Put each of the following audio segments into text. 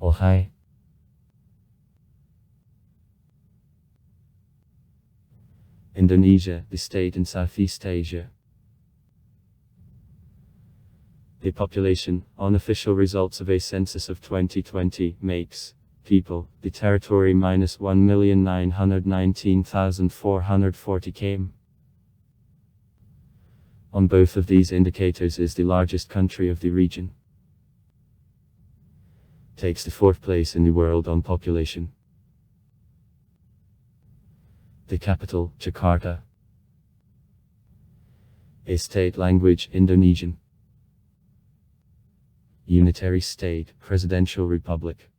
Oh hi. Indonesia, the state in Southeast Asia. The population, unofficial results of a census of 2020, makes people, the territory minus 1,919,440 km. On both of these indicators is the largest country of the region. Takes the fourth place in the world on population. The capital, Jakarta. A state language, Indonesian. Unitary state, presidential republic.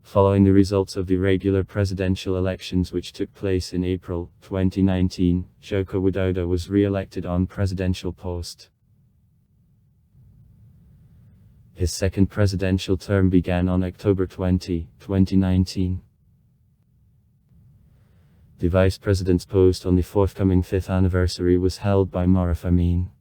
Following the results of the regular presidential elections which took place in April 2019, Joko Widodo was re-elected on presidential post. His second presidential term began on October 20, 2019. The vice president's post on the forthcoming 5th anniversary was held by Maruf Amin.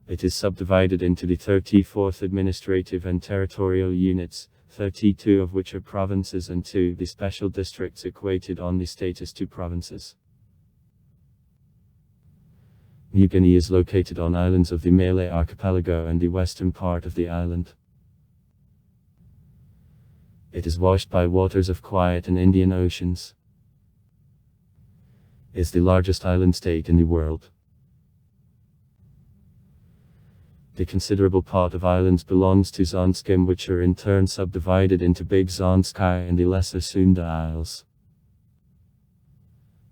It is subdivided into the 34th administrative and territorial units, 32 of which are provinces and 2 the special districts equated on the status to provinces. New Guinea is located on islands of the Malay archipelago and the western part of the island. It is washed by waters of Quiet and Indian Oceans. Is the largest island state in the world. The considerable part of islands belongs to Zonskim, which are in turn subdivided into Big Zonskij and the Lesser Sunda Isles.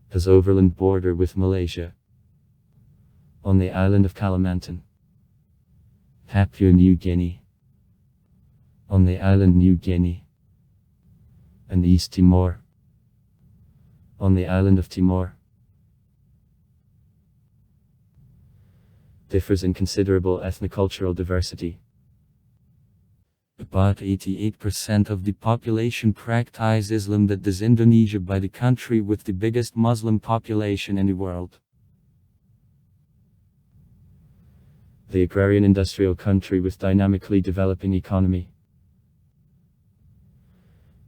Has overland border with Malaysia. On the island of Kalimantan. Papua New Guinea. On the island New Guinea. And East Timor. On the island of Timor. Differs in considerable ethnocultural diversity. About 88% of the population practice Islam. That is Indonesia by the country with the biggest Muslim population in the world. The agrarian industrial country with dynamically developing economy.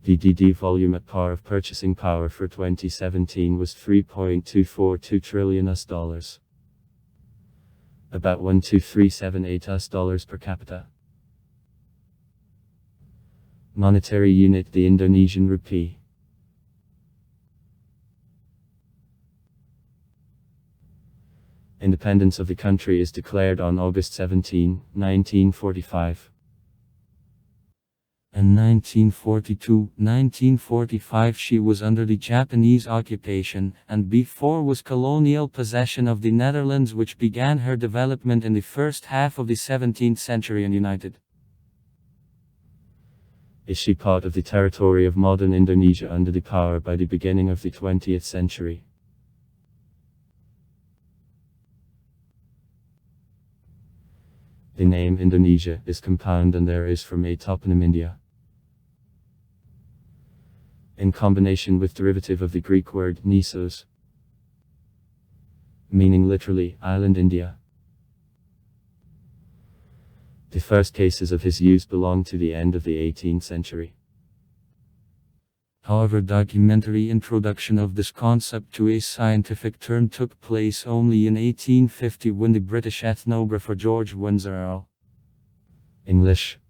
PDD volume at par of purchasing power for 2017 was $3.242 trillion. About $12378 per capita. Monetary unit the Indonesian rupee. Independence of the country is declared on August 17, 1945. In 1942-1945 she was under the Japanese occupation, and before was colonial possession of the Netherlands, which began her development in the first half of the 17th century and united. Is she part of the territory of modern Indonesia under the power by the beginning of the 20th century? The name Indonesia is compound and there is from a toponym India. In combination with derivative of the Greek word Nisos, meaning literally island India. The first cases of his use belong to the end of the 18th century. However, documentary introduction of this concept to a scientific term took place only in 1850 when the British ethnographer George Windsor Earl. English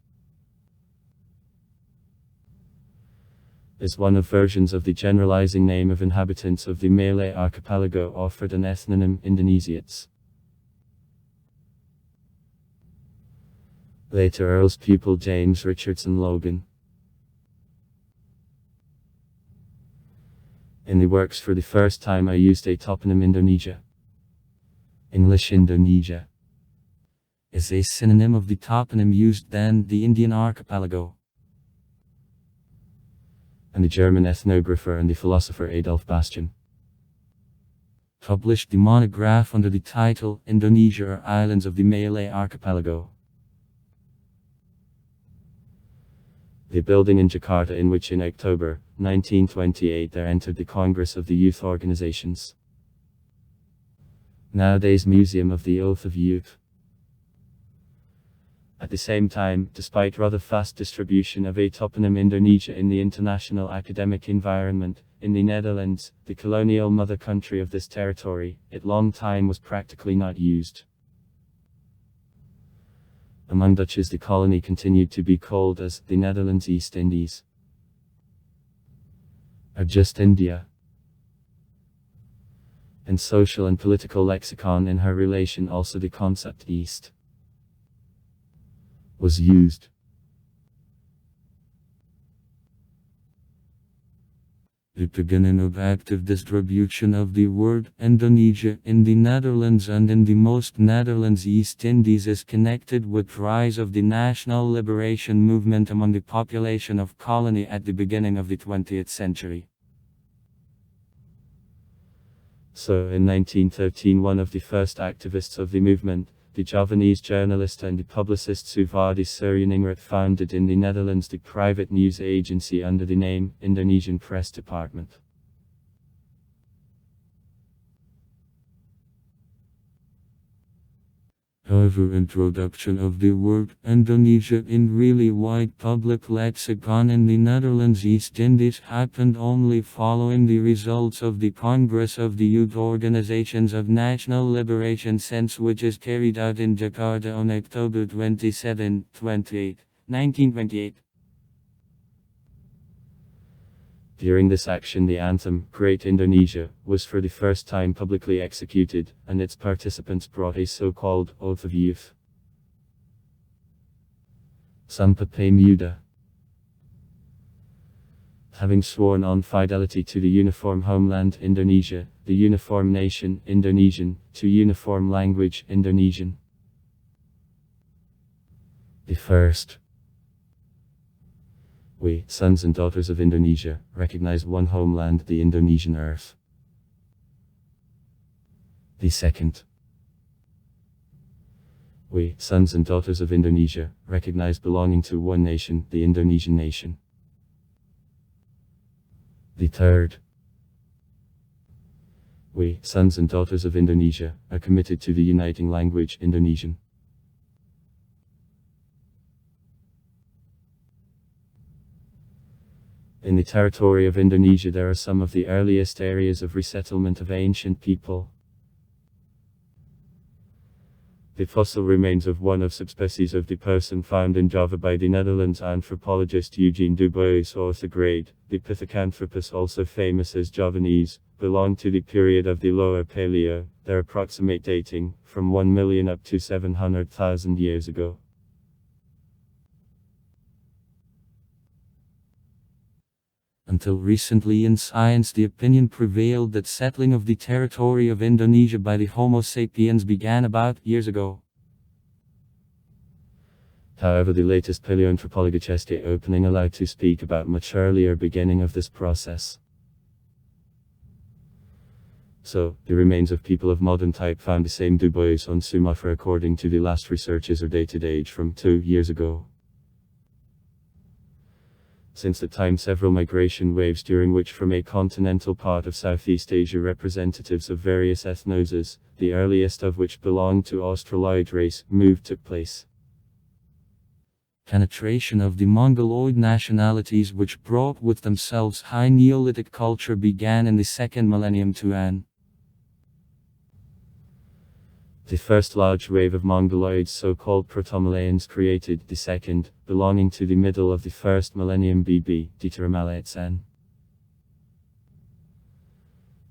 is one of versions of the generalizing name of inhabitants of the Malay archipelago offered an ethnonym Indonesiates. Later Earl's pupil James Richardson Logan. In the works for the first time I used a toponym Indonesia. English Indonesia is a synonym of the toponym used then the Indian archipelago. And the German ethnographer and the philosopher Adolf Bastian published the monograph under the title Indonesia or Islands of the Malay Archipelago. The building in Jakarta in which in October 1928 there entered the Congress of the Youth Organizations. Nowadays Museum of the Oath of Youth. At the same time, despite rather fast distribution of a toponym Indonesia in the international academic environment, in the Netherlands, the colonial mother country of this territory, it long time was practically not used. Among Dutches the colony continued to be called as the Netherlands East Indies, or just India. In social and political lexicon in her relation also the concept East was used. The beginning of active distribution of the word Indonesia in the Netherlands and in the most Netherlands East Indies is connected with rise of the national liberation movement among the population of colony at the beginning of the 20th century. So in 1913 one of the first activists of the movement, the Javanese journalist and the publicist Suvadi Suryoningrat founded in the Netherlands the private news agency under the name Indonesian Press Department. However, introduction of the word Indonesia in really wide public lexicon in the Netherlands East Indies happened only following the results of the Congress of the Youth Organizations of National Liberation Sense, which is carried out in Jakarta on October 27, 1928. During this action the anthem, Great Indonesia, was for the first time publicly executed, and its participants brought a so-called Oath of Youth. Sumpah Pemuda. Having sworn on fidelity to the uniform homeland Indonesia, the uniform nation Indonesian, to uniform language Indonesian. The first. We, sons and daughters of Indonesia, recognize one homeland, the Indonesian earth. The second. We, sons and daughters of Indonesia, recognize belonging to one nation, the Indonesian nation. The third. We, sons and daughters of Indonesia, are committed to the uniting language Indonesian. In the territory of Indonesia there are some of the earliest areas of resettlement of ancient people. The fossil remains of one of subspecies of the person found in Java by the Netherlands anthropologist Eugene Dubois orthograde, the Pithecanthropus, also famous as Javanese, belong to the period of the Lower Paleo, their approximate dating, from 1 million up to 700,000 years ago. Until recently in science the opinion prevailed that settling of the territory of Indonesia by the Homo sapiens began about years ago. However, the latest paleoanthropological opening allowed to speak about much earlier beginning of this process. So, the remains of people of modern type found the same Dubois on Sumatra according to the last researches are dated age from 2 years ago. Since that time several migration waves during which from a continental part of Southeast Asia representatives of various ethnoses, the earliest of which belonged to Australoid race, took place. Penetration of the Mongoloid nationalities which brought with themselves high Neolithic culture began in the second millennium to an. The first large wave of Mongoloids, so-called Proto-Malayans, created the second, belonging to the middle of the first millennium BB, Diteramalayatsan.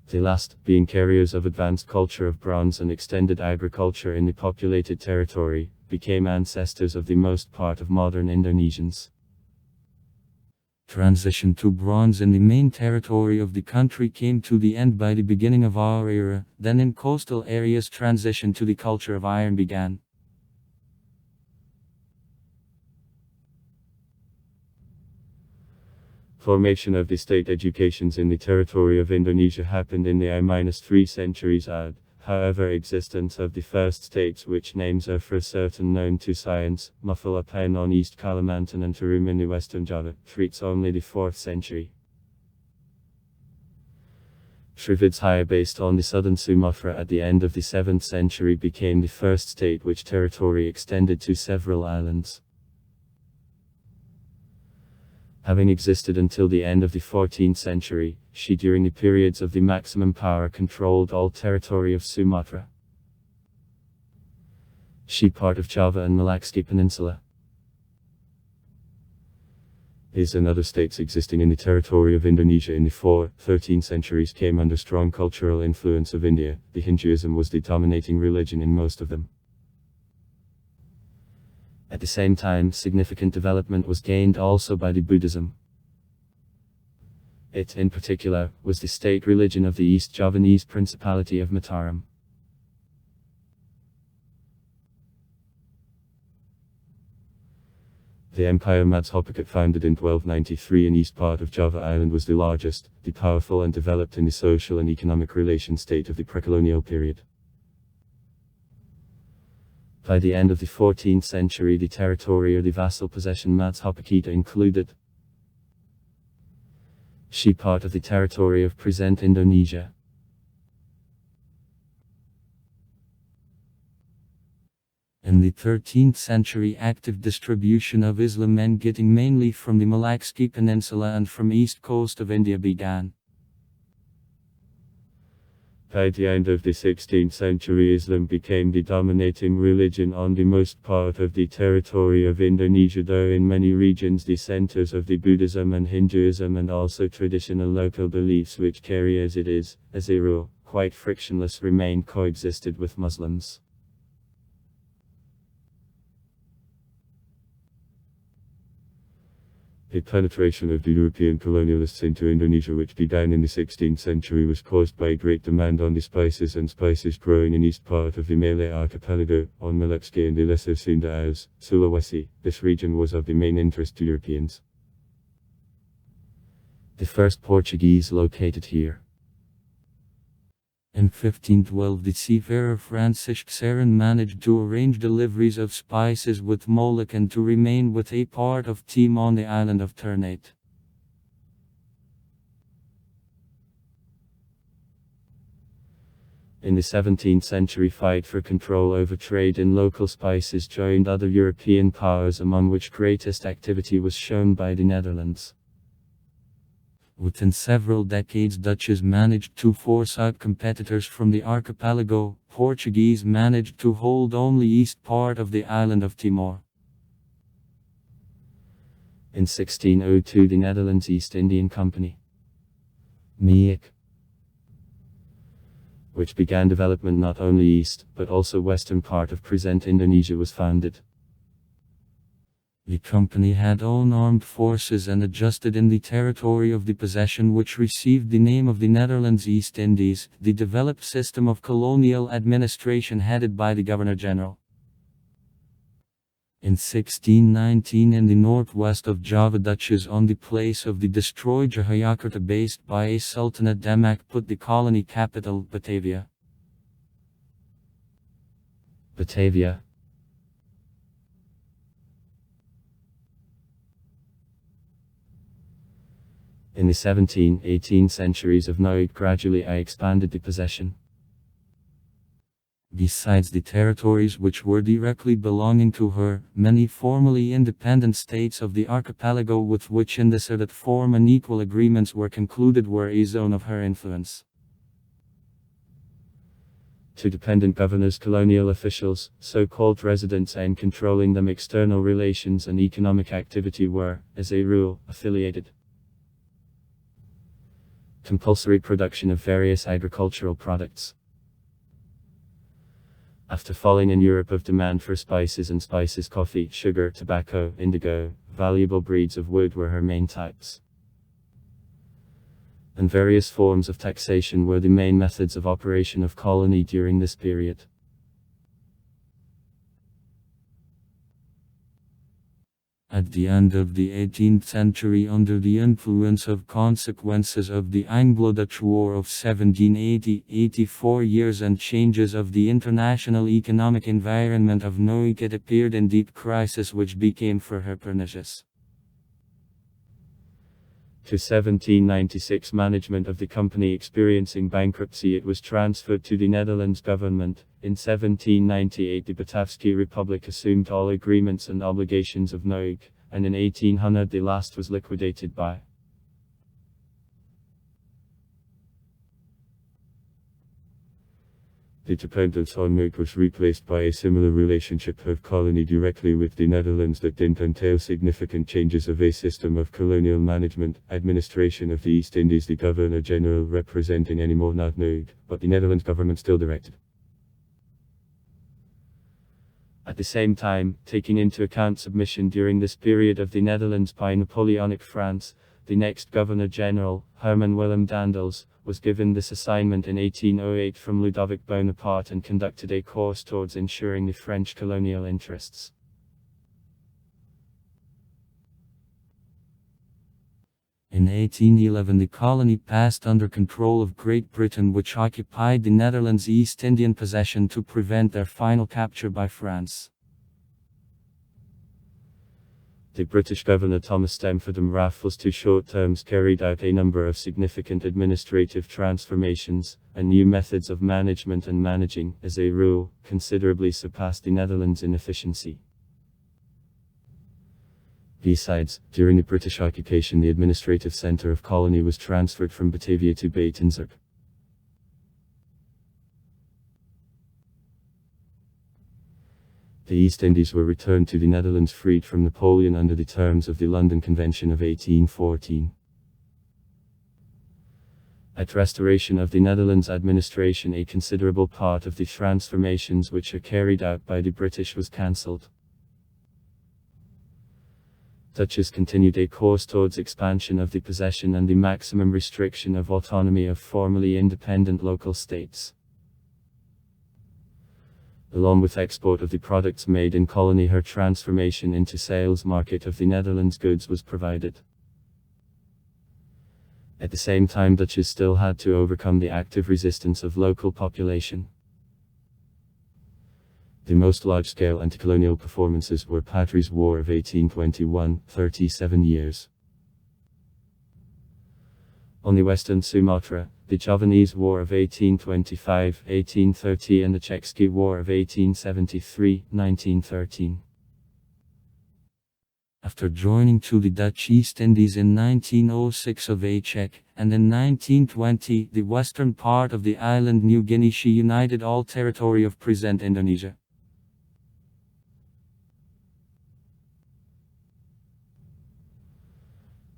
The last, being carriers of advanced culture of bronze and extended agriculture in the populated territory, became ancestors of the most part of modern Indonesians. Transition to bronze in the main territory of the country came to the end by the beginning of our era, then in coastal areas transition to the culture of iron began. Formation of the state educations in the territory of Indonesia happened in the I-3 centuries AD. However, existence of the first states which names are for certain known to science, Mufalapan on East Kalimantan and Tarum in the Western Java, treats only the 4th century. Sriwijaya, based on the southern Sumatra at the end of the 7th century, became the first state which territory extended to several islands. Having existed until the end of the 14th century, she during the periods of the maximum power controlled all territory of Sumatra. She part of Java and Malacca Peninsula. Is and other states existing in the territory of Indonesia in the 13th centuries came under strong cultural influence of India. The Hinduism was the dominating religion in most of them. At the same time, significant development was gained also by the Buddhism. It, in particular, was the state religion of the East Javanese Principality of Mataram. The Empire Majapahit, founded in 1293 in east part of Java Island, was the largest, the powerful and developed in the social and economic relation state of the pre-colonial period. By the end of the 14th century, the territory or the vassal possession Majapahit included she part of the territory of present Indonesia. In the 13th century, active distribution of Islam and getting mainly from the Malacca Peninsula and from east coast of India began. By the end of the 16th century, Islam became the dominating religion on the most part of the territory of Indonesia, though in many regions the centers of the Buddhism and Hinduism and also traditional local beliefs, which carry as it is, as a rule, quite frictionless, remain coexisted with Muslims. The penetration of the European colonialists into Indonesia, which began in the 16th century, was caused by a great demand on the spices and spices growing in east part of the Malay archipelago, on Malacca and the Lesser Sunda as Sulawesi. This region was of the main interest to Europeans. The first Portuguese located here. In 1512, the seafarer Francisco Serran managed to arrange deliveries of spices with Moloch and to remain with a part of team on the island of Ternate. In the 17th century, fight for control over trade in local spices joined other European powers, among which greatest activity was shown by the Netherlands. Within several decades, Dutches managed to force out competitors from the archipelago. Portuguese managed to hold only east part of the island of Timor. In 1602, the Netherlands East Indian Company, (MEIC), which began development not only east, but also western part of present Indonesia, was founded. The company had own armed forces and adjusted in the territory of the possession, which received the name of the Netherlands East Indies, the developed system of colonial administration headed by the Governor-General. In 1619, in the northwest of Java, Dutches on the place of the destroyed Jayakarta, based by a Sultanate Demak, put the colony capital Batavia. In the 17th-18th centuries of Noid, gradually expanded the possession. Besides the territories which were directly belonging to her, many formerly independent states of the archipelago with which in this or that form unequal agreements were concluded were a zone of her influence. To dependent governors, colonial officials, so-called residents, and controlling them external relations and economic activity were, as a rule, affiliated. Compulsory production of various agricultural products. After falling in Europe of demand for spices and spices, coffee, sugar, tobacco, indigo, valuable breeds of wood were her main types. And various forms of taxation were the main methods of operation of colony during this period. At the end of the 18th century, under the influence of consequences of the Anglo-Dutch War of 1780-84 years and changes of the international economic environment of Noik, it appeared in deep crisis, which became for her pernicious. to 1796 management of the company experiencing bankruptcy, it was transferred to the Netherlands government. In 1798 the Batavski Republic assumed all agreements and obligations of Noig, and in 1800 the last was liquidated by the dependence on Noig was replaced by a similar relationship of colony directly with the Netherlands that didn't entail significant changes of a system of colonial management, administration of the East Indies, the Governor-General representing anymore not Noig, but the Netherlands government still directed. At the same time, taking into account submission during this period of the Netherlands by Napoleonic France, the next Governor-General, Herman Willem Daendels, was given this assignment in 1808 from Ludovic Bonaparte and conducted a course towards ensuring the French colonial interests. In 1811 the colony passed under control of Great Britain, which occupied the Netherlands' East Indian possession to prevent their final capture by France. The British Governor Thomas Stamford Raffles, two short terms, carried out a number of significant administrative transformations, and new methods of management and managing, as a rule, considerably surpassed the Netherlands in efficiency. Besides, during the British occupation the administrative centre of colony was transferred from Batavia to Buitenzorg. The East Indies were returned to the Netherlands freed from Napoleon under the terms of the London Convention of 1814. At restoration of the Netherlands administration, a considerable part of the transformations which are carried out by the British was cancelled. Dutchess continued a course towards expansion of the possession and the maximum restriction of autonomy of formerly independent local states. Along with export of the products made in colony, her transformation into sales market of the Netherlands goods was provided. At the same time, Dutchess still had to overcome the active resistance of local population. The most large-scale anti-colonial performances were Patri's War of 1821, 37 years. On the western Sumatra, the Javanese War of 1825-1830 and the Czechsky War of 1873-1913. After joining to the Dutch East Indies in 1906 of a Czech, and in 1920 the western part of the island New Guinea, she united all territory of present Indonesia.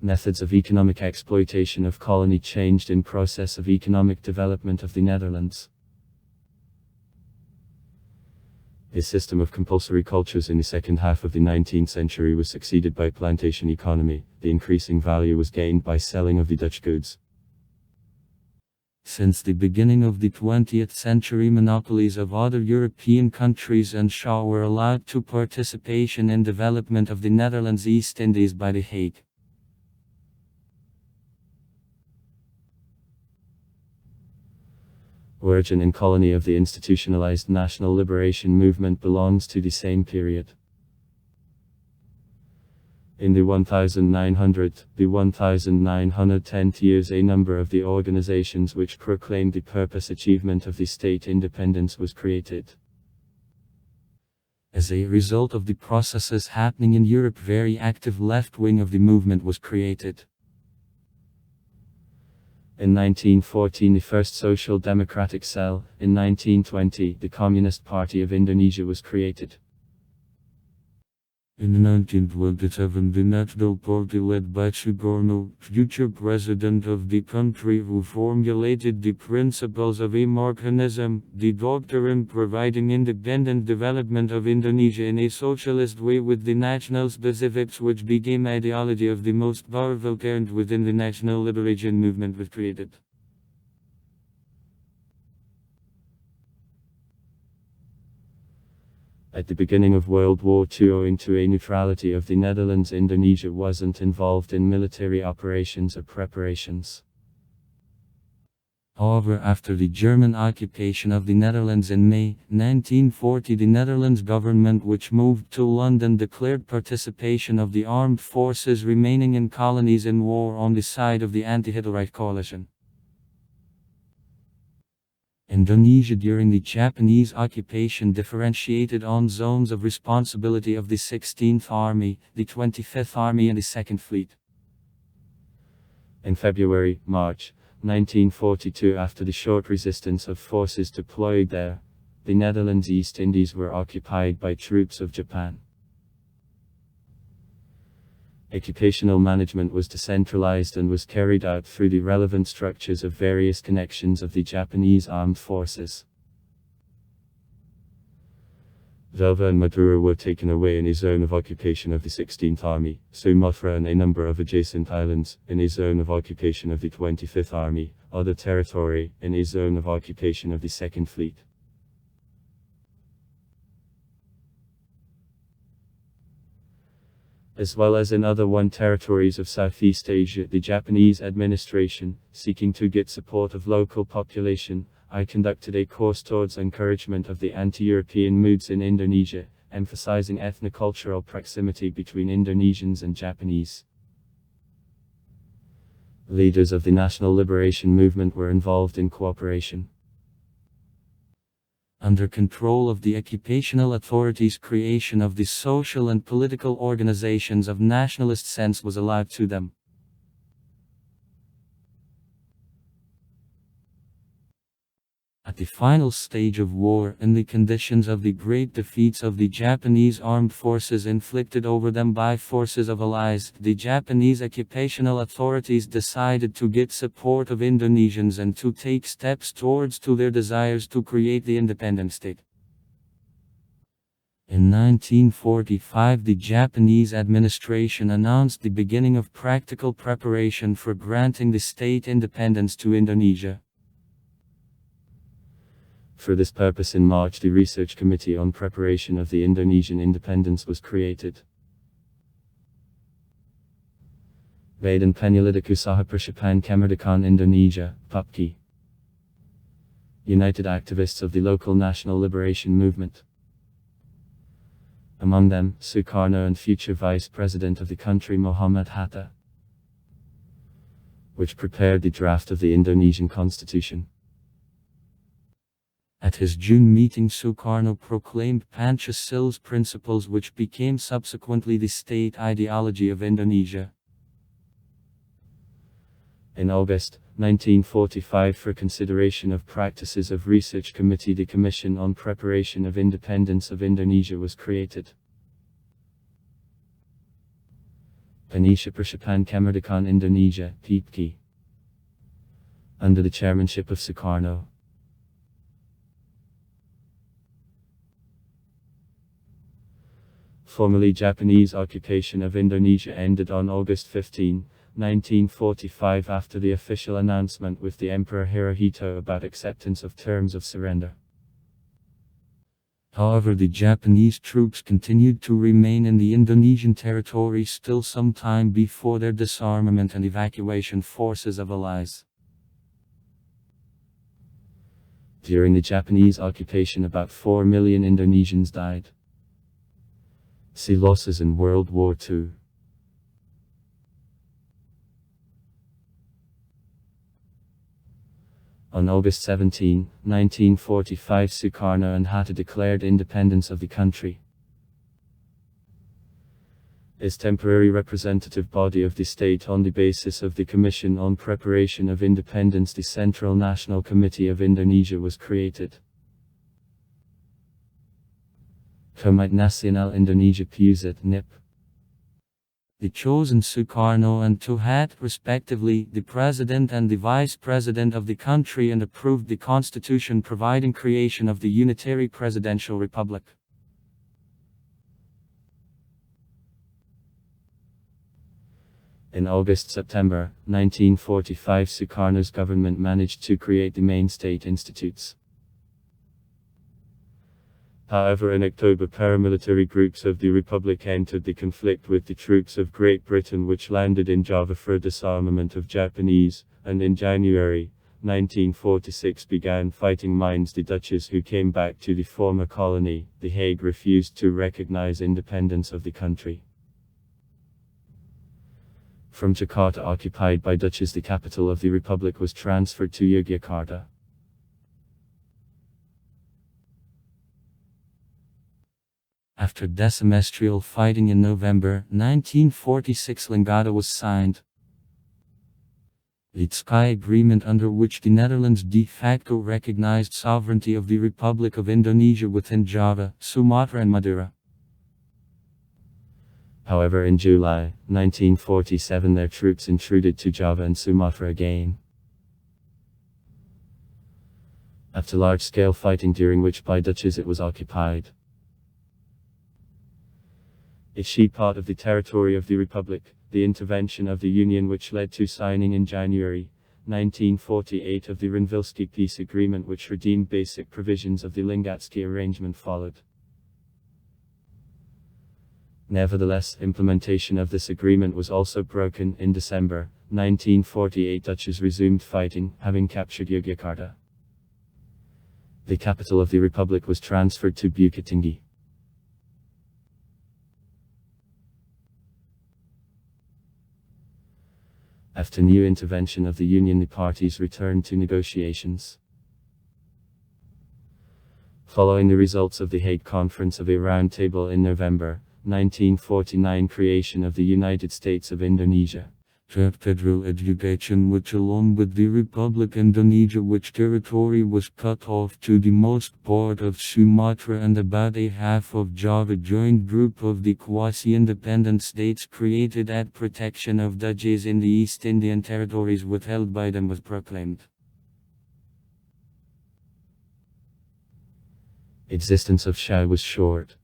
Methods of economic exploitation of colony changed in process of economic development of the Netherlands. A system of compulsory cultures in the second half of the 19th century was succeeded by plantation economy. The increasing value was gained by selling of the Dutch goods. Since the beginning of the 20th century, monopolies of other European countries and Shaw were allowed to participation in development of the Netherlands East Indies by The Hague. Origin in colony of the institutionalized national liberation movement belongs to the same period. In the 1910th years, a number of the organizations which proclaimed the purpose achievement of the state independence was created. As a result of the processes happening in Europe, very active left wing of the movement was created. In 1914 the first Social Democratic Cell, in 1920 the Communist Party of Indonesia was created. In 1927 the National Party led by Sukarno, future president of the country, who formulated the principles of Amarkanism, the doctrine providing independent development of Indonesia in a socialist way with the national specifics, which became ideology of the most powerful current within the national liberation movement, was created. At the beginning of World War II, owing to a neutrality of the Netherlands, Indonesia wasn't involved in military operations or preparations. However, after the German occupation of the Netherlands in May 1940, the Netherlands government, which moved to London, declared participation of the armed forces remaining in colonies in war on the side of the anti-Hitlerite coalition. Indonesia during the Japanese occupation differentiated on zones of responsibility of the 16th Army, the 25th Army and the 2nd Fleet. In February-March 1942, after the short resistance of forces deployed there, the Netherlands East Indies were occupied by troops of Japan. Occupational management was decentralized and was carried out through the relevant structures of various connections of the Japanese armed forces. Java and Madura were taken away in a zone of occupation of the 16th Army, Sumatra and a number of adjacent islands, in a zone of occupation of the 25th Army, other territory, in a zone of occupation of the 2nd Fleet. As well as in other territories of Southeast Asia, the Japanese administration, seeking to get support of local population, I conducted a course towards encouragement of the anti-European moods in Indonesia, emphasizing ethnocultural proximity between Indonesians and Japanese. Leaders of the national liberation movement were involved in cooperation. Under control of the occupational authorities, creation of the social and political organizations of nationalist sense was allowed to them. At the final stage of war, in the conditions of the great defeats of the Japanese armed forces inflicted over them by forces of allies, the Japanese occupational authorities decided to get support of Indonesians and to take steps towards their desires to create the independent state. In 1945, the Japanese administration announced the beginning of practical preparation for granting the state independence to Indonesia. For this purpose, in March, the Research Committee on Preparation of the Indonesian Independence was created. Badan Penyelidik Usaha Persiapan Kemerdekaan Indonesia, PUPKI. United activists of the local national liberation movement. Among them, Sukarno and future Vice President of the country Muhammad Hatta, which prepared the draft of the Indonesian Constitution. At his June meeting, Sukarno proclaimed Panchasila's principles, which became subsequently the state ideology of Indonesia. In August 1945, for consideration of practices of Research Committee, the Commission on Preparation of Independence of Indonesia was created. Panitia Persiapan Kemerdekaan Indonesia, PIPKI, under the chairmanship of Sukarno. Formally, Japanese occupation of Indonesia ended on August 15, 1945, after the official announcement with the Emperor Hirohito about acceptance of terms of surrender. However, the Japanese troops continued to remain in the Indonesian territory still some time before their disarmament and evacuation forces of allies. During the Japanese occupation, about 4 million Indonesians died. See losses in World War II. On August 17, 1945, Sukarno and Hatta declared independence of the country. As temporary representative body of the state on the basis of the Commission on Preparation of Independence, the Central National Committee of Indonesia was created. Komite Nasional Indonesia Pusat (NIP). The chosen Sukarno and Hatta, respectively, the president and the vice president of the country, and approved the constitution providing creation of the unitary presidential republic. In August-September 1945, Sukarno's government managed to create the main state institutes. However, in October, paramilitary groups of the Republic entered the conflict with the troops of Great Britain, which landed in Java for disarmament of Japanese, and in January 1946 began fighting mines. The Dutchies who came back to the former colony, The Hague, refused to recognize independence of the country. From Jakarta, occupied by Dutchies, the capital of the Republic was transferred to Yogyakarta. After desemestrial fighting in November 1946, Linggadha was signed. The Sky Agreement, under which the Netherlands de facto recognized sovereignty of the Republic of Indonesia within Java, Sumatra and Madura. However, in July 1947 their troops intruded to Java and Sumatra again. After large-scale fighting, during which by Dutchies it was occupied, a sheet part of the territory of the Republic, the intervention of the Union, which led to signing in January 1948 of the Renvillesky Peace Agreement, which redeemed basic provisions of the Lingatsky Arrangement, followed. Nevertheless, implementation of this agreement was also broken. In December 1948, Dutchies resumed fighting, having captured Yogyakarta. The capital of the Republic was transferred to Bukit Tinggi. After new intervention of the Union, the parties returned to negotiations. Following the results of the Hague Conference of a Round Table in November 1949, creation of the United States of Indonesia. Federal education, which along with the Republic Indonesia, which territory was cut off to the most part of Sumatra and about a half of Java, joint group of the quasi-independent states created at protection of Dutchies in the East Indian territories withheld by them, was proclaimed. Existence of Shah was short.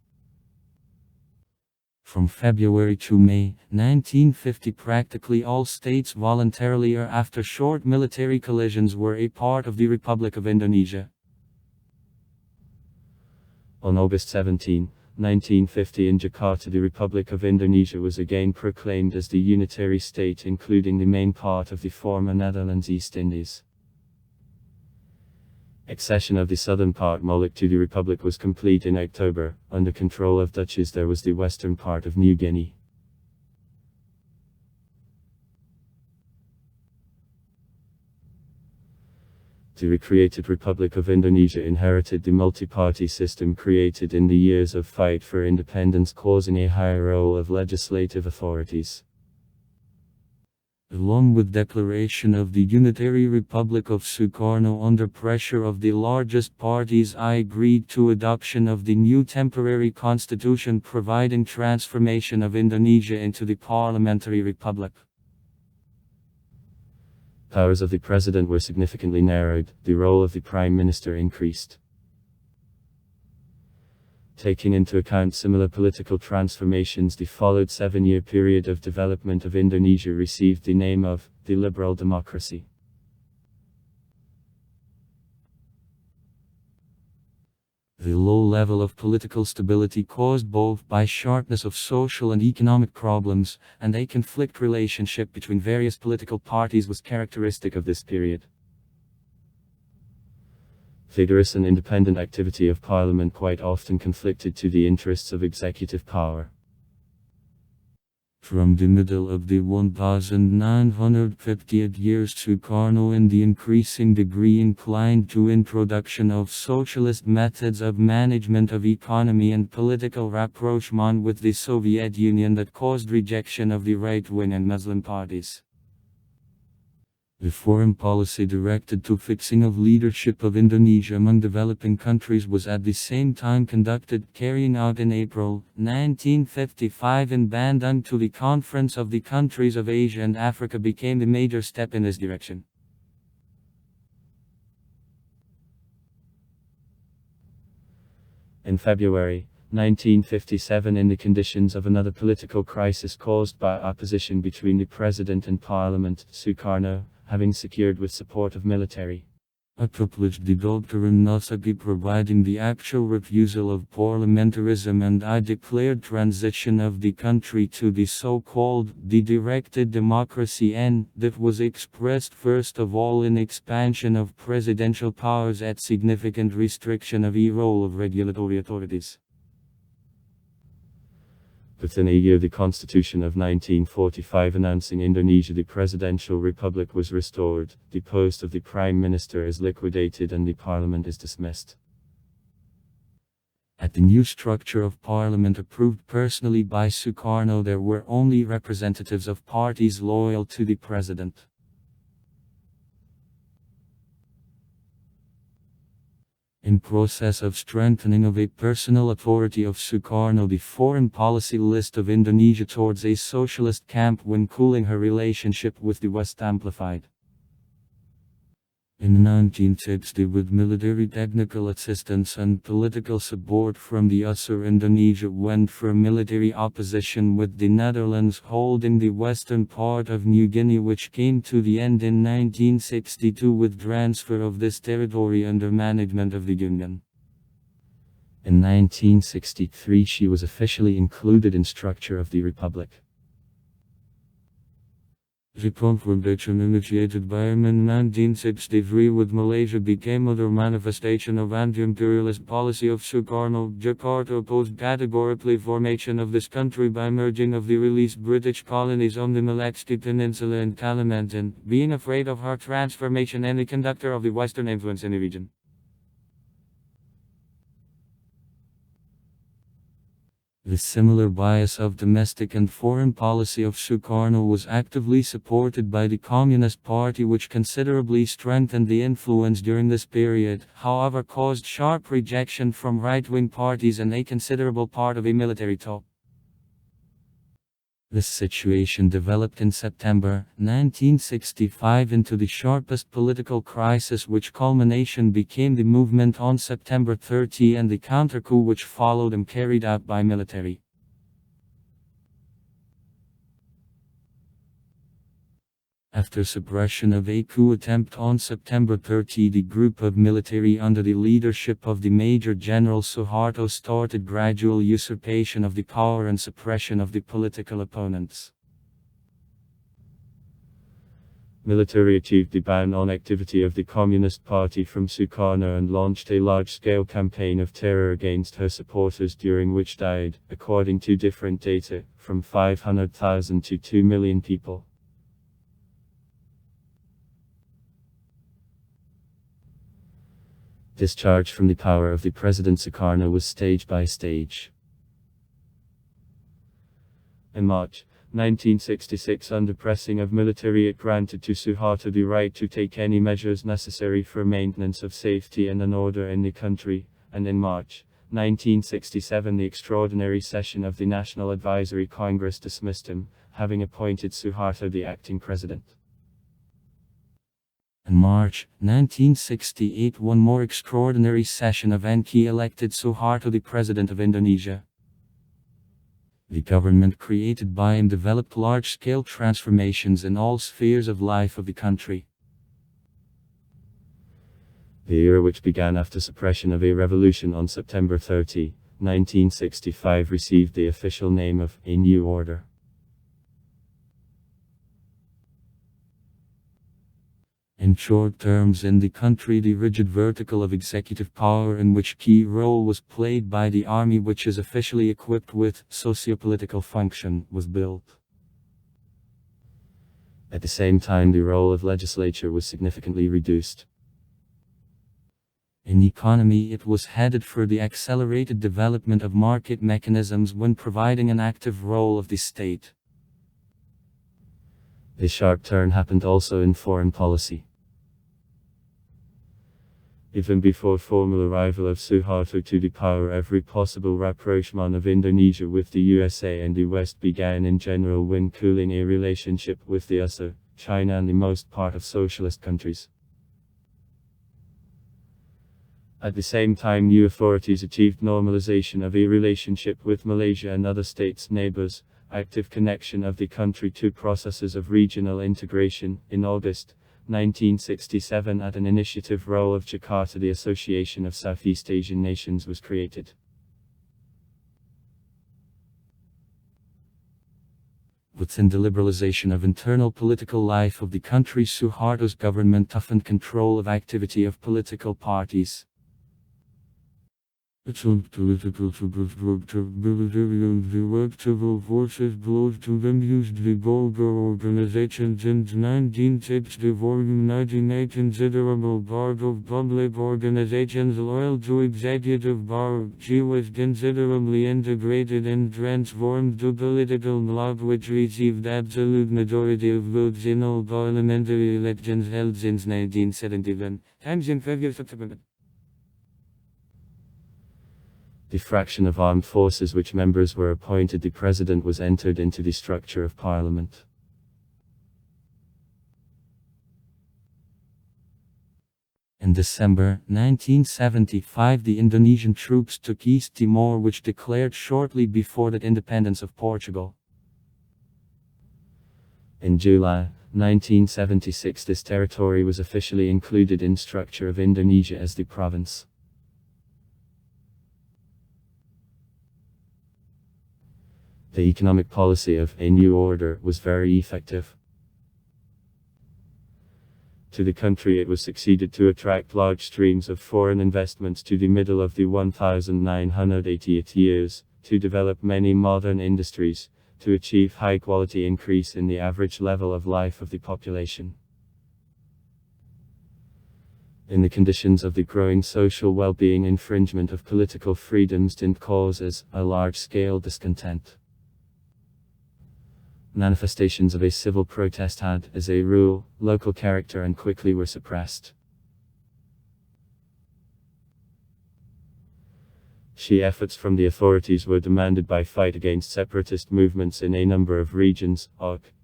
From February to May 1950, practically all states voluntarily or after short military collisions were a part of the Republic of Indonesia. On August 17, 1950, in Jakarta, the Republic of Indonesia was again proclaimed as the unitary state, including the main part of the former Netherlands East Indies. Accession of the southern part, Molucca, to the Republic was complete in October. Under control of Dutchies, there was the western part of New Guinea. The recreated Republic of Indonesia inherited the multi-party system created in the years of fight for independence, causing a higher role of legislative authorities. Along with declaration of the Unitary Republic of Sukarno under pressure of the largest parties, I agreed to adoption of the new temporary constitution providing transformation of Indonesia into the parliamentary republic. Powers of the president were significantly narrowed, the role of the prime minister increased. Taking into account similar political transformations, the followed 7-year period of development of Indonesia received the name of the liberal democracy. The low level of political stability, caused both by sharpness of social and economic problems, and a conflict relationship between various political parties, was characteristic of this period. Vigorous and independent activity of Parliament quite often conflicted to the interests of executive power. From the middle of the 1950th years, Sukarno in the increasing degree inclined to introduction of socialist methods of management of economy and political rapprochement with the Soviet Union that caused rejection of the right-wing and Muslim parties. The foreign policy directed to fixing of leadership of Indonesia among developing countries was at the same time conducted, carrying out in April 1955 in Bandung to the Conference of the Countries of Asia and Africa, became the major step in this direction. In February 1957, in the conditions of another political crisis caused by opposition between the President and Parliament, Sukarno, having secured with support of military accomplished the doctrine Nosaki, providing the actual refusal of parliamentarism and a declared transition of the country to the so-called directed democracy, and that was expressed first of all in expansion of presidential powers at significant restriction of the role of regulatory authorities. Within a year, the Constitution of 1945 announcing Indonesia the Presidential Republic was restored, the post of the Prime Minister is liquidated and the Parliament is dismissed. At the new structure of Parliament approved personally by Sukarno, there were only representatives of parties loyal to the President. In process of strengthening of a personal authority of Sukarno, the foreign policy list of Indonesia towards a socialist camp when cooling her relationship with the West amplified. In 1960, with military technical assistance and political support from the USSR, Indonesia went for military opposition with the Netherlands holding the western part of New Guinea, which came to the end in 1962 with transfer of this territory under management of the Union. In 1963 she was officially included in structure of the Republic. The confrontation initiated by him in 1963 with Malaysia became another manifestation of anti-imperialist policy of Sukarno. Jakarta opposed categorically formation of this country by merging of the released British colonies on the Malacca Peninsula and Kalimantan, being afraid of her transformation and the conductor of the Western influence in the region. The similar bias of domestic and foreign policy of Sukarno was actively supported by the Communist Party, which considerably strengthened the influence during this period, however caused sharp rejection from right-wing parties and a considerable part of a military top. This situation developed in September 1965 into the sharpest political crisis, which culmination became the movement on September 30 and the counter-coup which followed and carried out by military. After suppression of a coup attempt on September 30, the group of military under the leadership of the Major General Suharto started gradual usurpation of the power and suppression of the political opponents. Military achieved the ban on activity of the Communist Party from Sukarno and launched a large-scale campaign of terror against her supporters, during which died, according to different data, from 500,000 to 2 million people. Discharge from the power of the President Sukarno was stage by stage. In March 1966, under pressing of military, it granted to Suharto the right to take any measures necessary for maintenance of safety and an order in the country, and in March 1967 the extraordinary session of the National Advisory Congress dismissed him, having appointed Suharto the acting president. In March 1968, one more extraordinary session of NK elected Suharto the President of Indonesia. The government created by him developed large-scale transformations in all spheres of life of the country. The era which began after suppression of a revolution on September 30, 1965 received the official name of a New Order. In short terms, in the country the rigid vertical of executive power, in which key role was played by the army, which is officially equipped with socio-political function, was built. At the same time, the role of legislature was significantly reduced. In economy, it was headed for the accelerated development of market mechanisms when providing an active role of the state. A sharp turn happened also in foreign policy. Even before formal arrival of Suharto to the power, every possible rapprochement of Indonesia with the USA and the West began in general when cooling a relationship with the USSR, China and the most part of socialist countries. At the same time, new authorities achieved normalization of a relationship with Malaysia and other states' neighbors, active connection of the country to processes of regional integration. In August 1967, at an initiative role of Jakarta, the Association of Southeast Asian Nations was created. Within the liberalization of internal political life of the country, Suharto's government toughened control of activity of political parties. Political forces belonged to them used the Bulgar organizations in 1964, uniting a considerable part of public organizations loyal to executive power. She was considerably integrated and transformed the political bloc, which received absolute majority of votes in all parliamentary elections held since 1971. Times in February. The fraction of armed forces which members were appointed the president was entered into the structure of parliament. In December 1975, the Indonesian troops took East Timor, which declared shortly before the independence of Portugal. In July 1976, this territory was officially included in structure of Indonesia as the province. The economic policy of a new order was very effective. To the country it was succeeded to attract large streams of foreign investments to the middle of the 1980th years, to develop many modern industries, to achieve high quality increase in the average level of life of the population. In the conditions of the growing social well-being, infringement of political freedoms didn't cause as a large-scale discontent. Manifestations of a civil protest had, as a rule, local character and quickly were suppressed. Key efforts from the authorities were demanded by fight against separatist movements in a number of regions,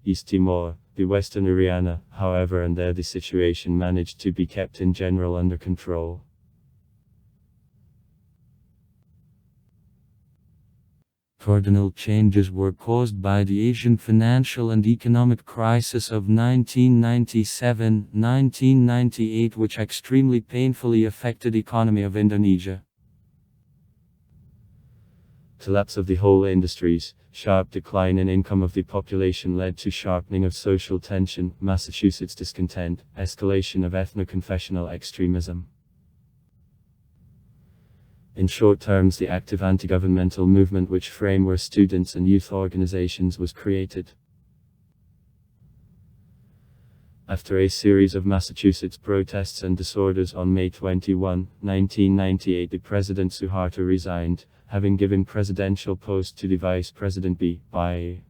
East Timor, the Western Iriana, however, and there the situation managed to be kept in general under control. Cardinal changes were caused by the Asian financial and economic crisis of 1997-1998, which extremely painfully affected the economy of Indonesia. Collapse of the whole industries, sharp decline in income of the population led to sharpening of social tension, Massachusetts discontent, escalation of ethno-confessional extremism. In short terms, the active anti-governmental movement which framed were students and youth organizations was created. After a series of Massachusetts protests and disorders on May 21, 1998, the President Suharto resigned, having given presidential post to the Vice President B.Y.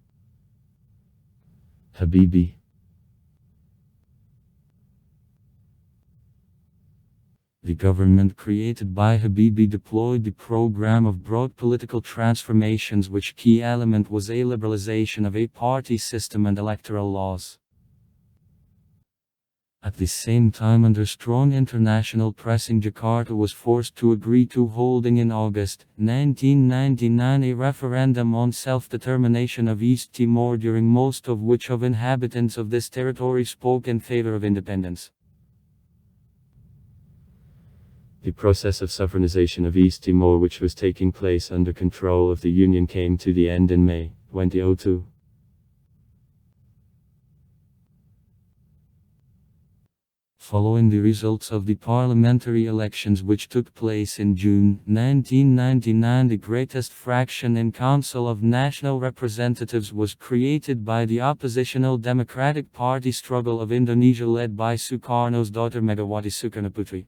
Habibie. The government created by Habibie deployed the program of broad political transformations, which key element was a liberalization of a party system and electoral laws. At the same time, under strong international pressing, Jakarta was forced to agree to holding in August 1999 a referendum on self-determination of East Timor, during most of which of inhabitants of this territory spoke in favor of independence. The process of sovereignization of East Timor, which was taking place under control of the Union, came to the end in May 2002. Following the results of the parliamentary elections which took place in June 1999, the greatest fraction in Council of National Representatives was created by the oppositional Democratic Party Struggle of Indonesia, led by Sukarno's daughter Megawati Soekarnoputri.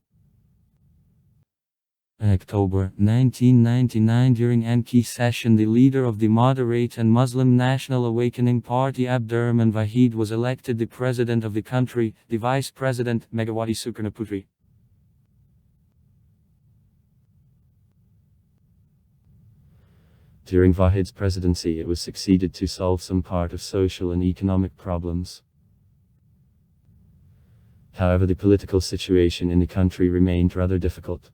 In October 1999, during Enki session, the leader of the moderate and Muslim National Awakening Party, Abdurrahman Wahid, was elected the president of the country, the vice president, Megawati Soekarnoputri. During Wahid's presidency, it was succeeded to solve some part of social and economic problems. However, the political situation in the country remained rather difficult.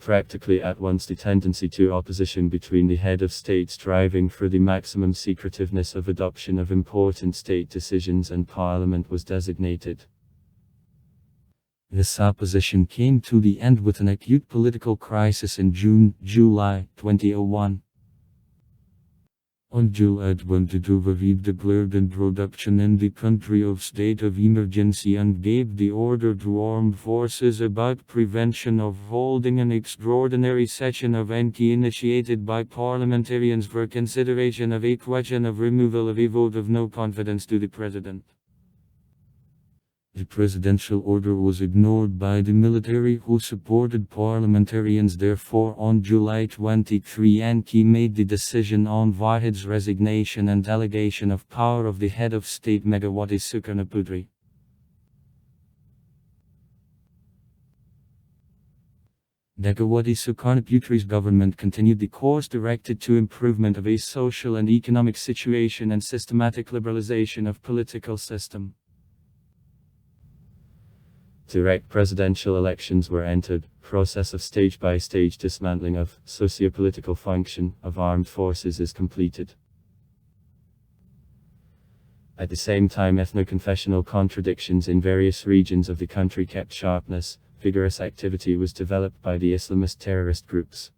practically at once the tendency to opposition between the head of states striving for the maximum secretiveness of adoption of important state decisions and Parliament was designated. This opposition came to the end with an acute political crisis in July 2001. On July 22, Vavid declared introduction in the country of state of emergency and gave the order to armed forces about prevention of holding an extraordinary session of Enki initiated by parliamentarians for consideration of a question of removal of a vote of no confidence to the president. The presidential order was ignored by the military who supported parliamentarians. Therefore, on July 23, Enki made the decision on Vahid's resignation and delegation of power of the head of state Megawati Sukarnoputri. Megawati Sukarnoputri's government continued the course directed to improvement of a social and economic situation and systematic liberalization of political system. Direct presidential elections were entered, process of stage-by-stage dismantling of socio-political function of armed forces is completed. At the same time, ethno-confessional contradictions in various regions of the country kept sharpness, vigorous activity was developed by the Islamist terrorist groups.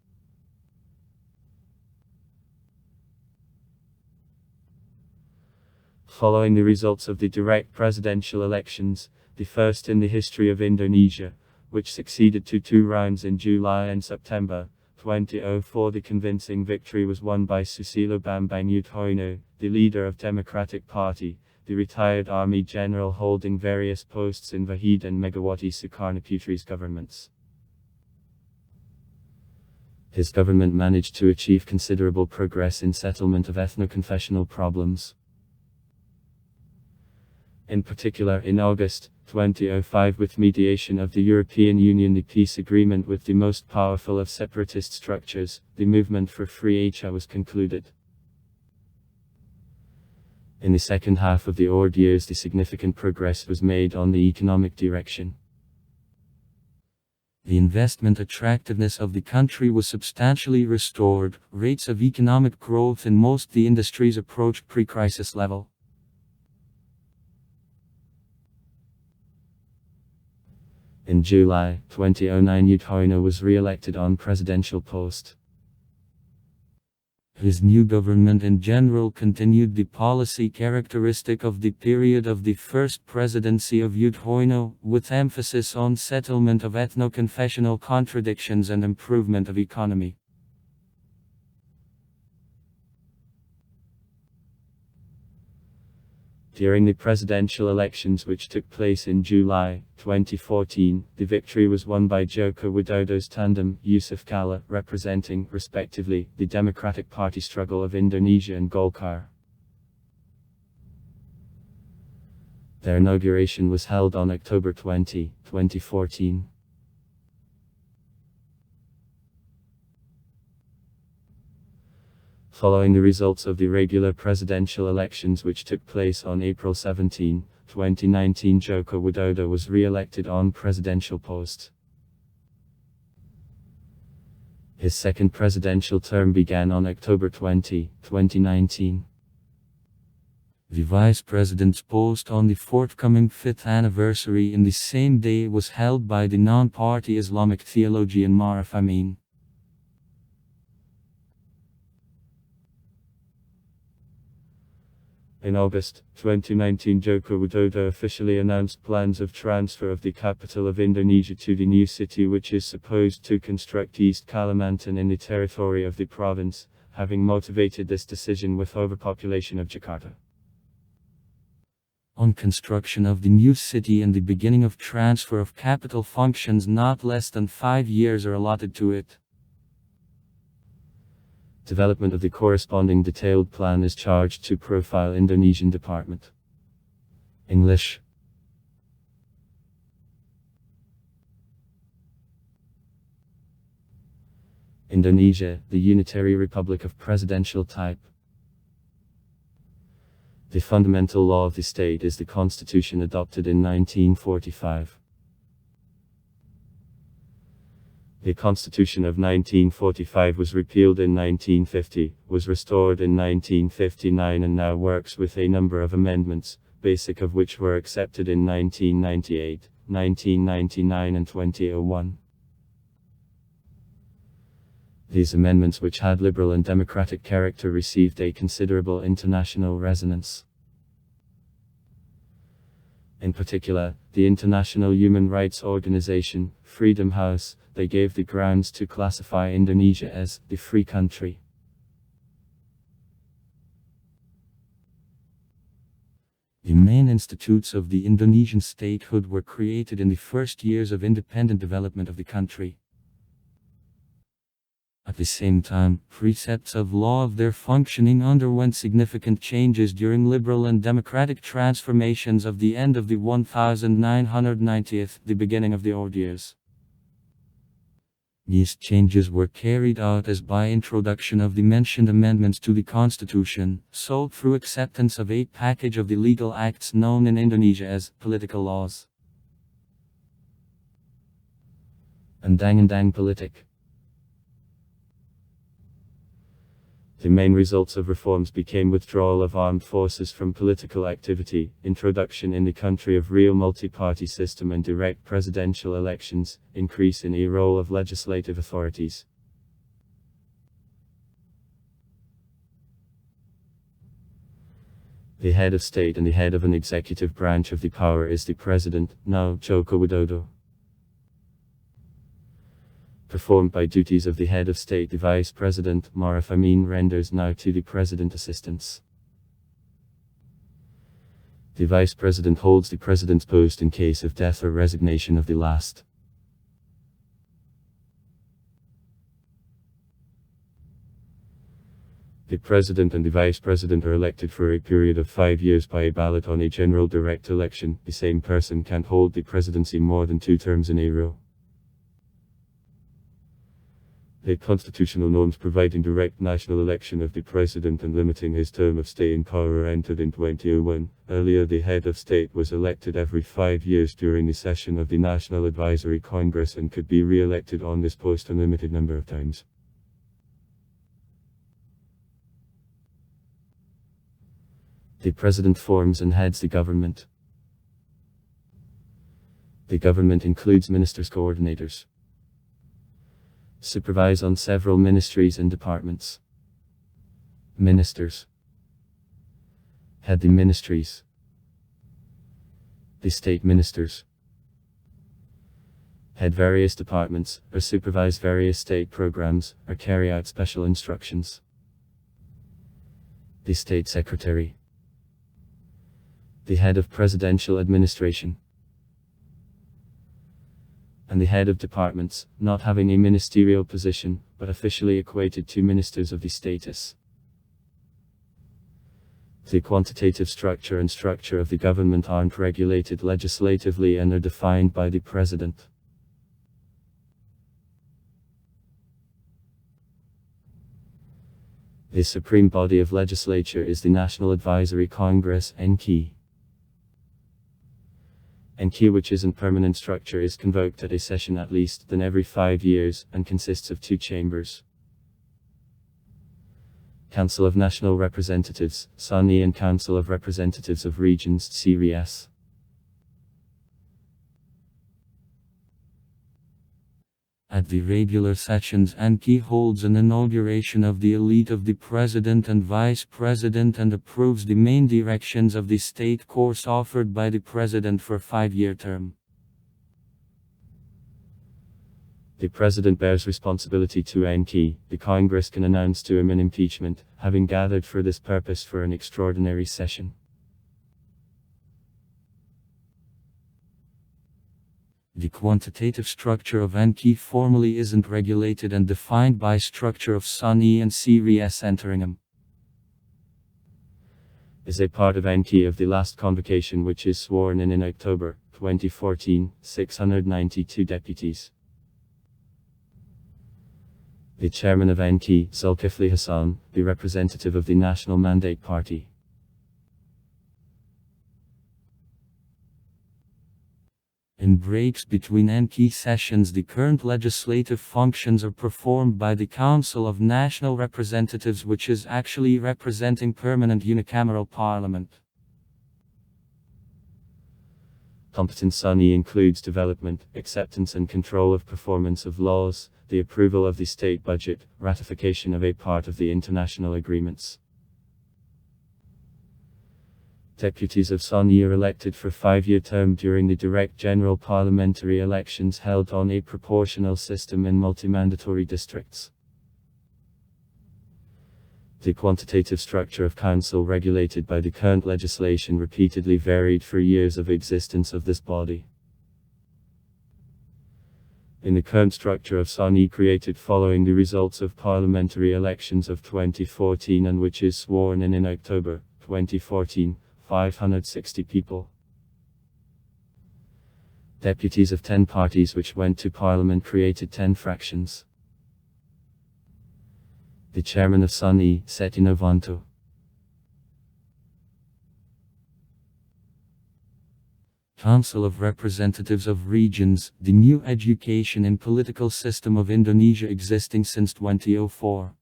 Following the results of the direct presidential elections, the first in the history of Indonesia, which succeeded to 2 rounds in July and September 2004, the convincing victory was won by Susilo Bambang Yudhoyono, the leader of Democratic Party, the retired army general holding various posts in Vahid and Megawati Sukarnoputri's governments. His government managed to achieve considerable progress in settlement of ethno-confessional problems. In particular, in August 2005, with mediation of the European Union, the peace agreement with the most powerful of separatist structures, the Movement for Free Asia, was concluded. In the second half of the odd years, the significant progress was made on the economic direction. The investment attractiveness of the country was substantially restored, rates of economic growth in most the industries approached pre-crisis level. In July 2009, Yudhoyono was re-elected on presidential post. His new government in general continued the policy characteristic of the period of the first presidency of Yudhoyono, with emphasis on settlement of ethno-confessional contradictions and improvement of economy. During the presidential elections which took place in July 2014, the victory was won by Joko Widodo's tandem, Yusuf Kala, representing, respectively, the Democratic Party Struggle of Indonesia and Golkar. Their inauguration was held on October 20, 2014. Following the results of the regular presidential elections which took place on April 17, 2019, Joko Widodo was re-elected on presidential post. His second presidential term began on October 20, 2019. The vice president's post on the forthcoming 5th anniversary in the same day was held by the non-party Islamic theologian Maruf Amin. In August 2019, Joko Widodo officially announced plans of transfer of the capital of Indonesia to the new city, which is supposed to construct East Kalimantan in the territory of the province, having motivated this decision with overpopulation of Jakarta. On construction of the new city and the beginning of transfer of capital functions, not less than 5 years are allotted to it. Development of the corresponding detailed plan is charged to Profile Indonesian Department. English. Indonesia, the unitary republic of presidential type. The fundamental law of the state is the constitution adopted in 1945. The Constitution of 1945 was repealed in 1950, was restored in 1959 and now works with a number of amendments, basic of which were accepted in 1998, 1999 and 2001. These amendments, which had liberal and democratic character, received a considerable international resonance. In particular, the International Human Rights Organization, Freedom House, they gave the grounds to classify Indonesia as the free country. The main institutes of the Indonesian statehood were created in the first years of independent development of the country. At the same time, precepts of law of their functioning underwent significant changes during liberal and democratic transformations of the end of the 1990s, the beginning of the old years. These changes were carried out as by introduction of the mentioned amendments to the Constitution, so through acceptance of a package of the legal acts known in Indonesia as political laws. Undang-undang Politik. The main results of reforms became withdrawal of armed forces from political activity, introduction in the country of real multi-party system and direct presidential elections, increase in the role of legislative authorities. The head of state and the head of an executive branch of the power is the president, now Joko Widodo. Performed by duties of the head of state, the vice president, Maruf Amin, renders now to the president assistance. The vice president holds the president's post in case of death or resignation of the last. The president and the vice president are elected for a period of 5 years by a ballot on a general direct election. The same person can't hold the presidency more than 2 terms in a row. The constitutional norms providing direct national election of the president and limiting his term of stay in power were entered in 2001. Earlier, the head of state was elected every 5 years during the session of the National Advisory Congress and could be re-elected on this post a limited number of times. The president forms and heads the government. The government includes ministers, coordinators. Supervise on several ministries and departments. Ministers head the ministries. The state ministers head various departments, or supervise various state programs, or carry out special instructions. The state secretary, the head of presidential administration, and the head of departments, not having a ministerial position, but officially equated to ministers of the status. The quantitative structure and structure of the government aren't regulated legislatively and are defined by the president. The supreme body of legislature is the National Advisory Congress, NK. NK, which isn't permanent structure, is convoked at a session at least then every 5 years, and consists of 2 chambers. Council of National Representatives, SANI, and Council of Representatives of Regions, CRES. At the regular sessions, NK holds an inauguration of the elite of the president and vice president and approves the main directions of the state course offered by the president for a 5-year term. The president bears responsibility to NK. The Congress can announce to him an impeachment, having gathered for this purpose for an extraordinary session. The quantitative structure of NK formally isn't regulated and defined by structure of SANI and CRES entering them. Is a part of NK of the last convocation, which is sworn in October 2014, 692 deputies. The chairman of NK, Zulkifli Hassan, the representative of the National Mandate Party. In breaks between NK sessions, the current legislative functions are performed by the Council of National Representatives, which is actually representing permanent unicameral parliament. Competence SANI includes development, acceptance and control of performance of laws, the approval of the state budget, ratification of a part of the international agreements. Deputies of SANI are elected for a 5-year term during the direct general parliamentary elections held on a proportional system in multi-mandatory districts. The quantitative structure of council regulated by the current legislation repeatedly varied for years of existence of this body. In the current structure of SANI created following the results of parliamentary elections of 2014 and which is sworn in October 2014, 560 people. Deputies of 10 parties which went to parliament created 10 fractions. The chairman of SANI, Setino Vanto. Council of Representatives of Regions, the new education and political system of Indonesia existing since 2004.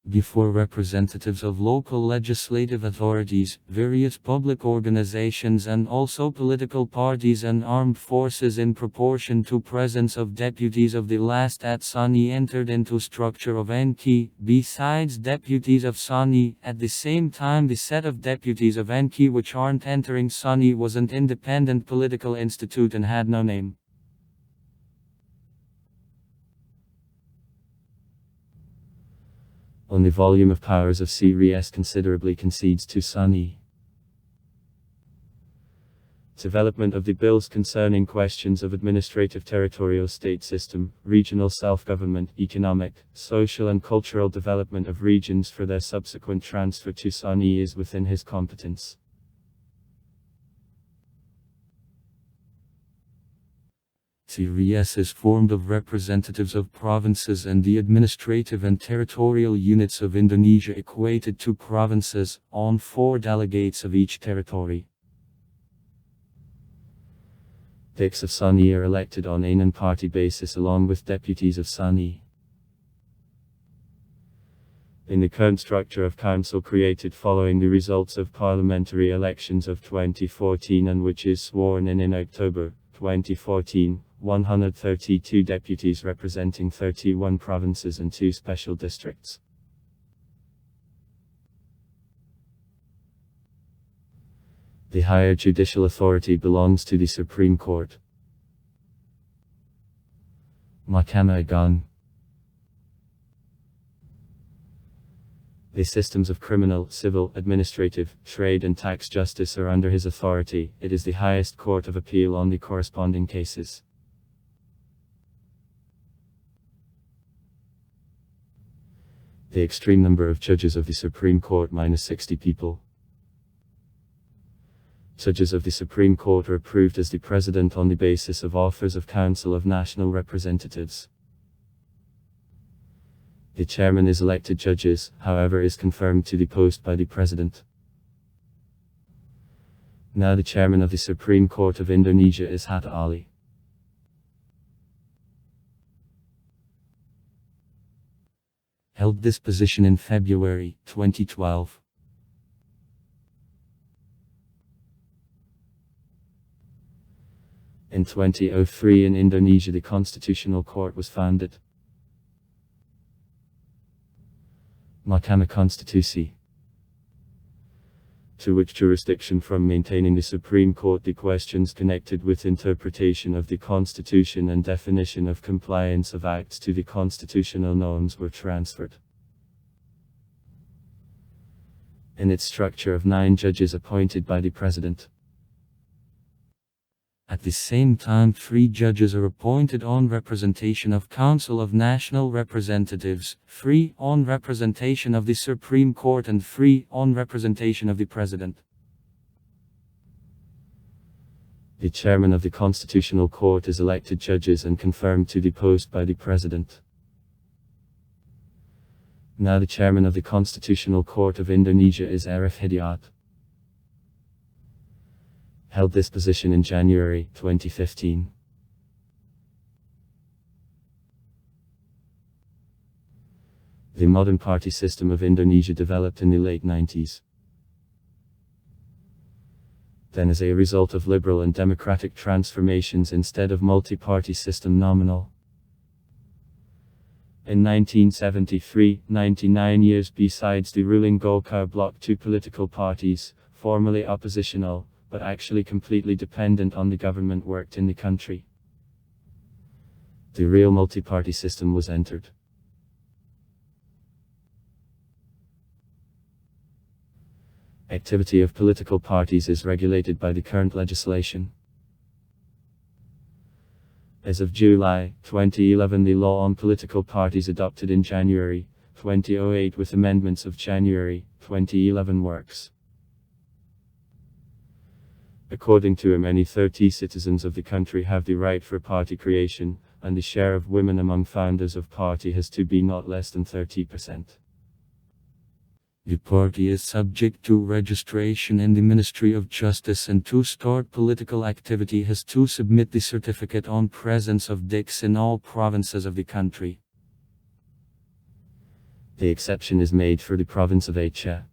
Before representatives of local legislative authorities, various public organizations and also political parties and armed forces in proportion to presence of deputies of the last at SANI entered into structure of NK. Besides deputies of SANI, at the same time the set of deputies of NK which aren't entering SANI was an independent political institute and had no name. On the volume of powers of CRES considerably concedes to SANI. Development of the bills concerning questions of administrative territorial state system, regional self-government, economic, social and cultural development of regions for their subsequent transfer to SANI is within his competence. CRES is formed of representatives of provinces and the administrative and territorial units of Indonesia equated to provinces, on 4 delegates of each territory. Dicks of SANI are elected on a non-party basis along with deputies of SANI. In the current structure of council created following the results of parliamentary elections of 2014 and which is sworn in October 2014, 132 deputies representing 31 provinces and 2 special districts. The higher judicial authority belongs to the Supreme Court. Mahkamah Agung. The systems of criminal, civil, administrative, trade and tax justice are under his authority. It is the highest court of appeal on the corresponding cases. The extreme number of judges of the Supreme Court minus 60 people. Judges of the Supreme Court are approved as the President on the basis of offers of Council of National Representatives. The chairman is elected judges, however is confirmed to the post by the President. Now the chairman of the Supreme Court of Indonesia is Hatta Ali. Held this position in February 2012. In 2003 in Indonesia the Constitutional Court was founded. Mahkamah Konstitusi. To which jurisdiction from maintaining the Supreme Court the questions connected with interpretation of the Constitution and definition of compliance of acts to the constitutional norms were transferred. In its structure of 9 judges appointed by the President. At the same time 3 judges are appointed on representation of Council of National Representatives, 3 on representation of the Supreme Court and 3 on representation of the President. The chairman of the Constitutional Court is elected judges and confirmed to the post by the President. Now the chairman of the Constitutional Court of Indonesia is Arif Hidayat. held this position in January 2015. The modern party system of Indonesia developed in the late 90s. Then, as a result of liberal and democratic transformations instead of multi-party system nominal. In 1973, 99 years besides the ruling Golkar bloc, two political parties, formally oppositional, but actually completely dependent on the government, worked in the country. The real multi-party system was entered. Activity of political parties is regulated by the current legislation. As of July 2011, the law on political parties adopted in January 2008 with amendments of January 2011 works. According to him, any 30 citizens of the country have the right for party creation, and the share of women among founders of party has to be not less than 30%. The party is subject to registration in the Ministry of Justice, and to start political activity has to submit the certificate on presence of dicks in all provinces of the country. The exception is made for the province of Aceh.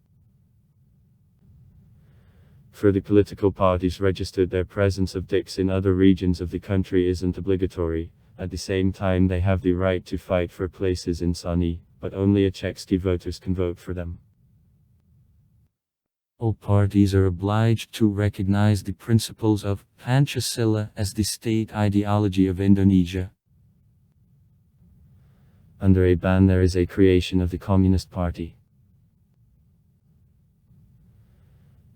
For the political parties registered, their presence of dicks in other regions of the country isn't obligatory. At the same time, they have the right to fight for places in Sani, but only Acehski voters can vote for them. All parties are obliged to recognize the principles of Pancasila as the state ideology of Indonesia. Under a ban, there is a creation of the Communist Party.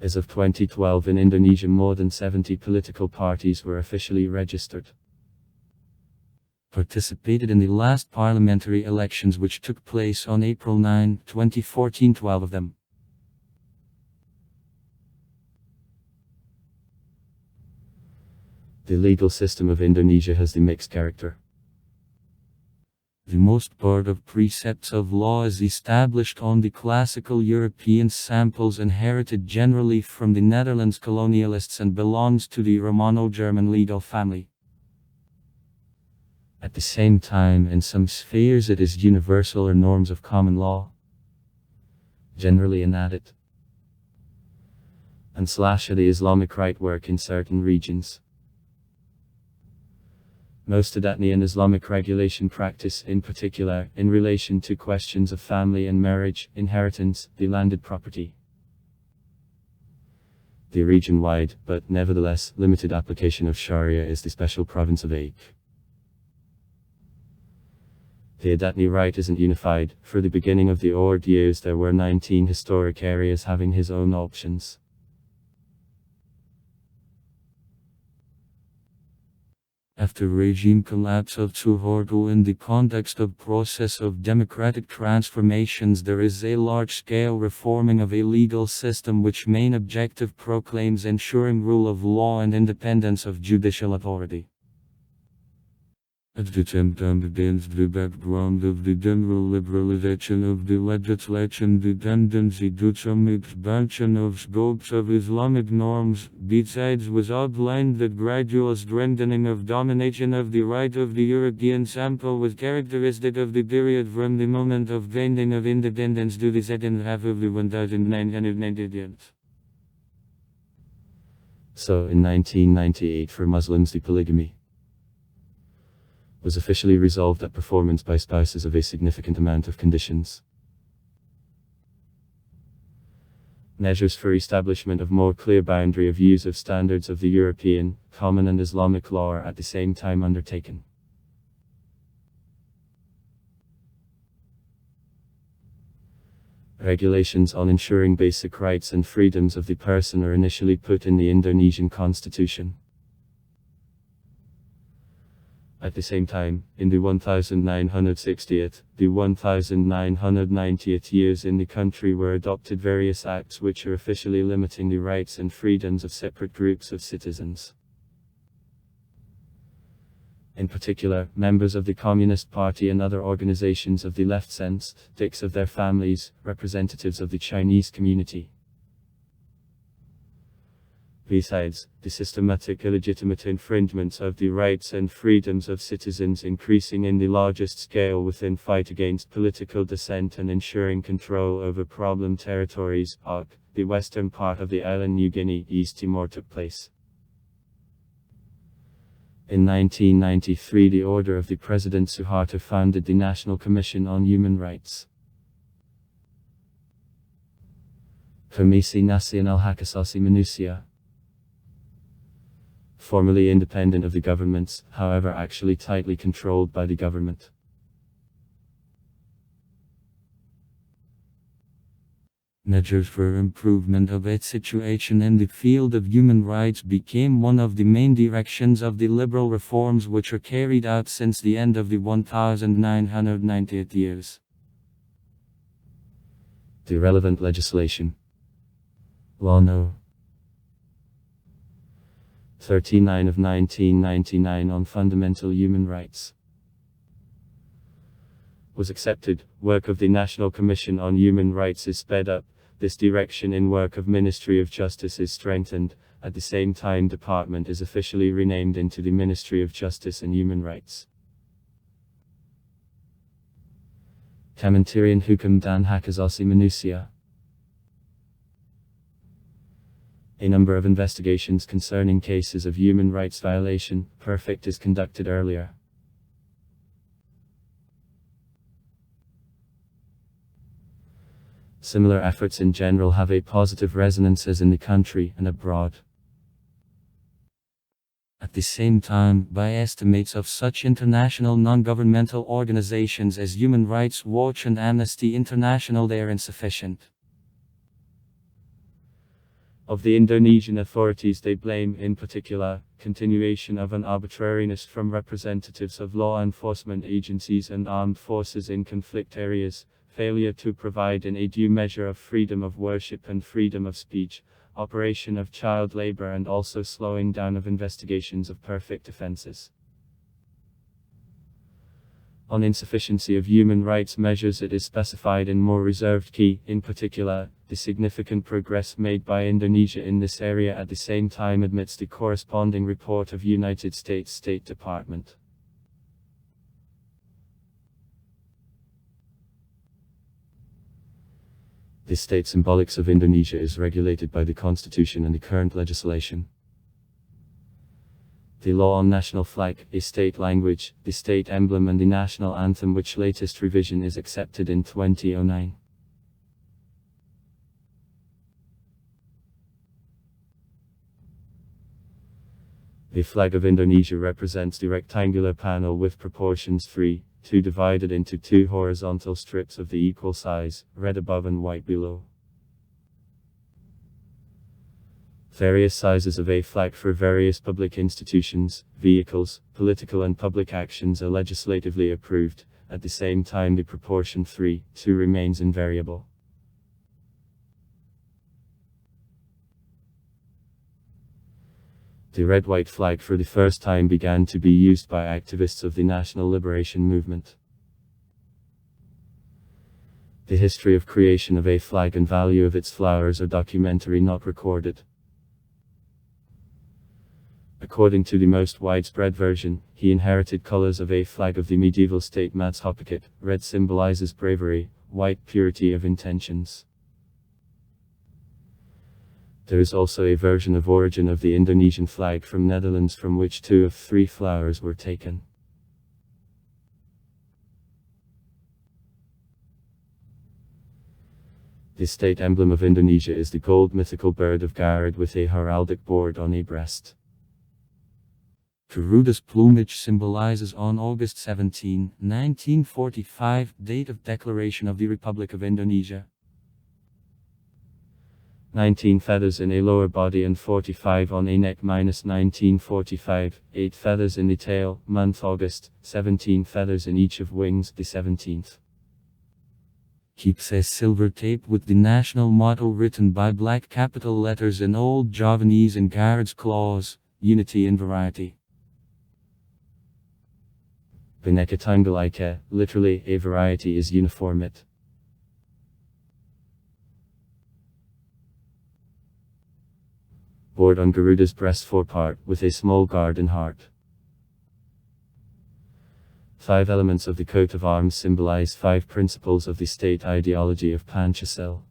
As of 2012 in Indonesia, more than 70 political parties were officially registered. Participated in the last parliamentary elections, which took place on April 9, 2014, 12 of them. The legal system of Indonesia has the mixed character. The most part of precepts of law is established on the classical European samples inherited generally from the Netherlands colonialists and belongs to the Romano-German legal family. At the same time, in some spheres it is universal or norms of common law, generally enacted, and / the Islamic rite work in certain regions. Most Adatni and Islamic regulation practice, in particular, in relation to questions of family and marriage, inheritance, the landed property. The region-wide, but nevertheless, limited application of Sharia is the special province of Aceh. The Adatni rite isn't unified. For the beginning of the Orde years there were 19 historic areas having his own options. After regime collapse of Suharto, in the context of process of democratic transformations, there is a large-scale reforming of a legal system which main objective proclaims ensuring rule of law and independence of judicial authority. At the same time, against the background of the general liberalization of the legislation, the tendency to some expansion of scopes of Islamic norms, besides was outlined that gradual strengthening of domination of the right of the European sample was characteristic of the period from the moment of gaining of independence to the second half of the 1990s. So, in 1998 for Muslims, the polygamy was officially resolved at performance by spouses of a significant amount of conditions. Measures for establishment of more clear boundary of use of standards of the European, common and Islamic law are at the same time undertaken. Regulations on ensuring basic rights and freedoms of the person are initially put in the Indonesian constitution. At the same time, in the 1960th, the 1990th years in the country were adopted various acts which are officially limiting the rights and freedoms of separate groups of citizens. In particular, members of the Communist Party and other organizations of the left sense, dicks of their families, representatives of the Chinese community. Besides, the systematic illegitimate infringements of the rights and freedoms of citizens increasing in the largest scale within fight against political dissent and ensuring control over problem territories, the western part of the island New Guinea, East Timor took place. In 1993 the order of the President Suharto founded the National Commission on Human Rights. Komisi Nasional Hak Asasi Manusia. Formally independent of the governments, however actually tightly controlled by the government. Measures for improvement of its situation in the field of human rights became one of the main directions of the liberal reforms which are carried out since the end of the 1990th years. The relevant legislation. Law No. 39 of 1999 on fundamental human rights was accepted. Work of the National Commission on Human Rights is sped up. This direction in work of Ministry of Justice is strengthened. At the same time, department is officially renamed into the Ministry of Justice and Human Rights. Kementerian Hukum dan Hak Asasi Manusia. A number of investigations concerning cases of human rights violation, perfect is conducted earlier. Similar efforts in general have a positive resonance as in the country and abroad. At the same time, by estimates of such international non-governmental organizations as Human Rights Watch and Amnesty International, they are insufficient. Of the Indonesian authorities they blame, in particular, continuation of an arbitrariness from representatives of law enforcement agencies and armed forces in conflict areas, failure to provide in a due measure of freedom of worship and freedom of speech, operation of child labor and also slowing down of investigations of perfect offenses. On insufficiency of human rights measures it is specified in more reserved key, in particular, the significant progress made by Indonesia in this area at the same time admits the corresponding report of United States State Department. The state symbolics of Indonesia is regulated by the constitution and the current legislation. The law on national flag, a state language, the state emblem and the national anthem, which latest revision is accepted in 2009. The flag of Indonesia represents the rectangular panel with proportions 3:2 divided into two horizontal strips of the equal size, red above and white below. Various sizes of a flag for various public institutions, vehicles, political and public actions are legislatively approved. At the same time the proportion 3:2 remains invariable. The red-white flag for the first time began to be used by activists of the National Liberation Movement. The history of creation of a flag and value of its flowers are documentary, not recorded. According to the most widespread version, he inherited colors of a flag of the medieval state Matshopiket. Red symbolizes bravery, white purity of intentions. There is also a version of origin of the Indonesian flag from Netherlands from which 2 of 3 flowers were taken. The state emblem of Indonesia is the gold mythical bird of Garud with a heraldic board on a breast. Garuda's plumage symbolizes on August 17, 1945, date of declaration of the Republic of Indonesia. 19 feathers in a lower body and 45 on a neck. 1945, 8 feathers in the tail, month August, 17 feathers in each of wings, the 17th. Keeps a silver tape with the national motto written by black capital letters in Old Javanese and Garud's claws, unity in variety. Bineka Tunggal Ika, literally, a variety is uniformit. Board on Garuda's breast forepart, with a small garden heart. 5 elements of the coat of arms symbolize 5 principles of the state ideology of Panchashil.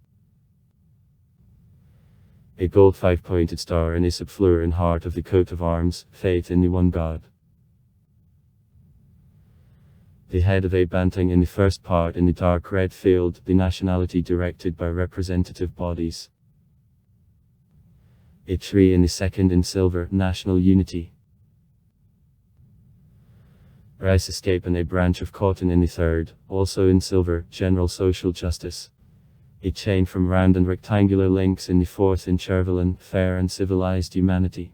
A gold 5-pointed star in a subfluoran heart of the coat of arms, faith in the one God. The head of a bantang in the first part in the dark red field, the nationality directed by representative bodies. A tree in the second in silver, national unity. Rice escape and a branch of cotton in the third, also in silver, general social justice. A chain from round and rectangular links in the fourth in chervalan, fair and civilized humanity.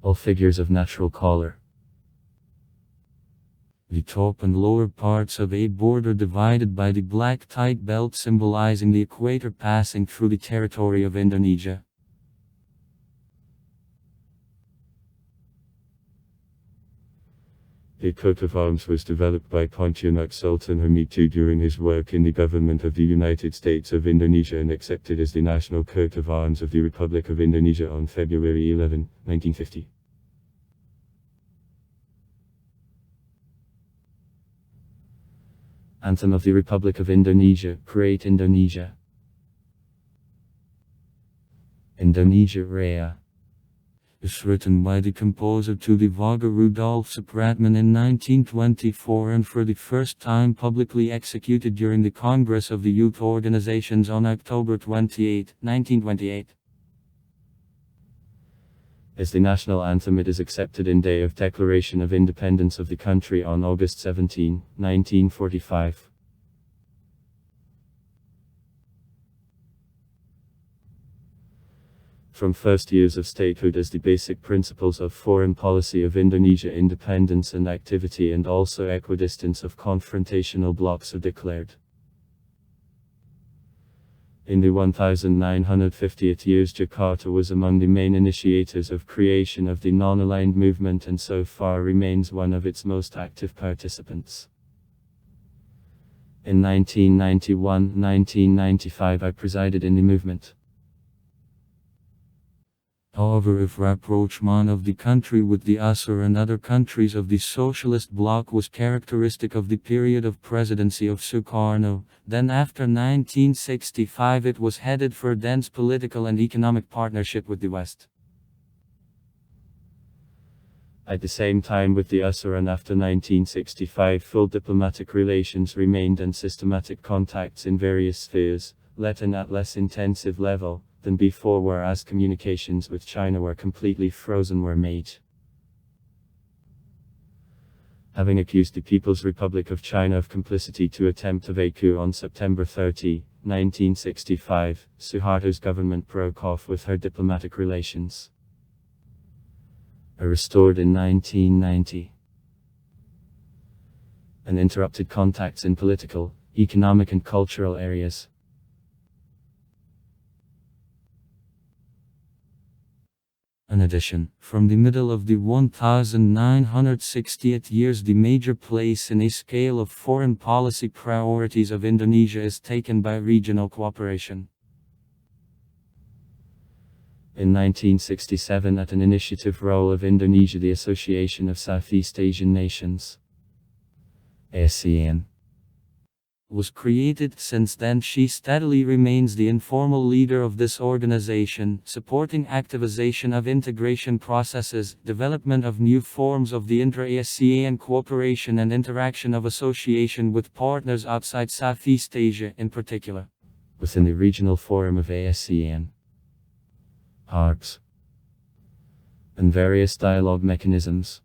All figures of natural color. The top and lower parts of a border divided by the black tight belt symbolizing the equator passing through the territory of Indonesia. A coat of arms was developed by Pontianak Sultan Hamid II during his work in the government of the United States of Indonesia and accepted as the national coat of arms of the Republic of Indonesia on February 11, 1950. Anthem of the Republic of Indonesia, Great Indonesia. Indonesia Raya. Is written by the composer to the Vaga Rudolf Supratman in 1924 and for the first time publicly executed during the Congress of the Youth Organizations on October 28, 1928. As the national anthem, it is accepted in day of declaration of independence of the country on August 17, 1945. From first years of statehood as the basic principles of foreign policy of Indonesia independence and activity and also equidistance of confrontational blocs are declared. In the 1950th years, Jakarta was among the main initiators of creation of the non-aligned movement and so far remains one of its most active participants. In 1991-1995 I presided in the movement. However, if rapprochement of the country with the USSR and other countries of the socialist bloc was characteristic of the period of presidency of Sukarno, then after 1965 it was headed for dense political and economic partnership with the West. At the same time with the USSR and after 1965 full diplomatic relations remained and systematic contacts in various spheres, let in at less intensive level than before, whereas communications with China were completely frozen were made. Having accused the People's Republic of China of complicity to attempt of a coup on September 30, 1965, Suharto's government broke off with her diplomatic relations. Restored in 1990. And interrupted contacts in political, economic and cultural areas. In addition, from the middle of the 1960th years the major place in a scale of foreign policy priorities of Indonesia is taken by regional cooperation. In 1967 at an initiative role of Indonesia the Association of Southeast Asian Nations ASEAN was created. Since then she steadily remains the informal leader of this organization, supporting activization of integration processes, development of new forms of the intra-ASEAN cooperation and interaction of association with partners outside Southeast Asia in particular. Within the Regional Forum of ASEAN, ARCs, and various dialogue mechanisms.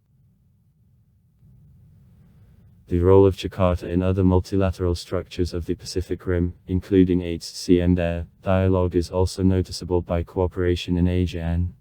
The role of Jakarta in other multilateral structures of the Pacific Rim, including HCM dialogue, is also noticeable by cooperation in Asia and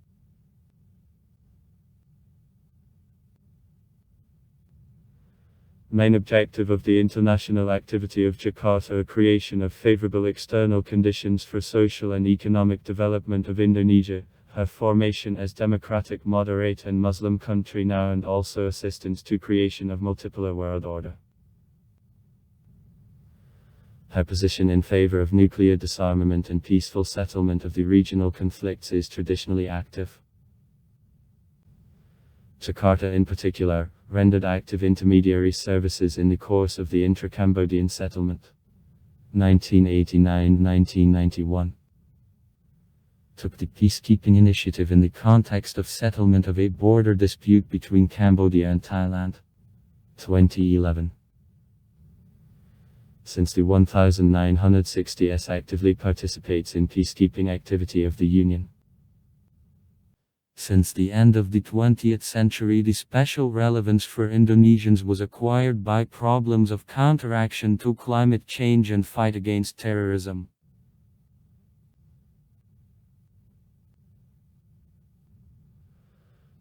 main objective of the international activity of Jakarta, creation of favorable external conditions for social and economic development of Indonesia, her formation as democratic, moderate and Muslim country now, and also assistance to creation of multipolar world order. Her position in favor of nuclear disarmament and peaceful settlement of the regional conflicts is traditionally active. Jakarta in particular, rendered active intermediary services in the course of the intra-Cambodian settlement. 1989-1991. Took the peacekeeping initiative in the context of settlement of a border dispute between Cambodia and Thailand. 2011. Since the 1960s actively participates in peacekeeping activity of the Union. Since the end of the 20th century, the special relevance for Indonesians was acquired by problems of counteraction to climate change and fight against terrorism.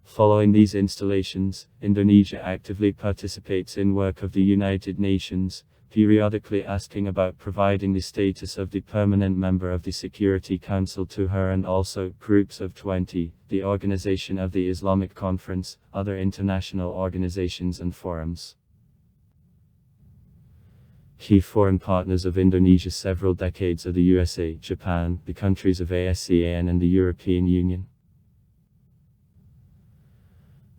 Following these installations, Indonesia actively participates in work of the United Nations, periodically asking about providing the status of the permanent member of the Security Council to her and also Groups of 20, the Organization of the Islamic Conference, other international organizations and forums. Key foreign partners of Indonesia several decades are the USA, Japan, the countries of ASEAN and the European Union.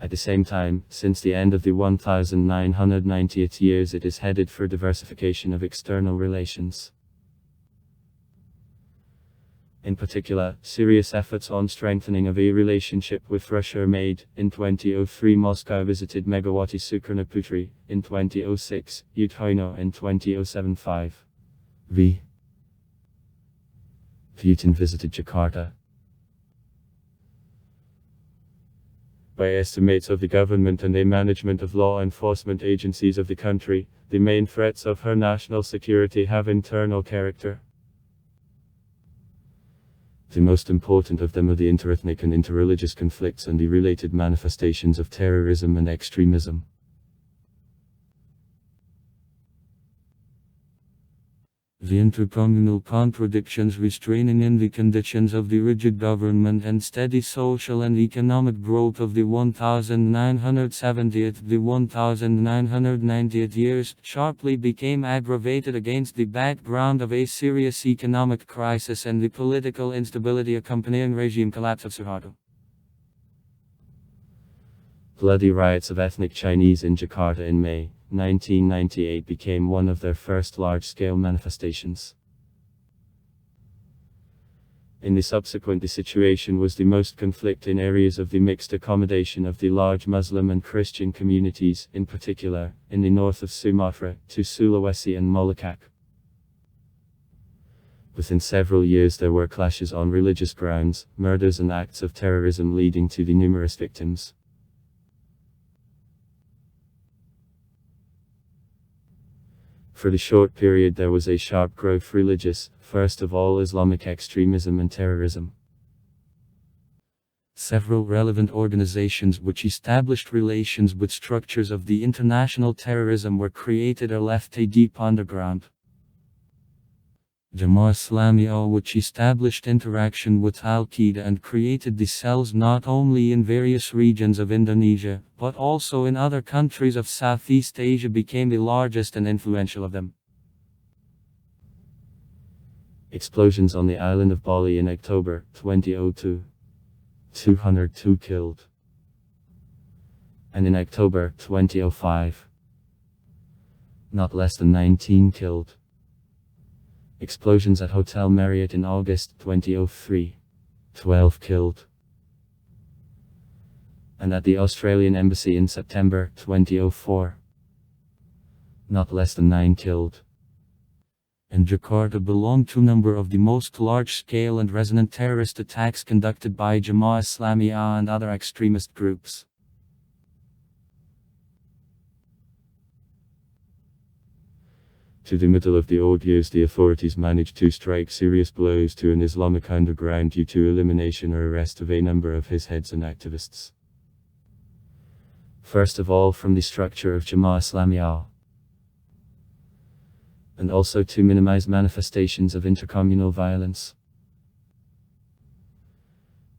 At the same time, since the end of the 1990th years it is headed for diversification of external relations. In particular, serious efforts on strengthening of a relationship with Russia are made. In 2003 Moscow visited Megawati Sukarnoputri, in 2006, Yudhoyono in 2007 5. V. Putin visited Jakarta. By estimates of the government and the management of law enforcement agencies of the country, the main threats of her national security have internal character. The most important of them are the interethnic and interreligious conflicts and the related manifestations of terrorism and extremism. The intercommunal contradictions restraining in the conditions of the rigid government and steady social and economic growth of the 1970th-1990th years sharply became aggravated against the background of a serious economic crisis and the political instability accompanying regime collapse of Suharto. Bloody riots of ethnic Chinese in Jakarta in May 1998 became one of their first large-scale manifestations. In the subsequent, the situation was the most conflict in areas of the mixed accommodation of the large Muslim and Christian communities, in particular, in the north of Sumatra, to Sulawesi and Molucca. Within several years there were clashes on religious grounds, murders and acts of terrorism leading to the numerous victims. For the short period there was a sharp growth religious, first of all Islamic extremism and terrorism. Several relevant organizations which established relations with structures of the international terrorism were created or left a deep underground. Jamaah Islamiyah, which established interaction with Al-Qaeda and created the cells not only in various regions of Indonesia, but also in other countries of Southeast Asia, became the largest and influential of them. Explosions on the island of Bali in October 2002. 202 killed. And in October 2005. Not less than 19 killed. Explosions at Hotel Marriott in August 2003. 12 killed. And at the Australian Embassy in September 2004. Not less than 9 killed. And Jakarta belonged to a number of the most large-scale and resonant terrorist attacks conducted by Jamaah Islamiyah and other extremist groups. To the middle of the old years the authorities managed to strike serious blows to an Islamic underground due to elimination or arrest of a number of his heads and activists. First of all from the structure of Jamaah Islamiyah. And also to minimize manifestations of intercommunal violence.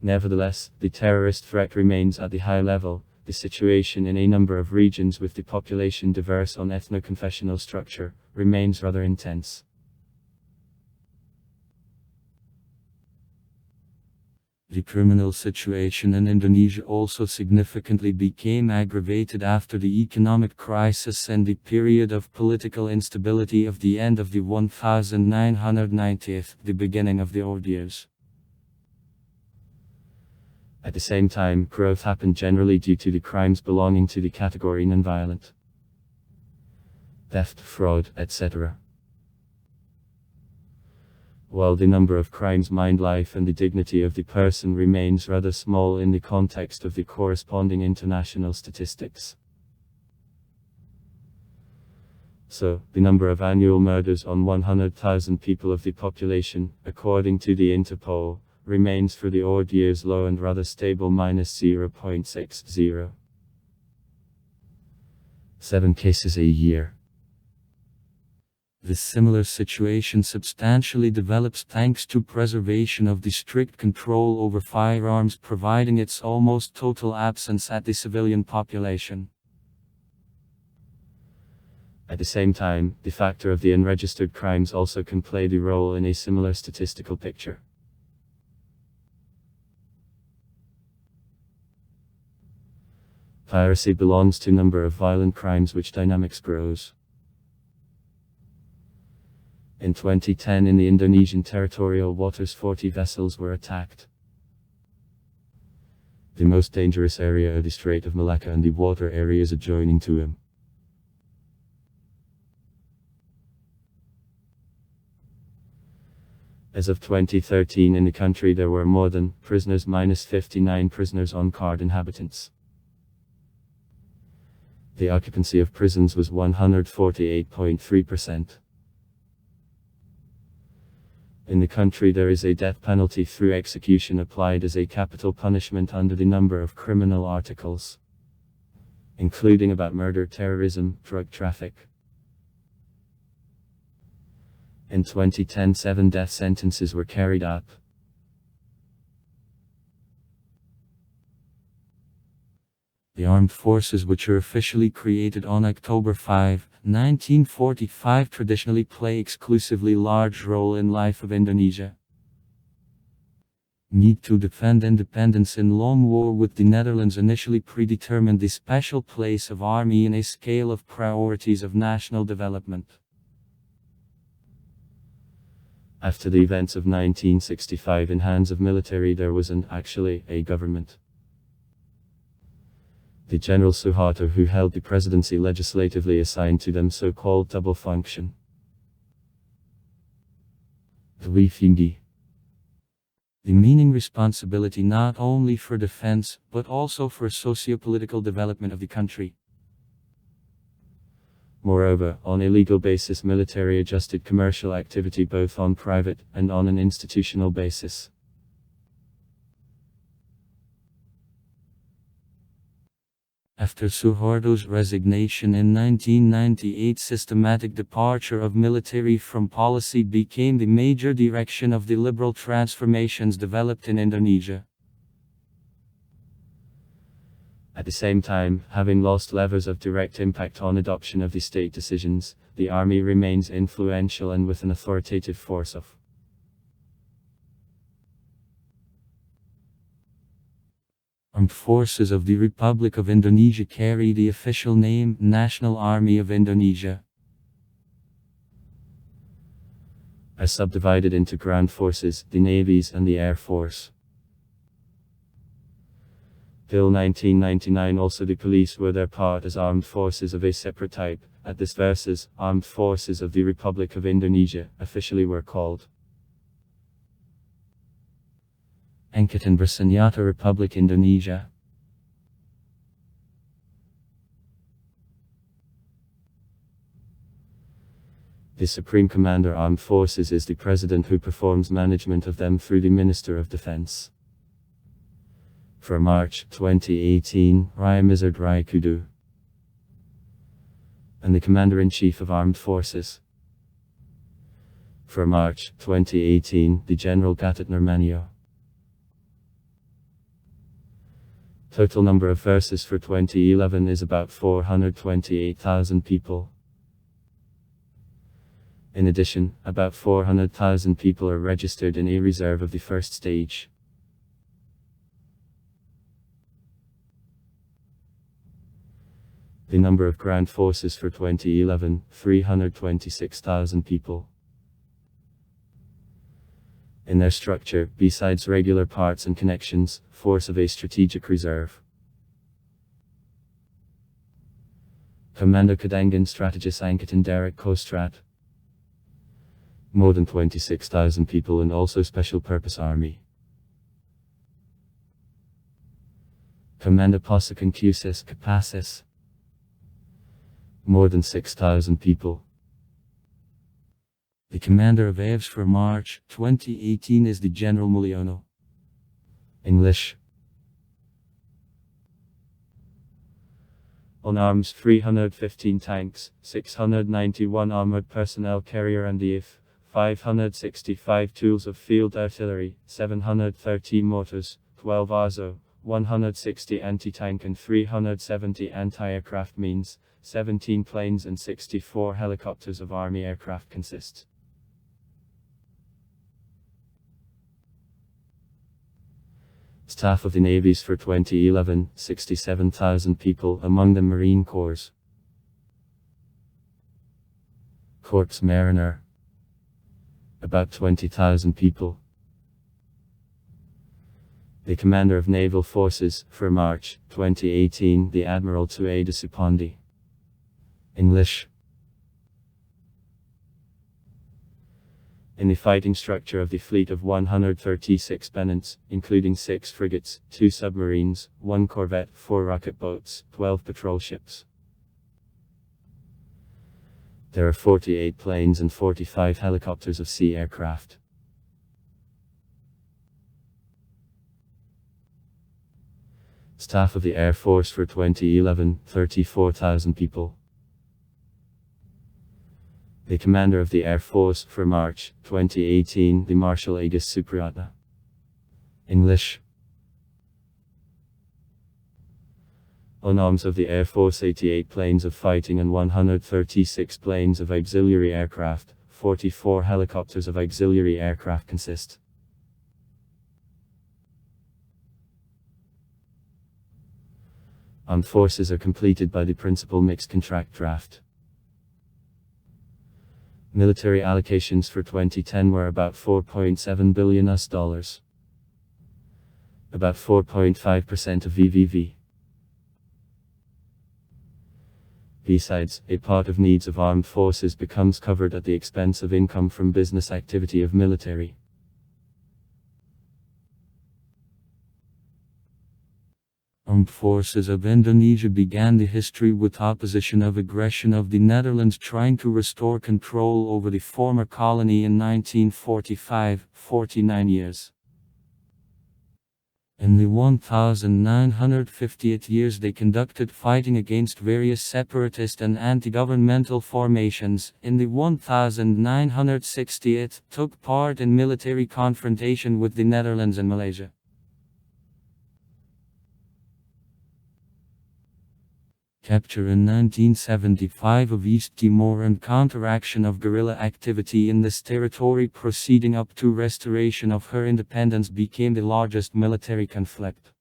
Nevertheless, the terrorist threat remains at the high level. The situation in a number of regions with the population diverse on ethno-confessional structure remains rather intense. The criminal situation in Indonesia also significantly became aggravated after the economic crisis and the period of political instability of the end of the 1990s, the beginning of the old years. At the same time, growth happened generally due to the crimes belonging to the category non-violent. Theft, fraud, etc. While the number of crimes mined life and the dignity of the person remains rather small in the context of the corresponding international statistics. So, the number of annual murders on 100,000 people of the population, according to the Interpol, remains for the odd years low and rather stable -0.60. 7 cases a year. This similar situation substantially develops thanks to preservation of the strict control over firearms, providing its almost total absence at the civilian population. At the same time, the factor of the unregistered crimes also can play the role in a similar statistical picture. Piracy belongs to number of violent crimes which dynamics grows. In 2010 in the Indonesian territorial waters 40 vessels were attacked. The most dangerous area are the Strait of Malacca and the water areas adjoining to them. As of 2013 in the country there were more than prisoners -59 prisoners on card inhabitants. The occupancy of prisons was 148.3%. In the country there is a death penalty through execution applied as a capital punishment under the number of criminal articles, including about murder, terrorism, drug traffic. In 2010 7 death sentences were carried out. The armed forces, which were officially created on October 5, 1945, traditionally play exclusively large role in life of Indonesia. Need to defend independence in long war with the Netherlands initially predetermined the special place of army in a scale of priorities of national development. After the events of 1965 in hands of military there wasn't actually a government. The General Suharto, who held the presidency, legislatively assigned to them so-called double function. The meaning responsibility not only for defense, but also for socio-political development of the country. Moreover, on a legal basis military adjusted commercial activity both on private and on an institutional basis. After Suharto's resignation in 1998, systematic departure of military from policy became the major direction of the liberal transformations developed in Indonesia. At the same time, having lost levers of direct impact on adoption of the state decisions, the army remains influential and with an authoritative force of Armed Forces of the Republic of Indonesia carry the official name National Army of Indonesia. Are subdivided into ground forces, the navies and the air force. Till 1999 also the police were their part as armed forces of a separate type. At this versus, Armed Forces of the Republic of Indonesia officially were called Angkatan Bersenjata Republik Indonesia. The Supreme Commander Armed Forces is the President, who performs management of them through the Minister of Defense. For March 2018, Raya Mizard Raya Kudu. And the Commander-in-Chief of Armed Forces. For March 2018, the General Gatot Nurmantio. Total number of verses for 2011 is about 428,000 people. In addition, about 400,000 people are registered in a reserve of the first stage. The number of ground forces for 2011, 326,000 people. In their structure, besides regular parts and connections, force of a strategic reserve. Commando Cadangan Strategis Angkatan Darat Kostrat. More than 26,000 people and also Special Purpose Army. Commando Pasukan Khusus Kapasis. More than 6,000 people. The commander of AFS for March 2018 is the General Mulyono. English. On arms 315 tanks, 691 armored personnel carrier and EF, 565 tools of field artillery, 713 mortars, 12 ASO, 160 anti-tank and 370 anti-aircraft means, 17 planes and 64 helicopters of Army aircraft consists. Staff of the Navies for 2011, 67,000 people, among them Marine Corps. Corps Mariner. About 20,000 people. The Commander of Naval Forces, for March 2018, the Admiral Tueda Supandi. English. In the fighting structure of the fleet of 136 pennants, including 6 frigates, 2 submarines, 1 corvette, 4 rocket boats, 12 patrol ships. There are 48 planes and 45 helicopters of sea aircraft. Staff of the Air Force for 2011, 34,000 people. The Commander of the Air Force for March 2018, the Marshal Agus Supriyatna. English. On arms of the Air Force 88 planes of fighting and 136 planes of auxiliary aircraft, 44 helicopters of auxiliary aircraft consist. Armed forces are completed by the principal mixed contract draft. Military allocations for 2010 were about $4.7 billion. About 4.5% of VVV. Besides, a part of needs of armed forces becomes covered at the expense of income from business activity of military. Armed forces of Indonesia began the history with opposition of aggression of the Netherlands trying to restore control over the former colony in 1945, 49 years. In the 1950th years they conducted fighting against various separatist and anti-governmental formations. In the 1960th took part in military confrontation with the Netherlands and Malaysia. Capture in 1975 of East Timor and counteraction of guerrilla activity in this territory proceeding up to restoration of her independence became the largest military conflict.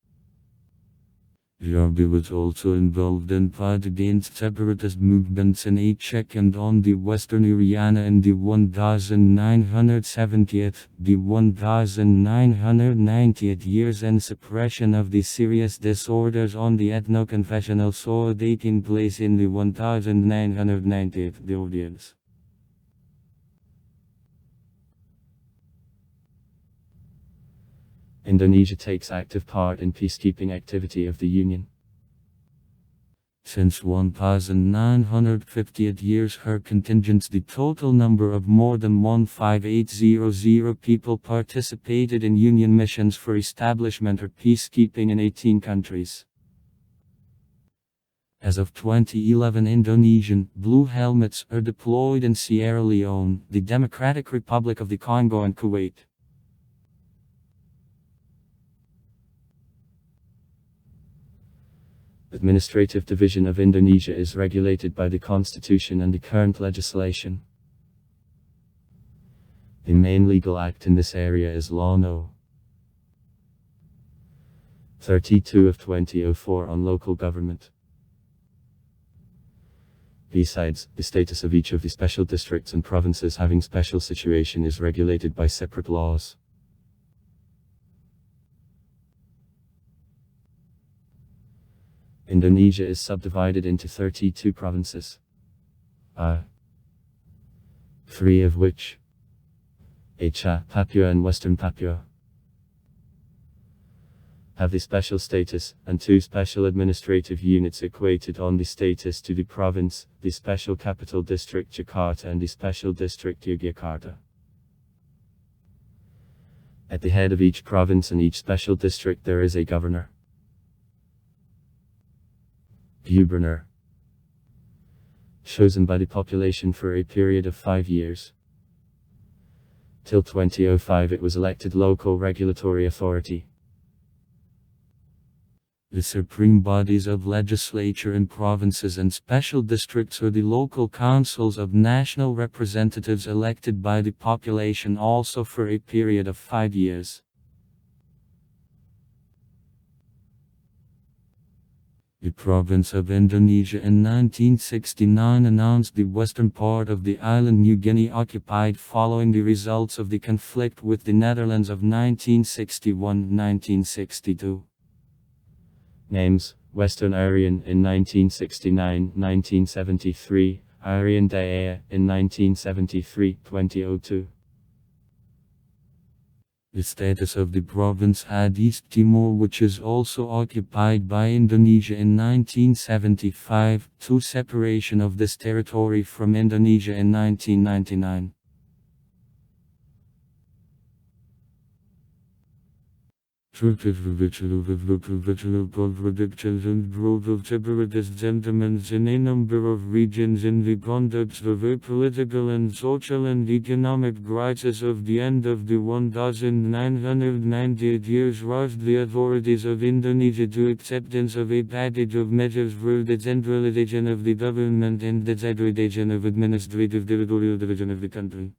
Jarbi was also involved in fight against separatist movements in Aceh and on the Western Iriana in the 1970th, the 1990th years and suppression of the serious disorders on the ethno-confessional soil taking place in the 1990th, the audience. Indonesia takes active part in peacekeeping activity of the Union. Since 1950th years her contingents the total number of more than 15800 people participated in Union missions for establishment or peacekeeping in 18 countries. As of 2011 Indonesian Blue Helmets are deployed in Sierra Leone, the Democratic Republic of the Congo and Kuwait. Administrative Division of Indonesia is regulated by the Constitution and the current legislation. The main legal act in this area is Law No. 32 of 2004 on local government. Besides, the status of each of the special districts and provinces having special situation is regulated by separate laws. Indonesia is subdivided into 32 provinces. 3 of which, Aceh, Papua and Western Papua, have the special status, and 2 special administrative units equated on the status to the province, the special capital district Jakarta and the special district Yogyakarta. At the head of each province and each special district there is a governor. Governor, chosen by the population for a period of 5 years. Till 2005 it was elected local regulatory authority. The supreme bodies of legislature in provinces and special districts are the local councils of national representatives elected by the population also for a period of 5 years. The province of Indonesia in 1969 announced the western part of the island New Guinea occupied following the results of the conflict with the Netherlands of 1961-1962. Names: Western Aryan in 1969-1973, Aryan Daea in 1973-2002. The status of the province had East Timor, which is also occupied by Indonesia in 1975, to separation of this territory from Indonesia in 1999. Contradictions and growth of separatist sentiments in a number of regions in the context of a political and social and economic crisis of the end of the 1998 years roused the authorities of Indonesia to acceptance of a package of measures for the centralization of the government and the segregation of administrative territorial division of the country.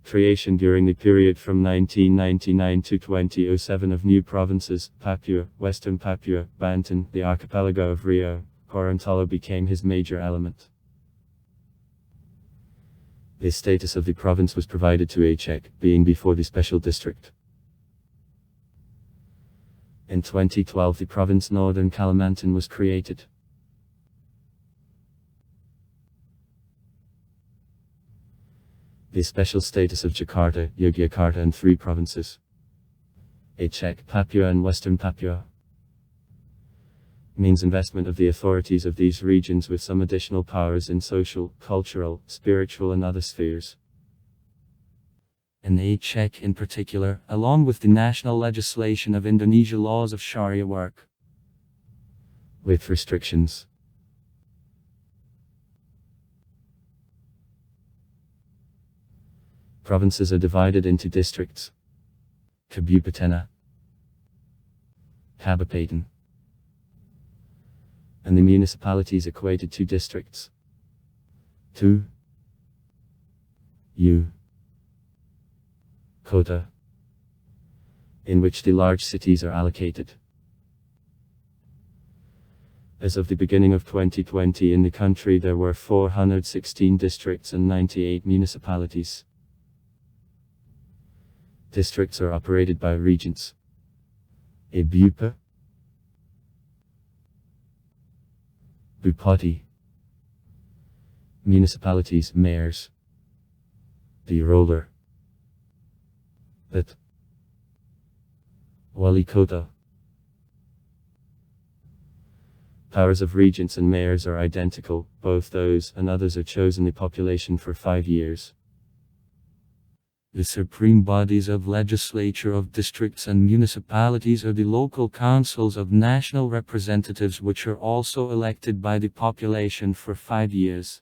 Creation during the period from 1999 to 2007 of new provinces, Papua, Western Papua, Banten, the archipelago of Rio, Gorontalo became his major element. The status of the province was provided to Aceh, being before the special district. In 2012 the province Northern Kalimantan was created. The special status of Jakarta, Yogyakarta and 3 provinces, Aceh, Papua and Western Papua, means investment of the authorities of these regions with some additional powers in social, cultural, spiritual and other spheres. In Aceh in particular, along with the national legislation of Indonesia laws of Sharia work. With restrictions. Provinces are divided into districts. Kabupaten, Kabupaten, and the municipalities equated to districts. 2. Kota, in which the large cities are allocated. As of the beginning of 2020 in the country there were 416 districts and 98 municipalities. Districts are operated by regions. Ibupa, Bupati. Municipalities, mayors. The roller. That. Wali Kota. Powers of regents and mayors are identical, both those and others are chosen the population for 5 years. The supreme bodies of legislature of districts and municipalities are the local councils of national representatives which are also elected by the population for 5 years.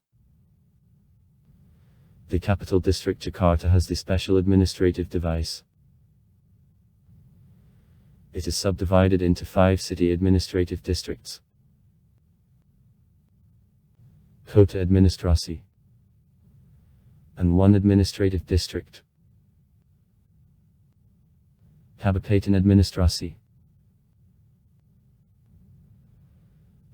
The capital district Jakarta has the special administrative device. It is subdivided into 5 city administrative districts. Kota Administrasi and 1 administrative district. Kabupaten Administrasi.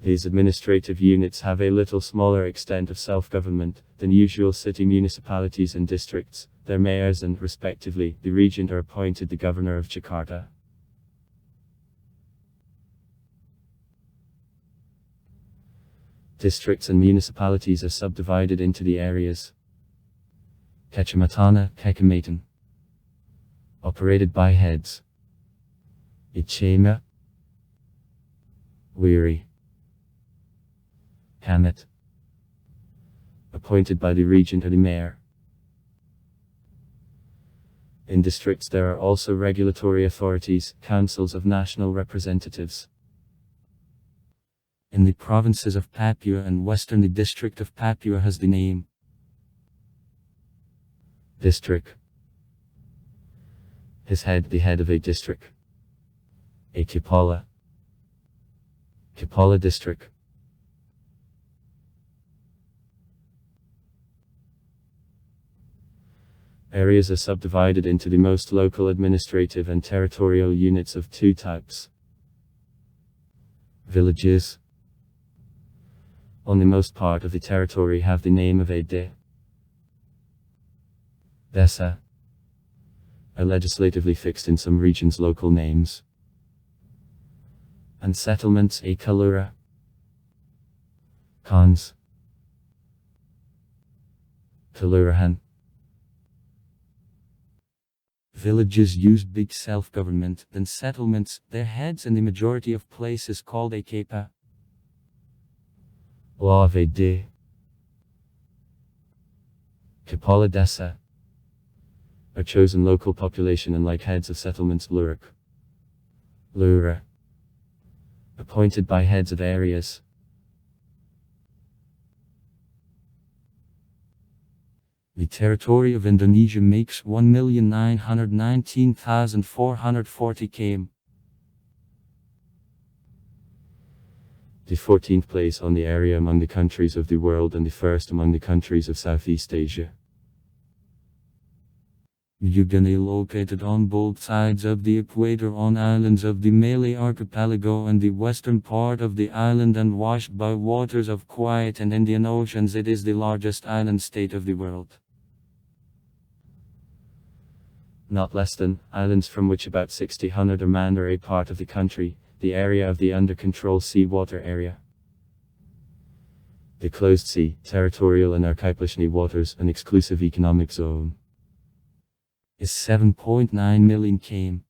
The These administrative units have a little smaller extent of self-government than usual city municipalities and districts. Their mayors and, respectively, the regent are appointed the governor of Jakarta. Districts and municipalities are subdivided into the areas Kecamatan, Kecamatan, operated by heads. Ichema, Wiri, Hamet, appointed by the regent or the mayor. In districts there are also regulatory authorities, councils of national representatives. In the provinces of Papua and Western, the district of Papua has the name district. His head, the head of a district. A Kepala. Kepala district. Areas are subdivided into the most local administrative and territorial units of two types. Villages, on the most part of the territory, have the name of a desa, are legislatively fixed in some regions local names. And settlements, a kalura, khans, kalurahan. Villages use big self-government, then settlements, their heads in the majority of places called a kepa. Oavd. Kepala desa, a chosen local population and like heads of settlements Lurak. Lura, appointed by heads of areas. The territory of Indonesia makes 1,919,440 km. The 14th place on the area among the countries of the world and the first among the countries of Southeast Asia. New Guinea, located on both sides of the equator on islands of the Malay archipelago and the western part of the island and washed by waters of Quiet and Indian Oceans, it is the largest island state of the world. Not less than, islands from which about 600 are manned are a part of the country, the area of the under control seawater area. The closed sea, territorial and archipelago waters, an exclusive economic zone, is 7.9 million km.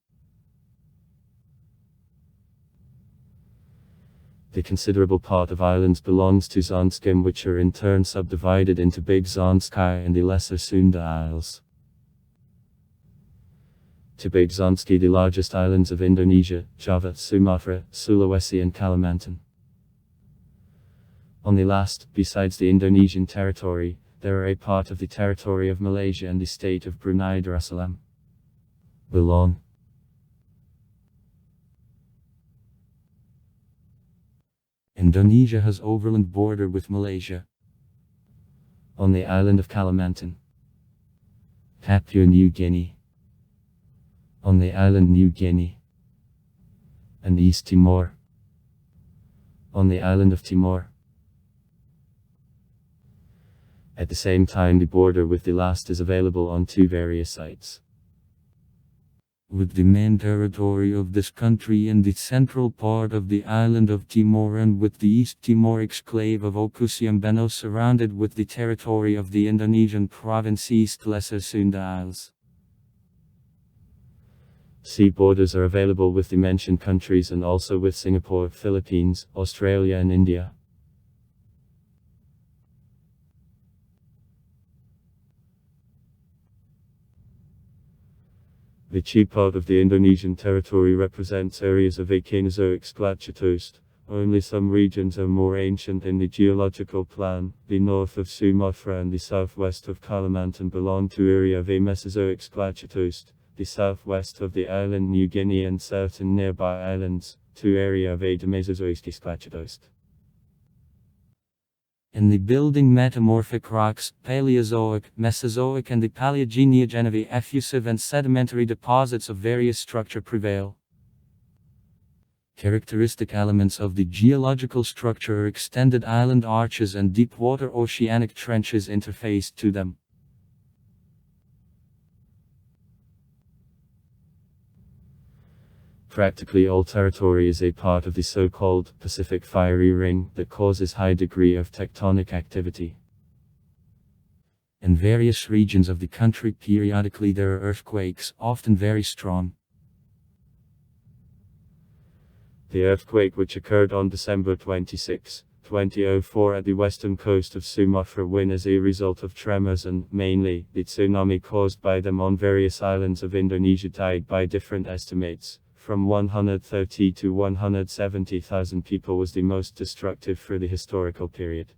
The considerable part of islands belongs to Zonskim, which are in turn subdivided into Big Zonsky and the Lesser Sunda Isles. To Big Zonski, the largest islands of Indonesia, Java, Sumatra, Sulawesi and Kalimantan. On the last, besides the Indonesian territory, there are a part of the territory of Malaysia and the state of Brunei Darussalam. Belong. Indonesia has overland border with Malaysia. On the island of Kalimantan, Papua New Guinea. On the island New Guinea, and East Timor. On the island of Timor. At the same time, the border with the last is available on two various sites. With the main territory of this country in the central part of the island of Timor and with the East Timor exclave of Okusiambeno surrounded with the territory of the Indonesian province East Lesser Sunda Isles. Sea borders are available with the mentioned countries and also with Singapore, Philippines, Australia and India. The chief part of the Indonesian territory represents areas of a Cainozoic Sklactost. Only some regions are more ancient in the geological plan. The north of Sumatra and the southwest of Kalimantan belong to area of a Mesozoic Sklactost. The southwest of the island New Guinea and certain nearby islands, to area of a Mesozoic Sklactost. In the building metamorphic rocks, Paleozoic, Mesozoic and the Paleogeneogenov effusive and sedimentary deposits of various structure prevail. Characteristic elements of the geological structure are extended island arches and deep-water oceanic trenches interfaced to them. Practically all territory is a part of the so-called Pacific Fiery Ring that causes high degree of tectonic activity. In various regions of the country periodically there are earthquakes, often very strong. The earthquake which occurred on December 26, 2004 at the western coast of Sumatra went as a result of tremors and, mainly, the tsunami caused by them on various islands of Indonesia died by different estimates. From 130 to 170,000 people was the most destructive for the historical period.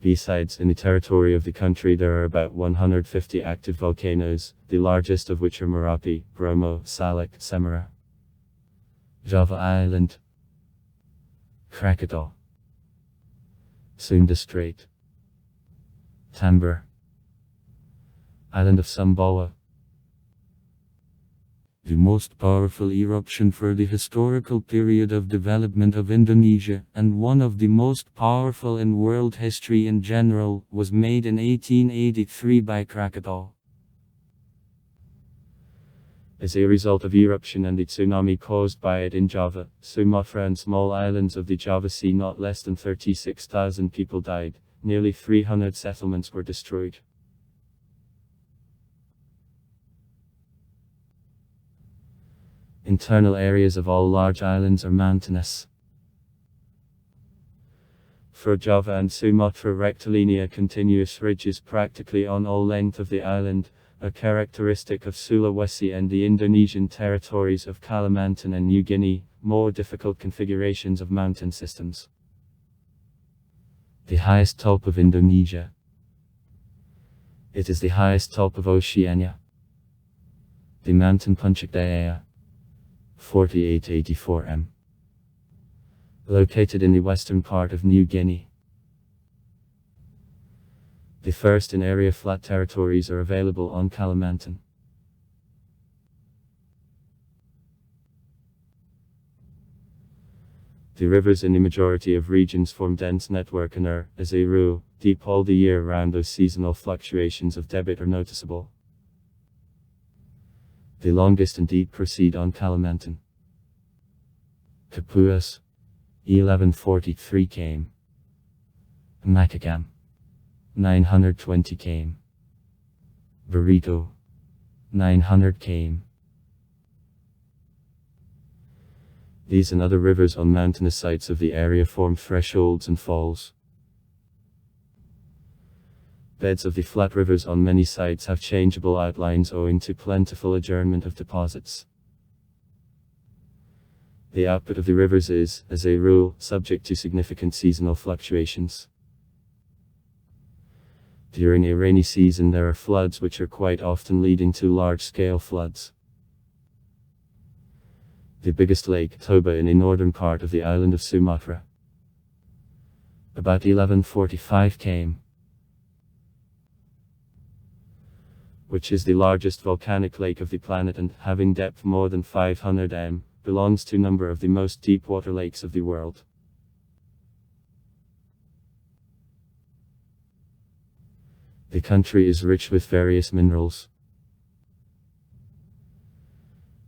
Besides, in the territory of the country there are about 150 active volcanoes, the largest of which are Merapi, Bromo, Salak, Semeru, Java Island, Krakatau, Sunda Strait, Tambor, Island of Sumbawa. The most powerful eruption for the historical period of development of Indonesia, and one of the most powerful in world history in general, was made in 1883 by Krakatau. As a result of eruption and the tsunami caused by it in Java, Sumatra and small islands of the Java Sea, not less than 36,000 people died, nearly 300 settlements were destroyed. Internal areas of all large islands are mountainous. For Java and Sumatra, rectilinear continuous ridges practically on all length of the island, a characteristic of Sulawesi and the Indonesian territories of Kalimantan and New Guinea, more difficult configurations of mountain systems. The highest top of Indonesia. It is the highest top of Oceania. The mountain Puncak Jaya, 4884 m. Located in the western part of New Guinea. The first in area flat territories are available on Kalimantan. The rivers in the majority of regions form dense network and are, as a rule, deep all the year round, though seasonal fluctuations of debit are noticeable. The longest and deep proceed on Kalimantan. Kapuas, 1143 km. Makagam, 920 km. Barito, 900 km. These and other rivers on mountainous sites of the area form thresholds and falls. Beds of the flat rivers on many sites have changeable outlines owing to plentiful adjournment of deposits. The output of the rivers is, as a rule, subject to significant seasonal fluctuations. During a rainy season there are floods which are quite often leading to large-scale floods. The biggest lake, Toba, in the northern part of the island of Sumatra. About 1145 km. Which is the largest volcanic lake of the planet and, having depth more than 500 m, belongs to number of the most deep water lakes of the world. The country is rich with various minerals.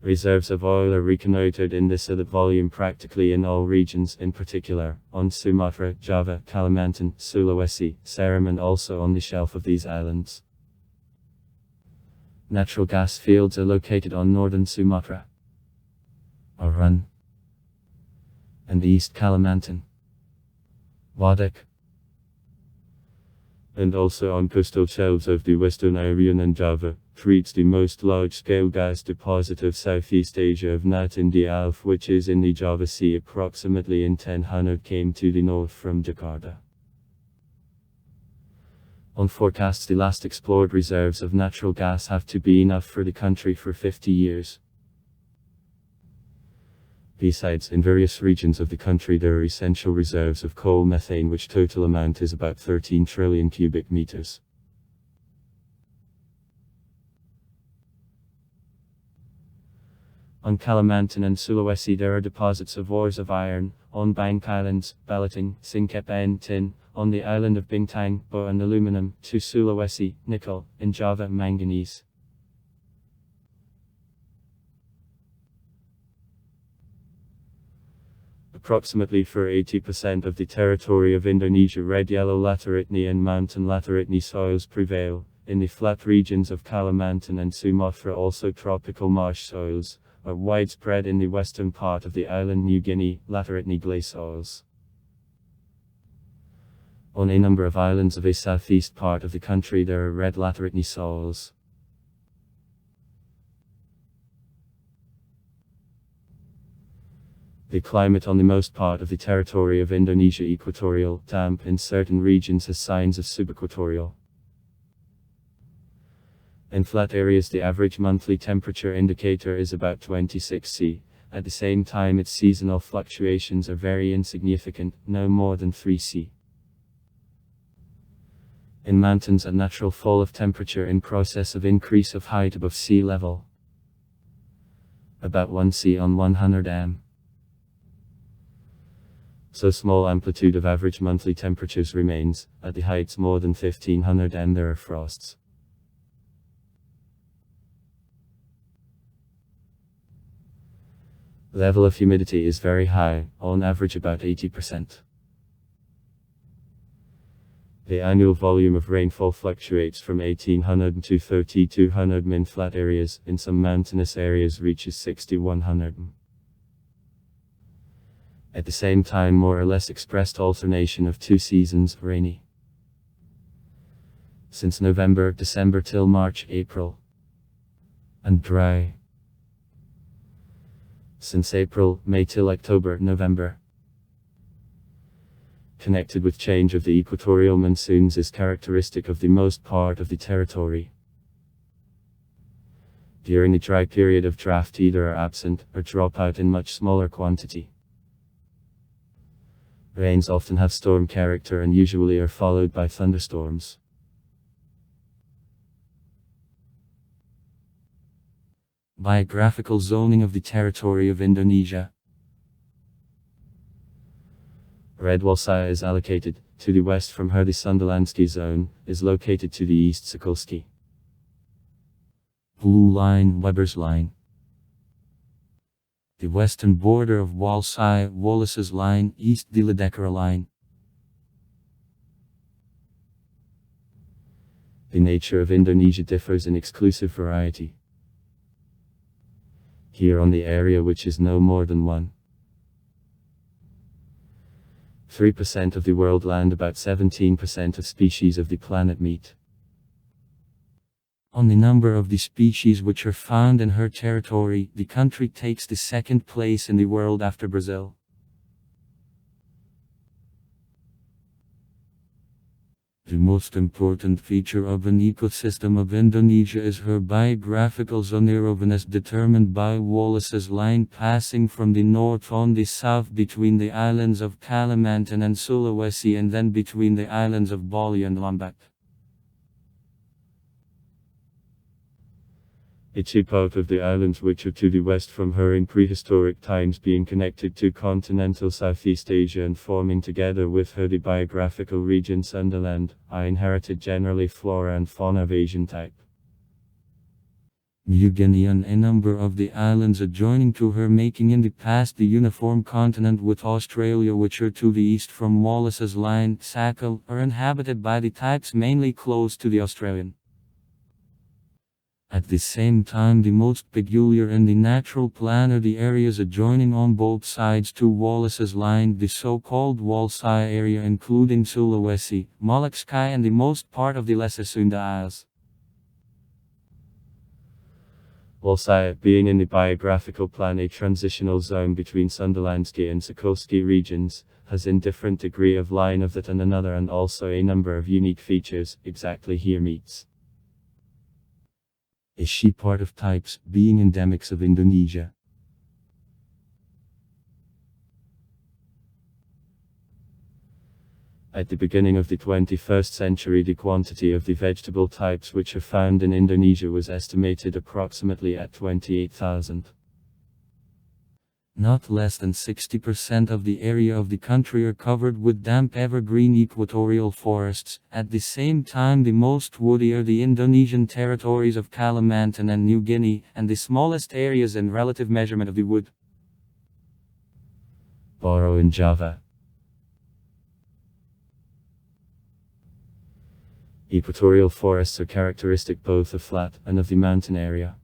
Reserves of oil are reconnoitered in this volume practically in all regions, in particular, on Sumatra, Java, Kalimantan, Sulawesi, Seram, and also on the shelf of these islands. Natural gas fields are located on northern Sumatra, Arun, and East Kalimantan, Wadak, and also on coastal shelves of the Western Irian and Java, treats the most large-scale gas deposit of Southeast Asia of Nat Indi Alf, which is in the Java Sea approximately in 1000 km to the north from Jakarta. On forecasts, the last explored reserves of natural gas have to be enough for the country for 50 years. Besides, in various regions of the country there are essential reserves of coal methane, which total amount is about 13 trillion cubic meters. On Kalimantan and Sulawesi there are deposits of ores of iron, on Bank Islands, Belitung, Singkep and tin, on the island of Bintang, Bo and aluminum, to Sulawesi, nickel, in Java manganese. Approximately for 80% of the territory of Indonesia red-yellow lateritni and mountain lateritni soils prevail. In the flat regions of Kalimantan and Sumatra also tropical marsh soils are widespread in the western part of the island New Guinea, lateritni clay soils. On a number of islands of a southeast part of the country there are red lateritni soils. The climate on the most part of the territory of Indonesia equatorial, damp in certain regions has signs of subequatorial. In flat areas the average monthly temperature indicator is about 26 C. At the same time its seasonal fluctuations are very insignificant, no more than 3 C. In mountains a natural fall of temperature in process of increase of height above sea level. About 1 C on 100 m. So small amplitude of average monthly temperatures remains. At the heights more than 1500 m there are frosts. Level of humidity is very high, on average about 80%. The annual volume of rainfall fluctuates from 1800 to 3200 m in flat areas, in some mountainous areas reaches 6100 m. At the same time more or less expressed alternation of 2 seasons, rainy. Since November, December till March, April. And dry. Since April, May till October, November. Connected with change of the equatorial monsoons is characteristic of the most part of the territory. During the dry period of drought either are absent, or drop out in much smaller quantity. Rains often have storm character and usually are followed by thunderstorms. Biographical zoning of the territory of Indonesia. Red Walsaya is allocated, to the west from her the Sunderlandski zone, is located to the east Sokolski. Blue line, Weber's line. The western border of Walsaya, Wallace's line, east the Ledekera line. The nature of Indonesia differs in exclusive variety. Here on the area which is no more than 1.3% of the world land about 17% of species of the planet meet. On the number of the species which are found in her territory, the country takes the second place in the world after Brazil. The most important feature of an ecosystem of Indonesia is her biographical zonerovenness determined by Wallace's line passing from the north on the south between the islands of Kalimantan and Sulawesi and then between the islands of Bali and Lombok. A two-part of the islands which are to the west from her in prehistoric times being connected to continental Southeast Asia and forming together with her the biographical region Sunderland, I inherited generally flora and fauna of Asian type. New Guinea and a number of the islands adjoining to her making in the past the uniform continent with Australia which are to the east from Wallace's line, Sakal, are inhabited by the types mainly close to the Australian. At the same time the most peculiar in the natural plan are the areas adjoining on both sides to Wallace's line, the so-called Walsaya area including Sulawesi, Molucca and the most part of the Lesser Sunda Isles. Walsaya, being in the biographical plan a transitional zone between Sunderlandski and Sokolski regions, has in different degree of line of that and another and also a number of unique features, exactly here meets. A she part of types, being endemics of Indonesia. At the beginning of the 21st century the quantity of the vegetable types which are found in Indonesia was estimated approximately at 28,000. Not less than 60% of the area of the country are covered with damp evergreen equatorial forests. At the same time, the most woody are the Indonesian territories of Kalimantan and New Guinea, and the smallest areas in relative measurement of the wood. Boro in Java. Equatorial forests are characteristic both of flat and of the mountain area.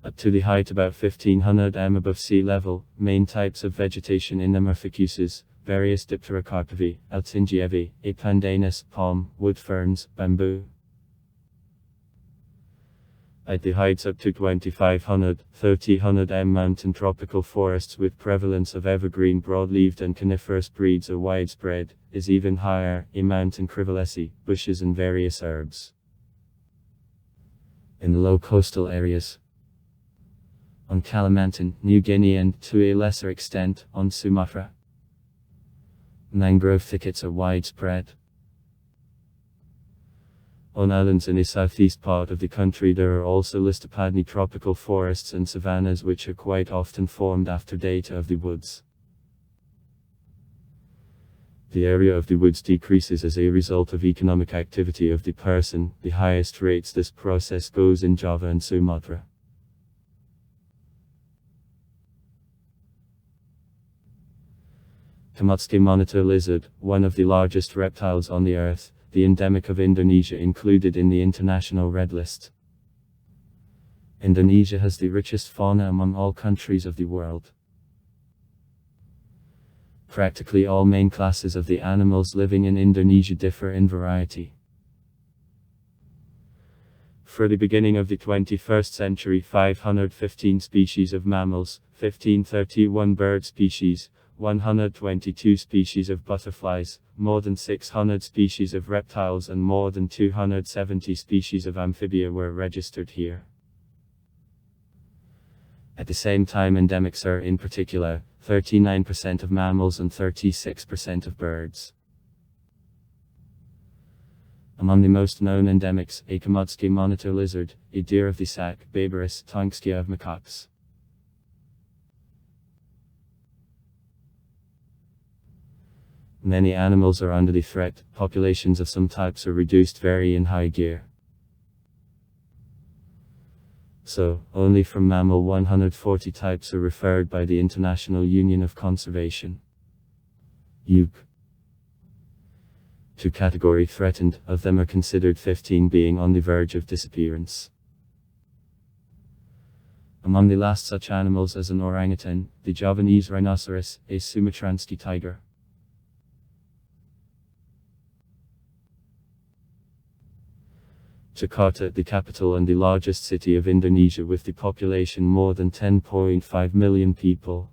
Up to the height about 1500 m above sea level, main types of vegetation in them are ficuses, various Dipterocarpavi, Altingievi, A. pandanus, palm, wood ferns, bamboo. At the heights up to 2500, 3000 m mountain tropical forests with prevalence of evergreen broadleaved and coniferous breeds are widespread, is even higher, a mountain crivolesi, bushes and various herbs. In the low coastal areas, on Kalimantan, New Guinea and, to a lesser extent, on Sumatra, mangrove thickets are widespread. On islands in the southeast part of the country there are also Listopadni tropical forests and savannas which are quite often formed after data of the woods. The area of the woods decreases as a result of economic activity of the person. The highest rates this process goes in Java and Sumatra. Kamutski monitor lizard, one of the largest reptiles on the earth, the endemic of Indonesia included in the international red list. Indonesia has the richest fauna among all countries of the world. Practically all main classes of the animals living in Indonesia differ in variety. For the beginning of the 21st century, 515 species of mammals, 1531 bird species, 122 species of butterflies, more than 600 species of reptiles and more than 270 species of amphibia were registered here. At the same time, endemics are, in particular, 39% of mammals and 36% of birds. Among the most known endemics, a Kamutski monitor lizard, a deer of the sack, Baberus, Tonkskia of macaques. Many animals are under the threat. Populations of some types are reduced very in high gear. So, only from mammal 140 types are referred by the International Union of Conservation. UC. To category threatened, of them are considered 15 being on the verge of disappearance. Among the last such animals as an orangutan, the Javanese rhinoceros, a Sumatranski tiger. Jakarta, the capital and the largest city of Indonesia with the population more than 10.5 million people.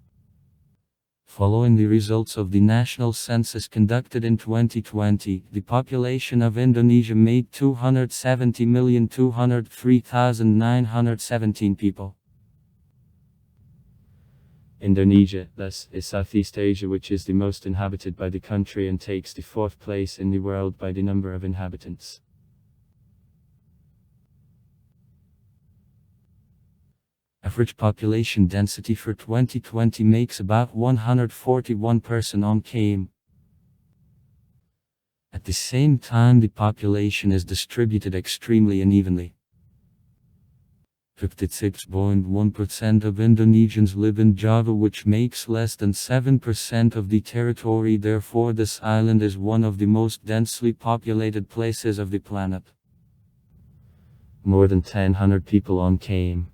Following the results of the national census conducted in 2020, the population of Indonesia made 270,203,917 people. Indonesia, thus, is Southeast Asia, which is the most inhabited by the country and takes the fourth place in the world by the number of inhabitants. Average population density for 2020 makes about 141 person on km. At the same time, the population is distributed extremely unevenly. 56.1% of Indonesians live in Java, which makes less than 7% of the territory. Therefore, this island is one of the most densely populated places of the planet. More than 1,000 people on km.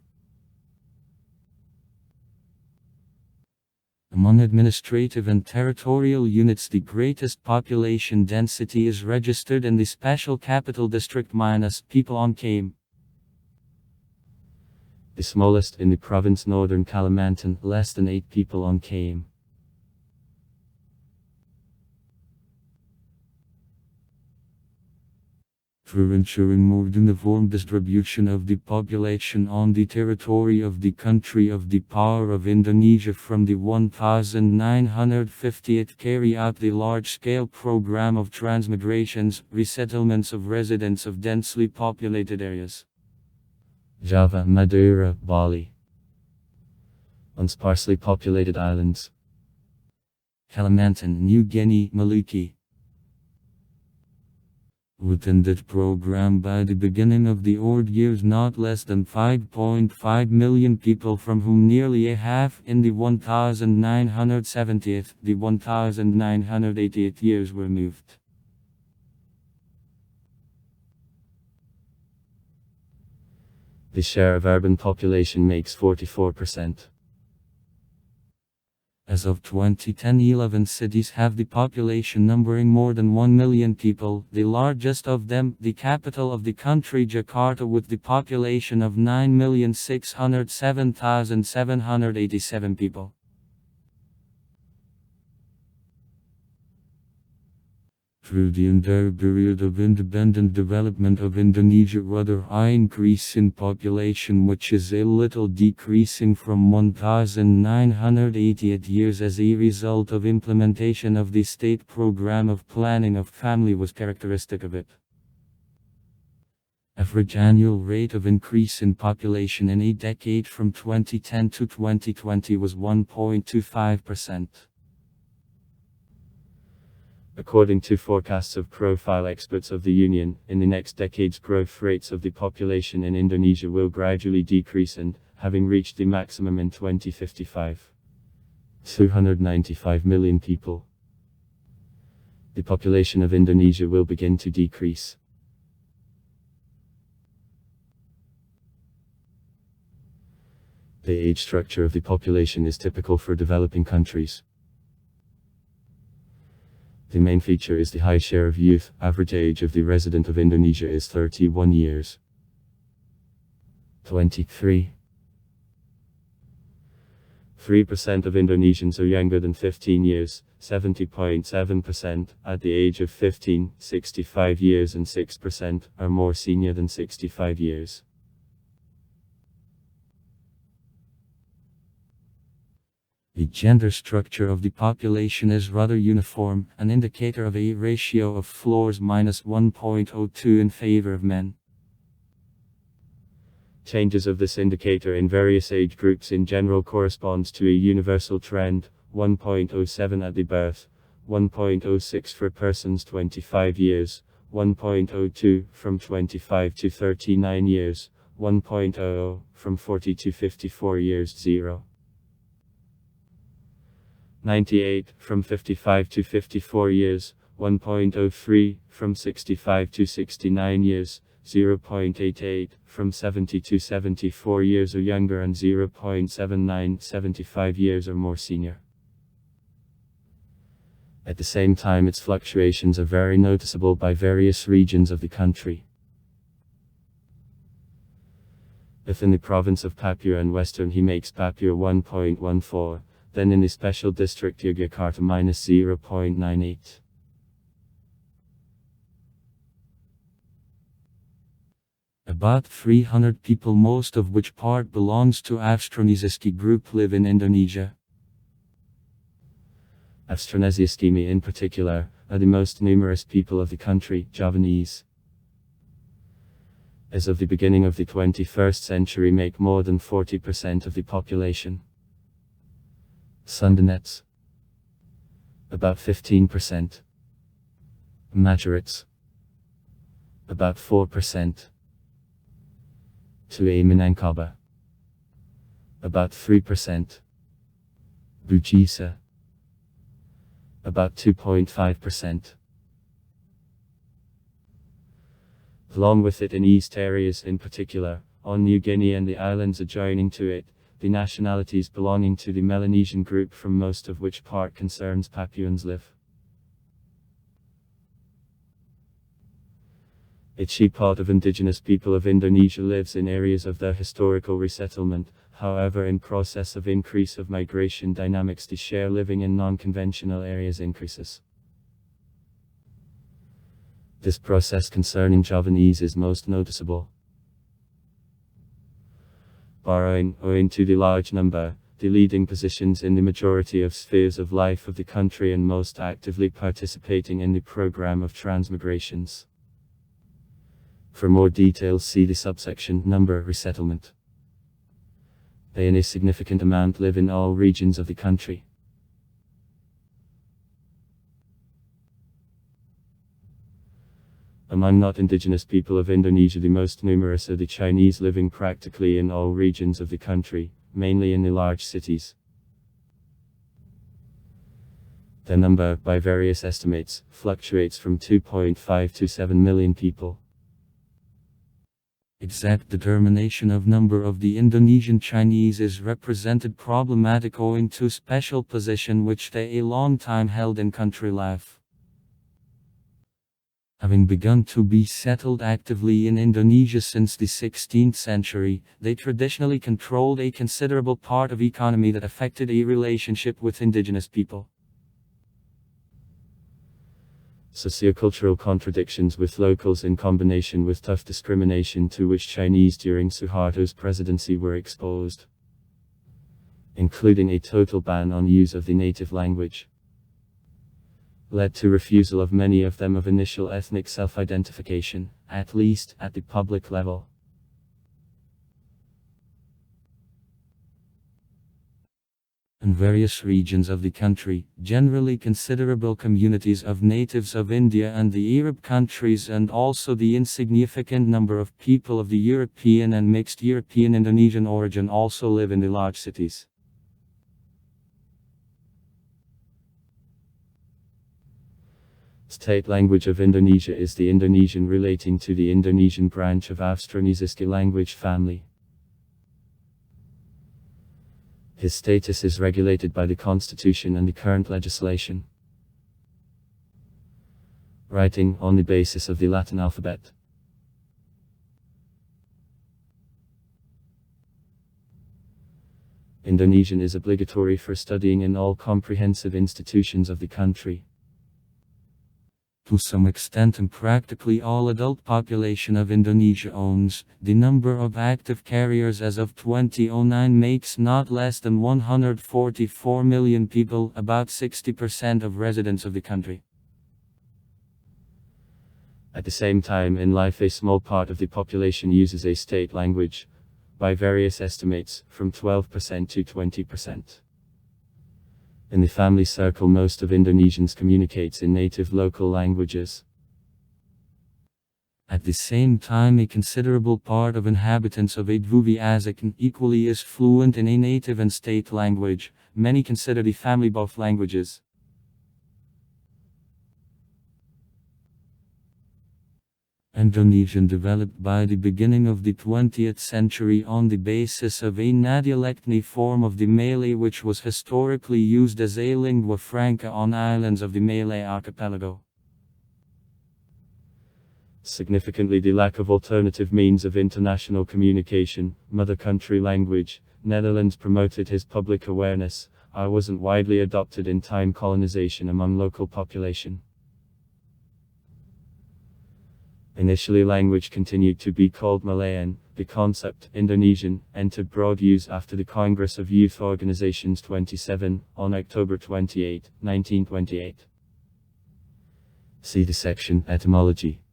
Among administrative and territorial units, the greatest population density is registered in the Special Capital District minus people on km. The smallest in the province Northern Kalimantan, less than 8 people on km. For ensuring more uniform distribution of the population on the territory of the country of the power of Indonesia from the 1958 carry out the large-scale program of transmigrations, resettlements of residents of densely populated areas. Java, Madura, Bali. On sparsely populated islands: Kalimantan, New Guinea, Maluku. Within that program, by the beginning of the old years, not less than 5.5 million people, from whom nearly a half in the 1970th, the 1980th years, were moved. The share of urban population makes 44%. As of 2010, 11 cities have the population numbering more than 1 million people, the largest of them, the capital of the country, Jakarta, with the population of 9,607,787 people. Through the entire period of independent development of Indonesia, rather high increase in population, which is a little decreasing from 1988 years as a result of implementation of the state program of planning of family, was characteristic of it. Average annual rate of increase in population in a decade from 2010 to 2020 was 1.25%. According to forecasts of profile experts of the Union, in the next decades growth rates of the population in Indonesia will gradually decrease and, having reached the maximum in 2055, 295 million people, the population of Indonesia will begin to decrease. The age structure of the population is typical for developing countries. The main feature is the high share of youth. Average age of the resident of Indonesia is 31 years. 23. 3% of Indonesians are younger than 15 years, 70.7% at the age of 15, 65 years, and 6% are more senior than 65 years. The gender structure of the population is rather uniform, an indicator of a ratio of floors -1.02 in favor of men. Changes of this indicator in various age groups in general corresponds to a universal trend: 1.07 at the birth, 1.06 for persons 25 years, 1.02 from 25 to 39 years, 1.00 from 40 to 54 years, 0.98 from 55 to 54 years, 1.03 from 65 to 69 years, 0.88 from 70 to 74 years or younger, and 0.79 75 years or more senior. At the same time, its fluctuations are very noticeable by various regions of the country. If in the province of Papua and Western he makes Papua 1.14, then in the special district Yogyakarta -0.98. About 300 people, most of which part belongs to Avstronesiski group, live in Indonesia. Avstronesiskimi in particular are the most numerous people of the country, Javanese. As of the beginning of the 21st century, make more than 40% of the population. Sundanese, about 15%. Majorits, about 4%. Tue Minangkabau, about 3%. Bugisa, about 2.5%. Along with it, in east areas in particular, on New Guinea and the islands adjoining to it, the nationalities belonging to the Melanesian group, from most of which part concerns Papuans, live. A chief part of indigenous people of Indonesia lives in areas of their historical resettlement. However, in process of increase of migration dynamics, the share living in non-conventional areas increases. This process concerning Javanese is most noticeable. Owing to the large number, the leading positions in the majority of spheres of life of the country, and most actively participating in the program of transmigrations. For more details, see the subsection Number Resettlement. They in a significant amount live in all regions of the country. Among not indigenous people of Indonesia, the most numerous are the Chinese, living practically in all regions of the country, mainly in the large cities. Their number, by various estimates, fluctuates from 2.5 to 7 million people. Exact determination of number of the Indonesian Chinese is represented problematic owing to special position which they a long time held in country life. Having begun to be settled actively in Indonesia since the 16th century, they traditionally controlled a considerable part of economy that affected a relationship with indigenous people. Sociocultural contradictions with locals in combination with tough discrimination to which Chinese during Suharto's presidency were exposed, including a total ban on use of the native language, led to refusal of many of them of initial ethnic self-identification, at least at the public level. In various regions of the country, generally considerable communities of natives of India and the Arab countries, and also the insignificant number of people of the European and mixed European Indonesian origin, also live in the large cities. State language of Indonesia is the Indonesian, relating to the Indonesian branch of Austronesiska language family. His status is regulated by the Constitution and the current legislation. Writing on the basis of the Latin alphabet. Indonesian is obligatory for studying in all comprehensive institutions of the country. To some extent, and practically all adult population of Indonesia owns, the number of active carriers as of 2009 makes not less than 144 million people, about 60% of residents of the country. At the same time in life, a small part of the population uses a state language, by various estimates, from 12% to 20%. In the family circle, most of Indonesians communicates in native local languages. At the same time, a considerable part of inhabitants of Advuvi Azikan equally is fluent in a native and state language. Many consider the family both languages. Indonesian developed by the beginning of the 20th century on the basis of a nadialectni form of the Malay, which was historically used as a lingua franca on islands of the Malay archipelago. Significantly, the lack of alternative means of international communication, mother country language, Netherlands promoted his public awareness, wasn't widely adopted in time colonization among local population. Initially, language continued to be called Malayan. The concept, Indonesian, entered broad use after the Congress of Youth Organizations 27, on October 28, 1928. See the section, Etymology.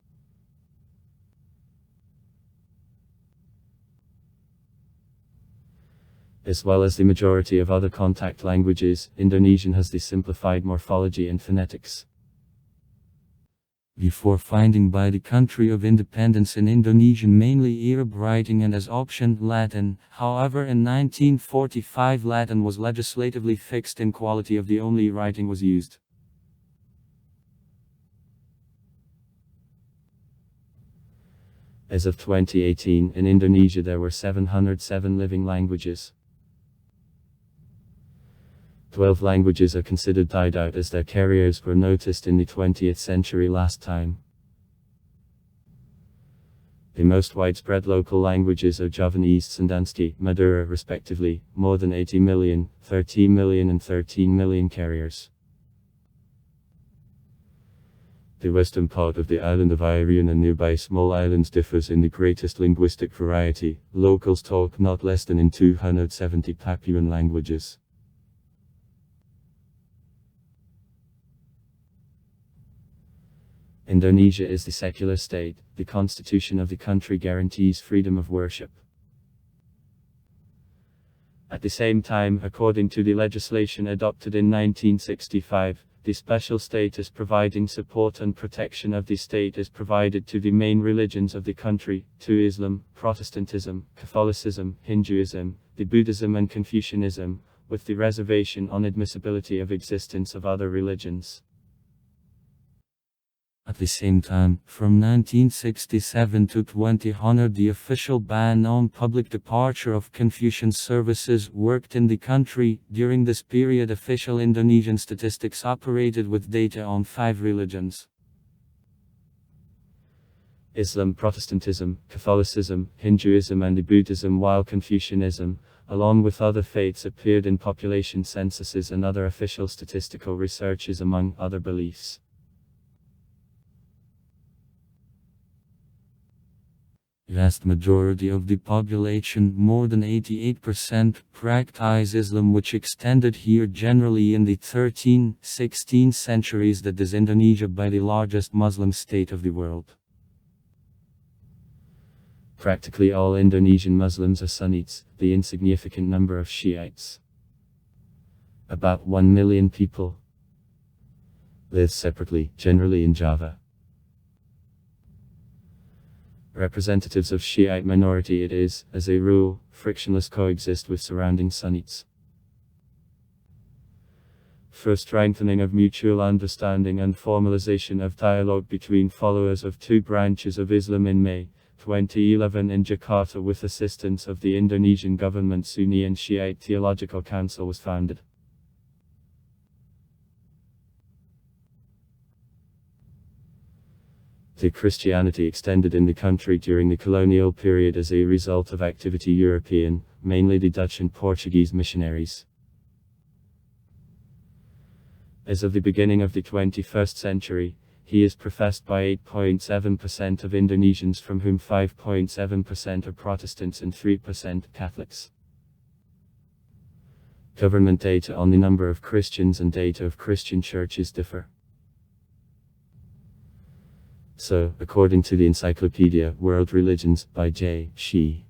As well as the majority of other contact languages, Indonesian has the simplified morphology and phonetics. Before finding by the country of independence in Indonesian mainly Arab writing and as option Latin, however in 1945 Latin was legislatively fixed in quality of the only writing was used. As of 2018, in Indonesia there were 707 living languages. 12 languages are considered died out as their carriers were noticed in the 20th century last time. The most widespread local languages are Javanese, Sandansky, Madura respectively, more than 80 million, 13 million and 13 million carriers. The western part of the island of Irian and nearby small islands differs in the greatest linguistic variety. Locals talk not less than in 270 Papuan languages. Indonesia is the secular state. The constitution of the country guarantees freedom of worship. At the same time, according to the legislation adopted in 1965, the special status providing support and protection of the state is provided to the main religions of the country, to Islam, Protestantism, Catholicism, Hinduism, the Buddhism and Confucianism, with the reservation on admissibility of existence of other religions. At the same time, from 1967 to 2000, the official ban on public departure of Confucian services worked in the country. During this period, official Indonesian statistics operated with data on 5 religions: Islam, Protestantism, Catholicism, Hinduism and Buddhism, while Confucianism, along with other faiths, appeared in population censuses and other official statistical researches among other beliefs. Vast majority of the population, more than 88%, practice Islam, which extended here generally in the 13th, 16th centuries. That is Indonesia by the largest Muslim state of the world. Practically all Indonesian Muslims are Sunnites, the insignificant number of Shiites, about 1 million people, live separately, generally in Java. Representatives of Shiite minority, it is, as a rule, frictionless coexist with surrounding Sunnites. For strengthening of mutual understanding and formalization of dialogue between followers of 2 branches of Islam, in May 2011 in Jakarta, with assistance of the Indonesian government, Sunni and Shiite Theological Council was founded. The Christianity extended in the country during the colonial period as a result of activity European, mainly the Dutch and Portuguese missionaries. As of the beginning of the 21st century, he is professed by 8.7% of Indonesians, from whom 5.7% are Protestants and 3% Catholics. Government data on the number of Christians and data of Christian churches differ. So, according to the Encyclopedia World Religions by J. Shi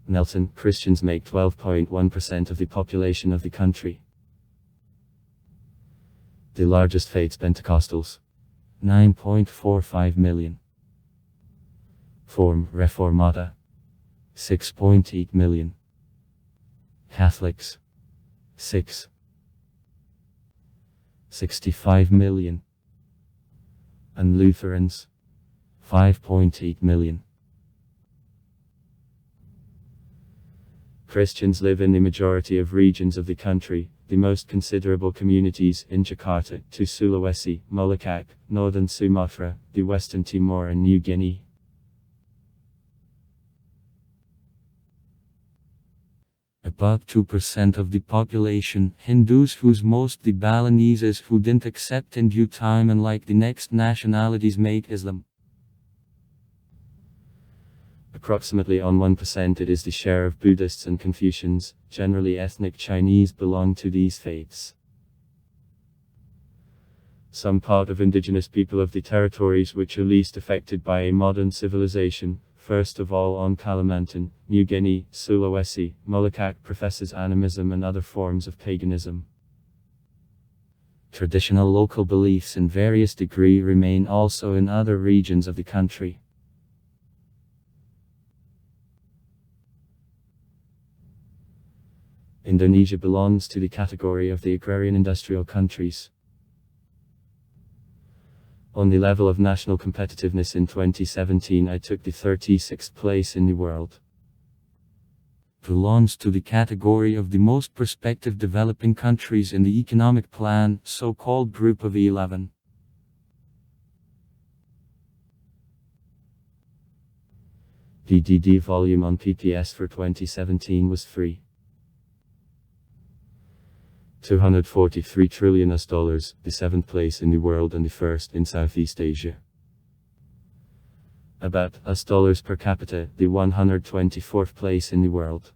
Nelson, Christians make 12.1% of the population of the country. The largest faiths, Pentecostals, 9.45 million. Reformata, 6.8 million. Catholics, 65 million. And Lutherans, 5.8 million. Christians live in the majority of regions of the country, the most considerable communities in Jakarta, to Sulawesi, Molucca, Northern Sumatra, the Western Timor and New Guinea. About 2% of the population, Hindus, whose most the Balinese, who didn't accept in due time, and like the next nationalities make Islam. Approximately on 1% it is the share of Buddhists and Confucians, generally ethnic Chinese, belong to these faiths. Some part of indigenous people of the territories which are least affected by a modern civilization, first of all on Kalimantan, New Guinea, Sulawesi, Molucca, professes animism and other forms of paganism. Traditional local beliefs in various degree remain also in other regions of the country. Indonesia belongs to the category of the agrarian industrial countries. On the level of national competitiveness in 2017, I took the 36th place in the world. Belongs to the category of the most prospective developing countries in the economic plan, so-called Group of 11. PDD volume on PPS for 2017 was free. $243 trillion, the 7th place in the world and the first in Southeast Asia. About $, per capita, the 124th place in the world.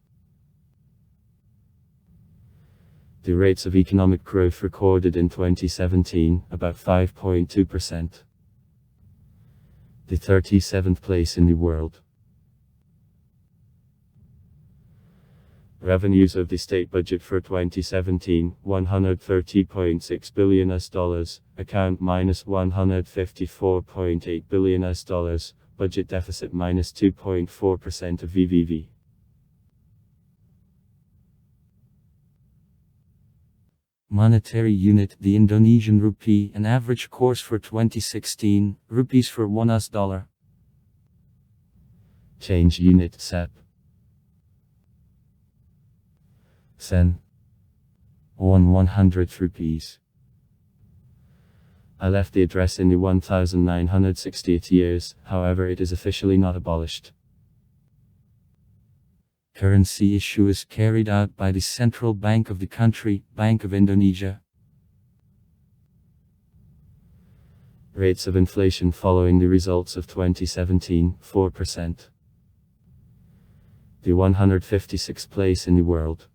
The rates of economic growth recorded in 2017, about 5.2%. The 37th place in the world. Revenues of the state budget for 2017, $130.6 billion US, account minus $154.8 billion US, budget deficit minus 2.4% of VVV. Monetary unit, the Indonesian rupee, an average course for 2016, rupees for $1. Change unit, SEP. Sen. 100 rupees. I left the address in the 1960th years, however it is officially not abolished. Currency issue is carried out by the Central Bank of the country, Bank of Indonesia. Rates of inflation following the results of 2017, 4%. The 156th place in the world.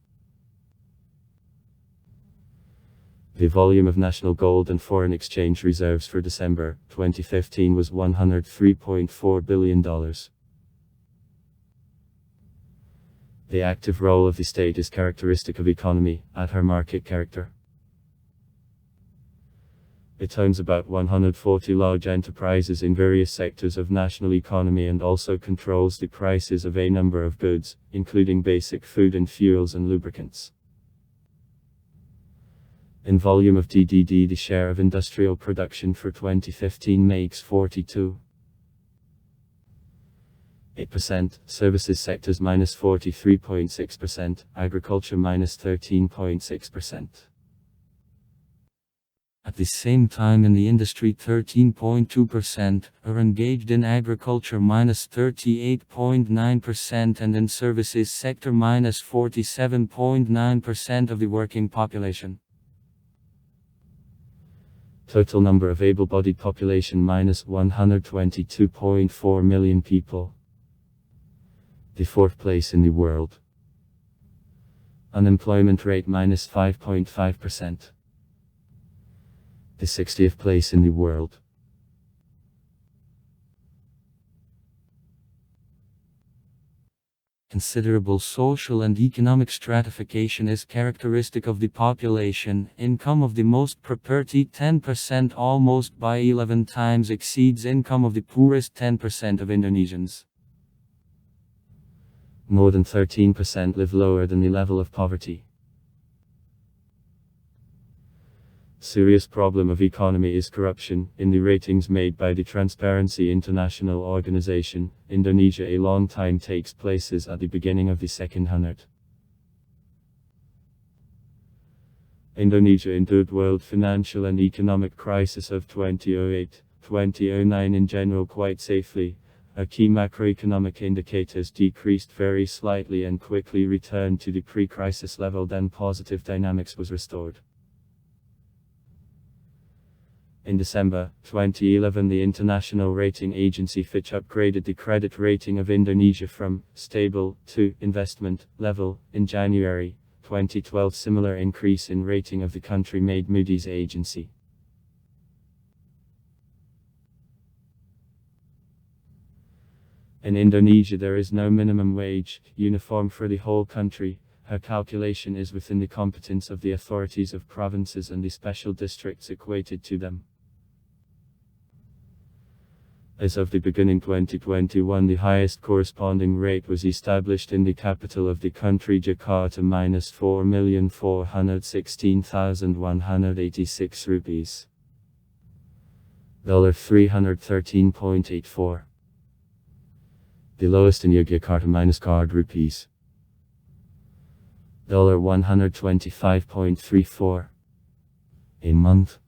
The volume of national gold and foreign exchange reserves for December 2015 was $103.4 billion. The active role of the state is characteristic of economy, at her market character. It owns about 140 large enterprises in various sectors of national economy and also controls the prices of a number of goods, including basic food and fuels and lubricants. In volume of DDD, the share of industrial production for 2015 makes 42.8%, services sectors minus 43.6%, agriculture minus 13.6%. At the same time in the industry 13.2% are engaged in agriculture minus 38.9% and in services sector minus 47.9% of the working population. Total number of able-bodied population minus 122.4 million people. The fourth place in the world. Unemployment rate minus 5.5%. The 60th place in the world. Considerable social and economic stratification is characteristic of the population. Income of the most property 10% almost by 11 times exceeds income of the poorest 10% of Indonesians. More than 13% live lower than the level of poverty. Serious problem of economy is corruption. In the ratings made by the Transparency International organization, Indonesia a long time takes places at the beginning of the second 100. Indonesia endured world financial and economic crisis of 2008-2009 in general quite safely. Our key macroeconomic indicators decreased very slightly and quickly returned to the pre-crisis level, then positive dynamics was restored. In December 2011, the international rating agency Fitch upgraded the credit rating of Indonesia from stable to investment level. In January 2012, similar increase in rating of the country made Moody's agency. In Indonesia there is no minimum wage, uniform for the whole country. Her calculation is within the competence of the authorities of provinces and the special districts equated to them. As of the beginning 2021, the highest corresponding rate was established in the capital of the country, Jakarta, minus 4,416,186 rupees. $313.84. The lowest in Yogyakarta minus card rupees. $125.34. A month.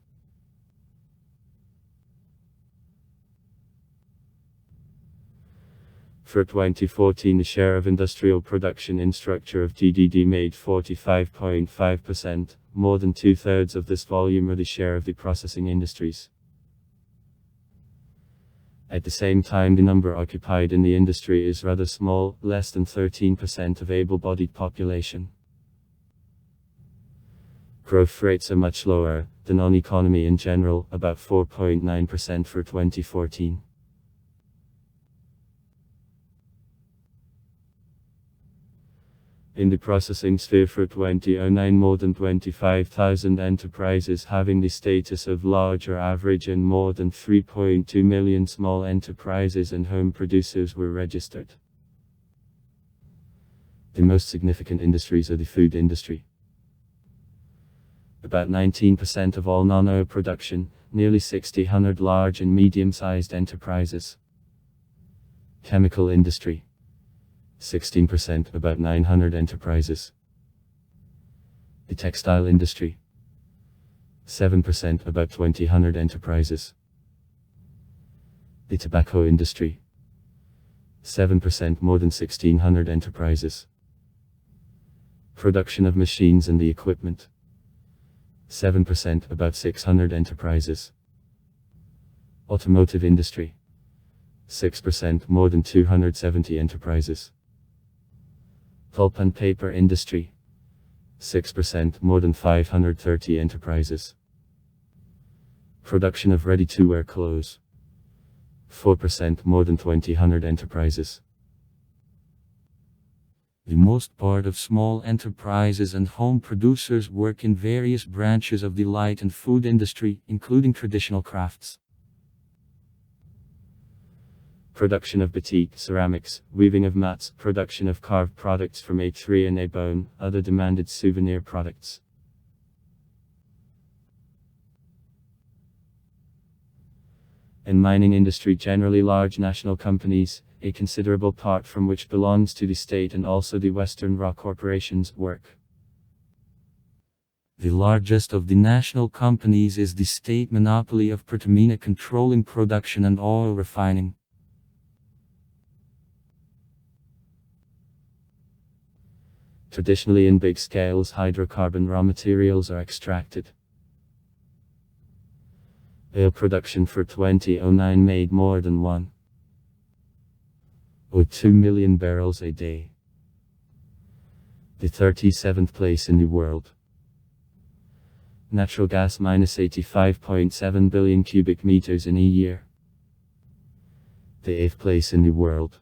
For 2014, the share of industrial production in structure of GDP made 45.5%, more than two-thirds of this volume are the share of the processing industries. At the same time, the number occupied in the industry is rather small, less than 13% of able-bodied population. Growth rates are much lower than on economy in general, about 4.9% for 2014. In the processing sphere for 2009, more than 25,000 enterprises having the status of large or average and more than 3.2 million small enterprises and home producers were registered. The most significant industries are the food industry. About 19% of all non-oil production, nearly 600 large and medium-sized enterprises. Chemical industry. 16%, about 900 enterprises. The textile industry. 7%, about 200 enterprises. The tobacco industry. 7%, more than 1,600 enterprises. Production of machines and the equipment. 7%, about 600 enterprises. Automotive industry. 6%, more than 270 enterprises. Pulp and paper industry. 6%, more than 530 enterprises. Production of ready-to-wear clothes. 4%, more than 200 enterprises. The most part of small enterprises and home producers work in various branches of the light and food industry, including traditional crafts. Production of batik, ceramics, weaving of mats, production of carved products from a tree and a bone, other demanded souvenir products. In mining industry, generally large national companies, a considerable part from which belongs to the state and also the Western Rock corporations, work. The largest of the national companies is the state monopoly of Pertamina, controlling production and oil refining. Traditionally, in big scales, hydrocarbon raw materials are extracted. Oil production for 2009 made more than 1.2 million barrels a day. The 37th place in the world. Natural gas minus 85.7 billion cubic meters in a year. The 8th place in the world.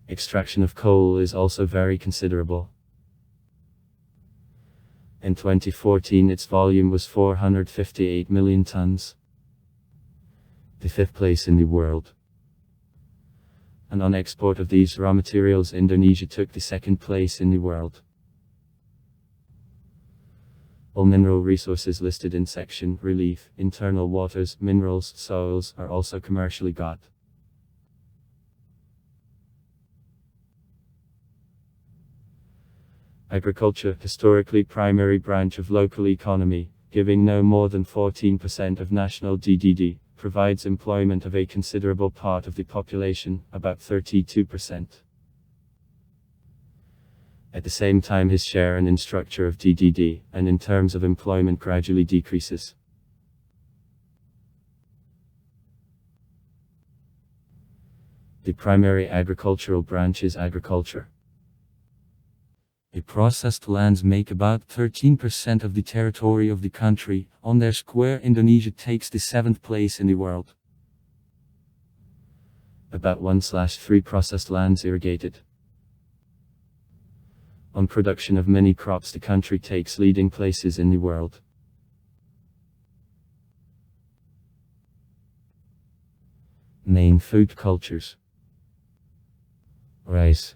Extraction of coal is also very considerable. In 2014 its volume was 458 million tons. The 5th place in the world. And on export of these raw materials, Indonesia took the 2nd place in the world. All mineral resources listed in section Relief, Internal Waters, Minerals, Soils are also commercially got. Agriculture, historically primary branch of local economy, giving no more than 14% of national GDP, provides employment of a considerable part of the population, about 32%. At the same time, his share in structure of GDP, and in terms of employment, gradually decreases. The primary agricultural branch is agriculture. The processed lands make about 13% of the territory of the country. On their square, Indonesia takes the 7th place in the world. About 1/3 processed lands irrigated. On production of many crops, the country takes leading places in the world. Main food cultures. Rice.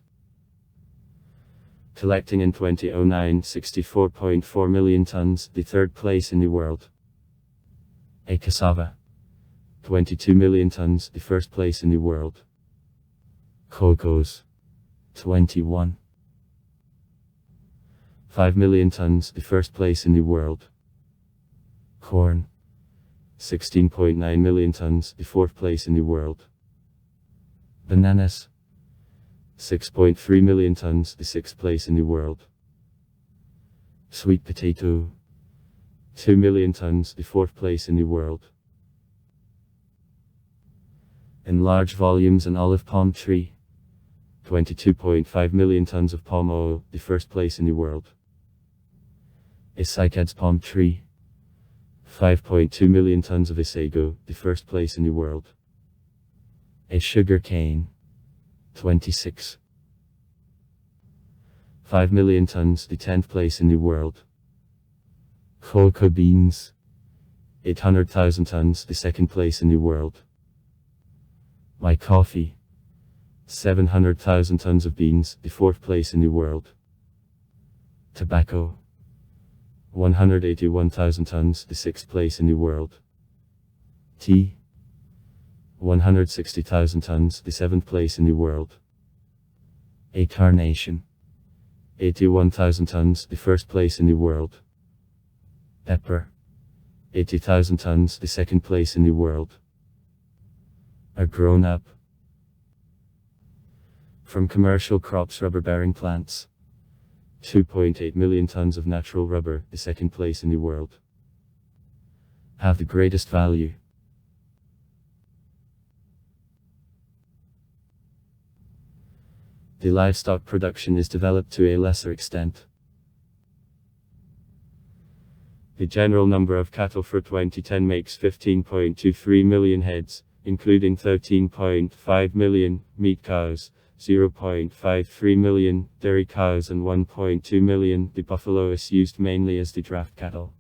Collecting in 2009 64.4 million tons, the 3rd place in the world. A cassava. 22 million tons, the 1st place in the world. Cocoas. 21.5 million tons, the 1st place in the world. Corn. 16.9 million tons, the 4th place in the world. Bananas. 6.3 million tons, the 6th place in the world. Sweet potato. 2 million tons, the 4th place in the world. In large volumes, an olive palm tree. 22.5 million tons of palm oil, the 1st place in the world. A cycad's palm tree. 5.2 million tons of sago, the 1st place in the world. A sugar cane. 26 5 million tons, the 10th place in the world. Cocoa beans, 800,000 tons, the 2nd place in the world. My coffee, 700,000 tons of beans, the 4th place in the world. Tobacco, 181,000 tons, the 6th place in the world. Tea, 160,000 tons, the 7th place in the world. A carnation, 81,000 tons, the 1st place in the world. Pepper, 80,000 tons, the 2nd place in the world. A grown-up. From commercial crops, rubber-bearing plants, 2.8 million tons of natural rubber, the 2nd place in the world. Have the greatest value. The livestock production is developed to a lesser extent. The general number of cattle for 2010 makes 15.23 million heads, including 13.5 million meat cows, 0.53 million dairy cows and 1.2 million. The buffalo is used mainly as the draft cattle.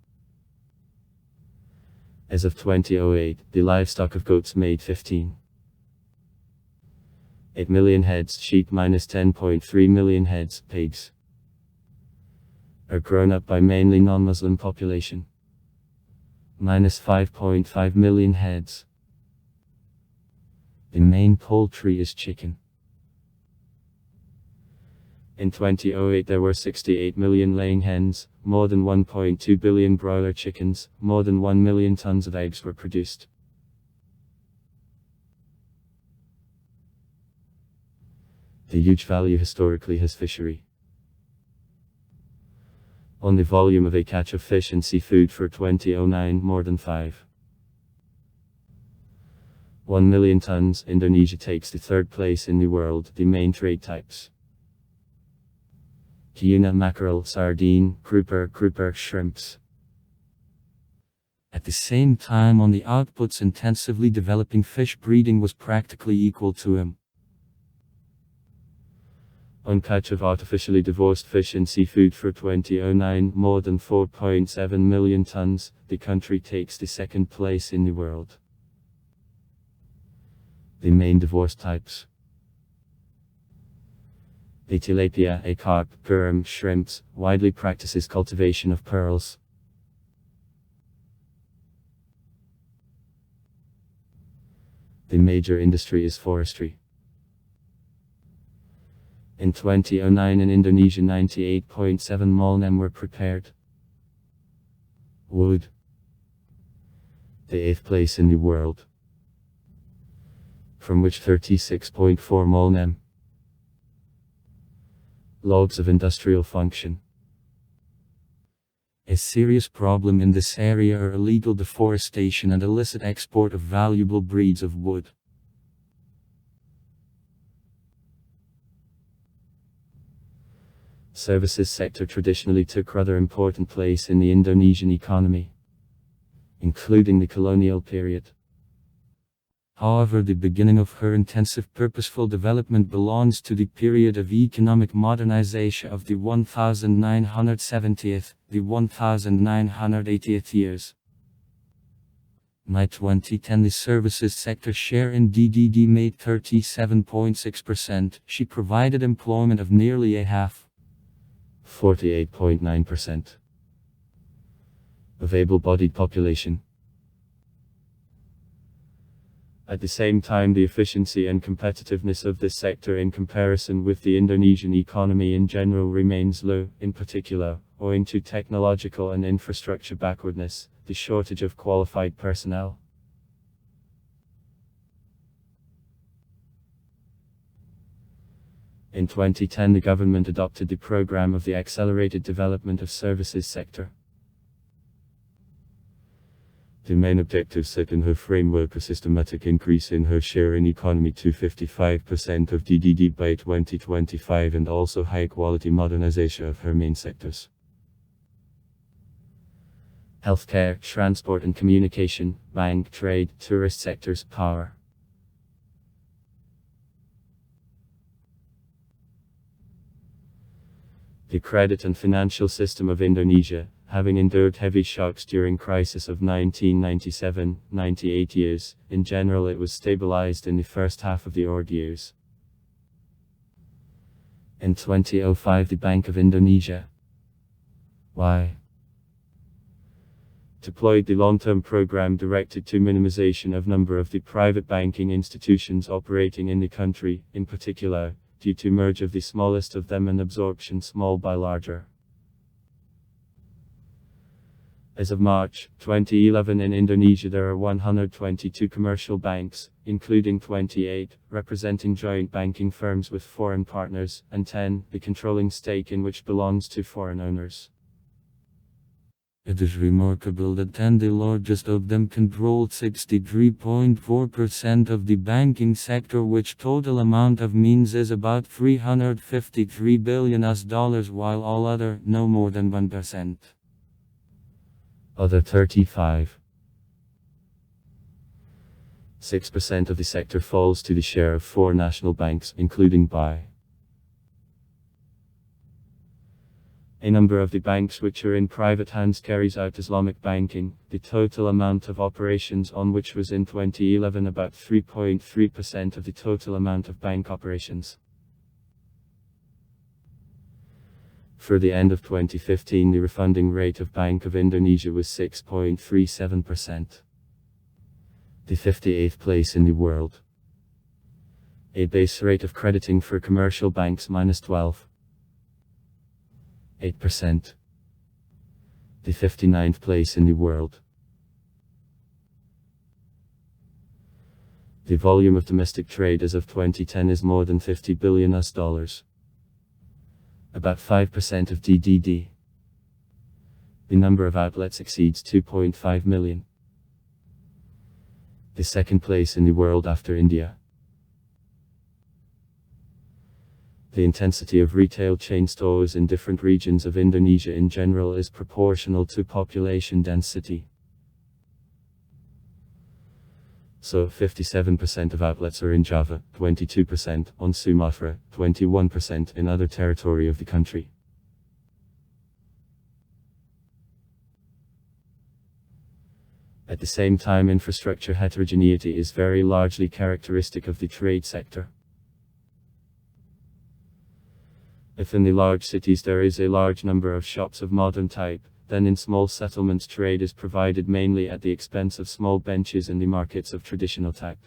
As of 2008, the livestock of goats made 15.8 million heads, sheep minus 10.3 million heads, pigs are grown up by mainly non-Muslim population, minus 5.5 million heads. The main poultry is chicken. In 2008 there were 68 million laying hens, more than 1.2 billion broiler chickens, more than 1 million tons of eggs were produced. The huge value historically has fishery. On the volume of a catch of fish and seafood for 2009, more than 5.1 million tons, Indonesia takes the 3rd place in the world. The main trade types: tuna, mackerel, sardine, grouper, shrimps. At the same time, on the outputs, intensively developing fish breeding was practically equal to him. On catch of artificially divorced fish and seafood for 2009, more than 4.7 million tons, the country takes the 2nd place in the world. The main divorced types: the tilapia, a carp, perm, shrimps, widely practices cultivation of pearls. The major industry is forestry. In 2009 in Indonesia 98.7 million were prepared. Wood, the 8th place in the world, from which 36.4 million. Logs of industrial function. A serious problem in this area are illegal deforestation and illicit export of valuable breeds of wood. Services sector traditionally took rather important place in the Indonesian economy, including the colonial period. However, the beginning of her intensive purposeful development belongs to the period of economic modernization of the 1970th, the 1980th years. By 2010 the services sector share in DDD made 37.6%, she provided employment of nearly a half, 48.9%, of able-bodied population. At the same time, the efficiency and competitiveness of this sector in comparison with the Indonesian economy in general remains low, in particular, owing to technological and infrastructure backwardness, the shortage of qualified personnel. In 2010 the government adopted the program of the Accelerated Development of Services sector. The main objectives set in her framework are systematic increase in her share in economy to 55% of DDD by 2025 and also high quality modernization of her main sectors: healthcare, transport and communication, bank, trade, tourist sectors, power. The credit and financial system of Indonesia, having endured heavy shocks during crisis of 1997-98 years, in general it was stabilized in the first half of the old years. In 2005 the Bank of Indonesia deployed the long-term program directed to minimization of number of the private banking institutions operating in the country, in particular, due to merge of the smallest of them and absorption small by larger. As of March 2011 in Indonesia there are 122 commercial banks, including 28, representing joint banking firms with foreign partners, and 10, the controlling stake in which belongs to foreign owners. It is remarkable that 10 the largest of them controlled 63.4% of the banking sector, which total amount of means is about $353 billion, while all other no more than 1%. Other 35.6% of the sector falls to the share of 4 national banks, including BI. A number of the banks which are in private hands carries out Islamic banking. The total amount of operations on which was in 2011 about 3.3% of the total amount of bank operations. For the end of 2015 the refunding rate of Bank of Indonesia was 6.37%. The 58th place in the world. A base rate of crediting for commercial banks -12.8%. The 59th place in the world. The volume of domestic trade as of 2010 is more than $50 billion, about 5% of GDP. The number of outlets exceeds 2.5 million. The second place in the world after India. The intensity of retail chain stores in different regions of Indonesia in general is proportional to population density. So 57% of outlets are in Java, 22% on Sumatra, 21% in other territory of the country. At the same time, infrastructure heterogeneity is very largely characteristic of the trade sector. If in the large cities there is a large number of shops of modern type, then in small settlements trade is provided mainly at the expense of small benches in the markets of traditional type.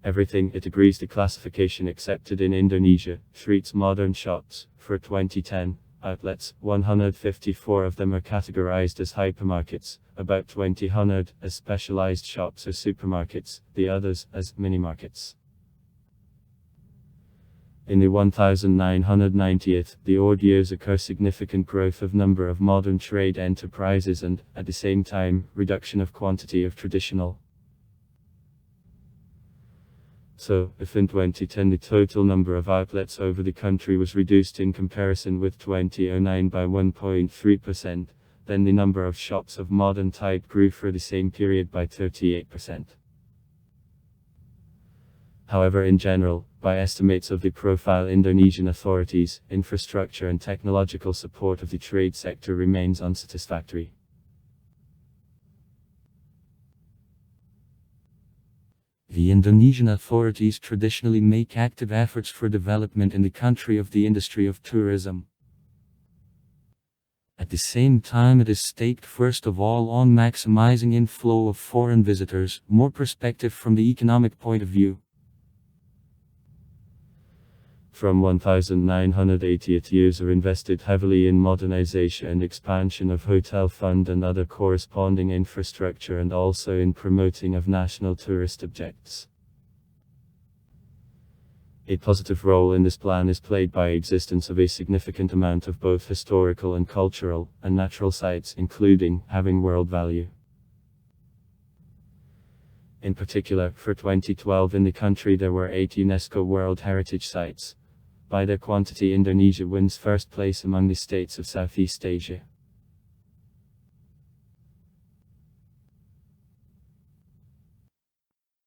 Everything, it agrees the classification accepted in Indonesia, treats modern shops, for 2010, outlets, 154 of them are categorized as hypermarkets, about 200 as specialized shops or supermarkets, the others as mini-markets. In the 1990th, the odd years occur significant growth of number of modern trade enterprises and, at the same time, reduction of quantity of traditional. So, if in 2010 the total number of outlets over the country was reduced in comparison with 2009 by 1.3%, then the number of shops of modern type grew for the same period by 38%. However, in general, by estimates of the profile Indonesian authorities, infrastructure and technological support of the trade sector remains unsatisfactory. The Indonesian authorities traditionally make active efforts for development in the country of the industry of tourism. At the same time, it is staked first of all on maximizing inflow of foreign visitors, more perspective from the economic point of view. From 1980th years are invested heavily in modernization and expansion of hotel fund and other corresponding infrastructure, and also in promoting of national tourist objects. A positive role in this plan is played by existence of a significant amount of both historical and cultural and natural sites, including having world value. In particular, for 2012 in the country there were 8 UNESCO World Heritage Sites. By their quantity, Indonesia wins first place among the states of Southeast Asia.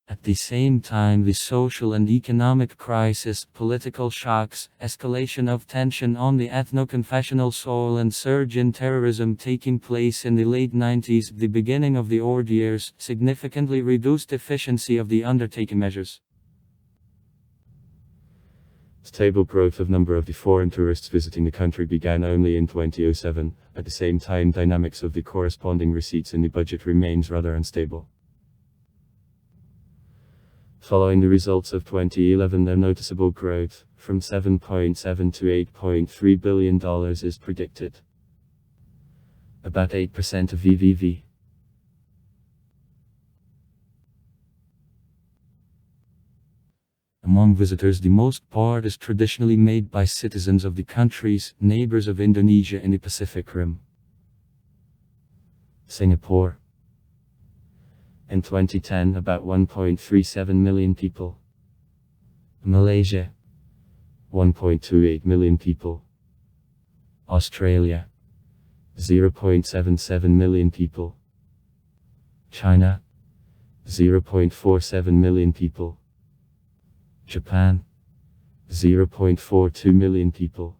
At the same time, the social and economic crisis, political shocks, escalation of tension on the ethno-confessional soil and surge in terrorism taking place in the late 90s, the beginning of the odd years, significantly reduced efficiency of the undertaking measures. Stable growth of number of the foreign tourists visiting the country began only in 2007. At the same time, dynamics of the corresponding receipts in the budget remains rather unstable. Following the results of 2011, their noticeable growth, from $7.7 to $8.3 billion is predicted. About 8% of VVV. Among visitors, the most part is traditionally made by citizens of the countries, neighbors of Indonesia in the Pacific Rim. Singapore. In 2010, about 1.37 million people. Malaysia. 1.28 million people. Australia. 0.77 million people. China. 0.47 million people. Japan. 0.42 million people.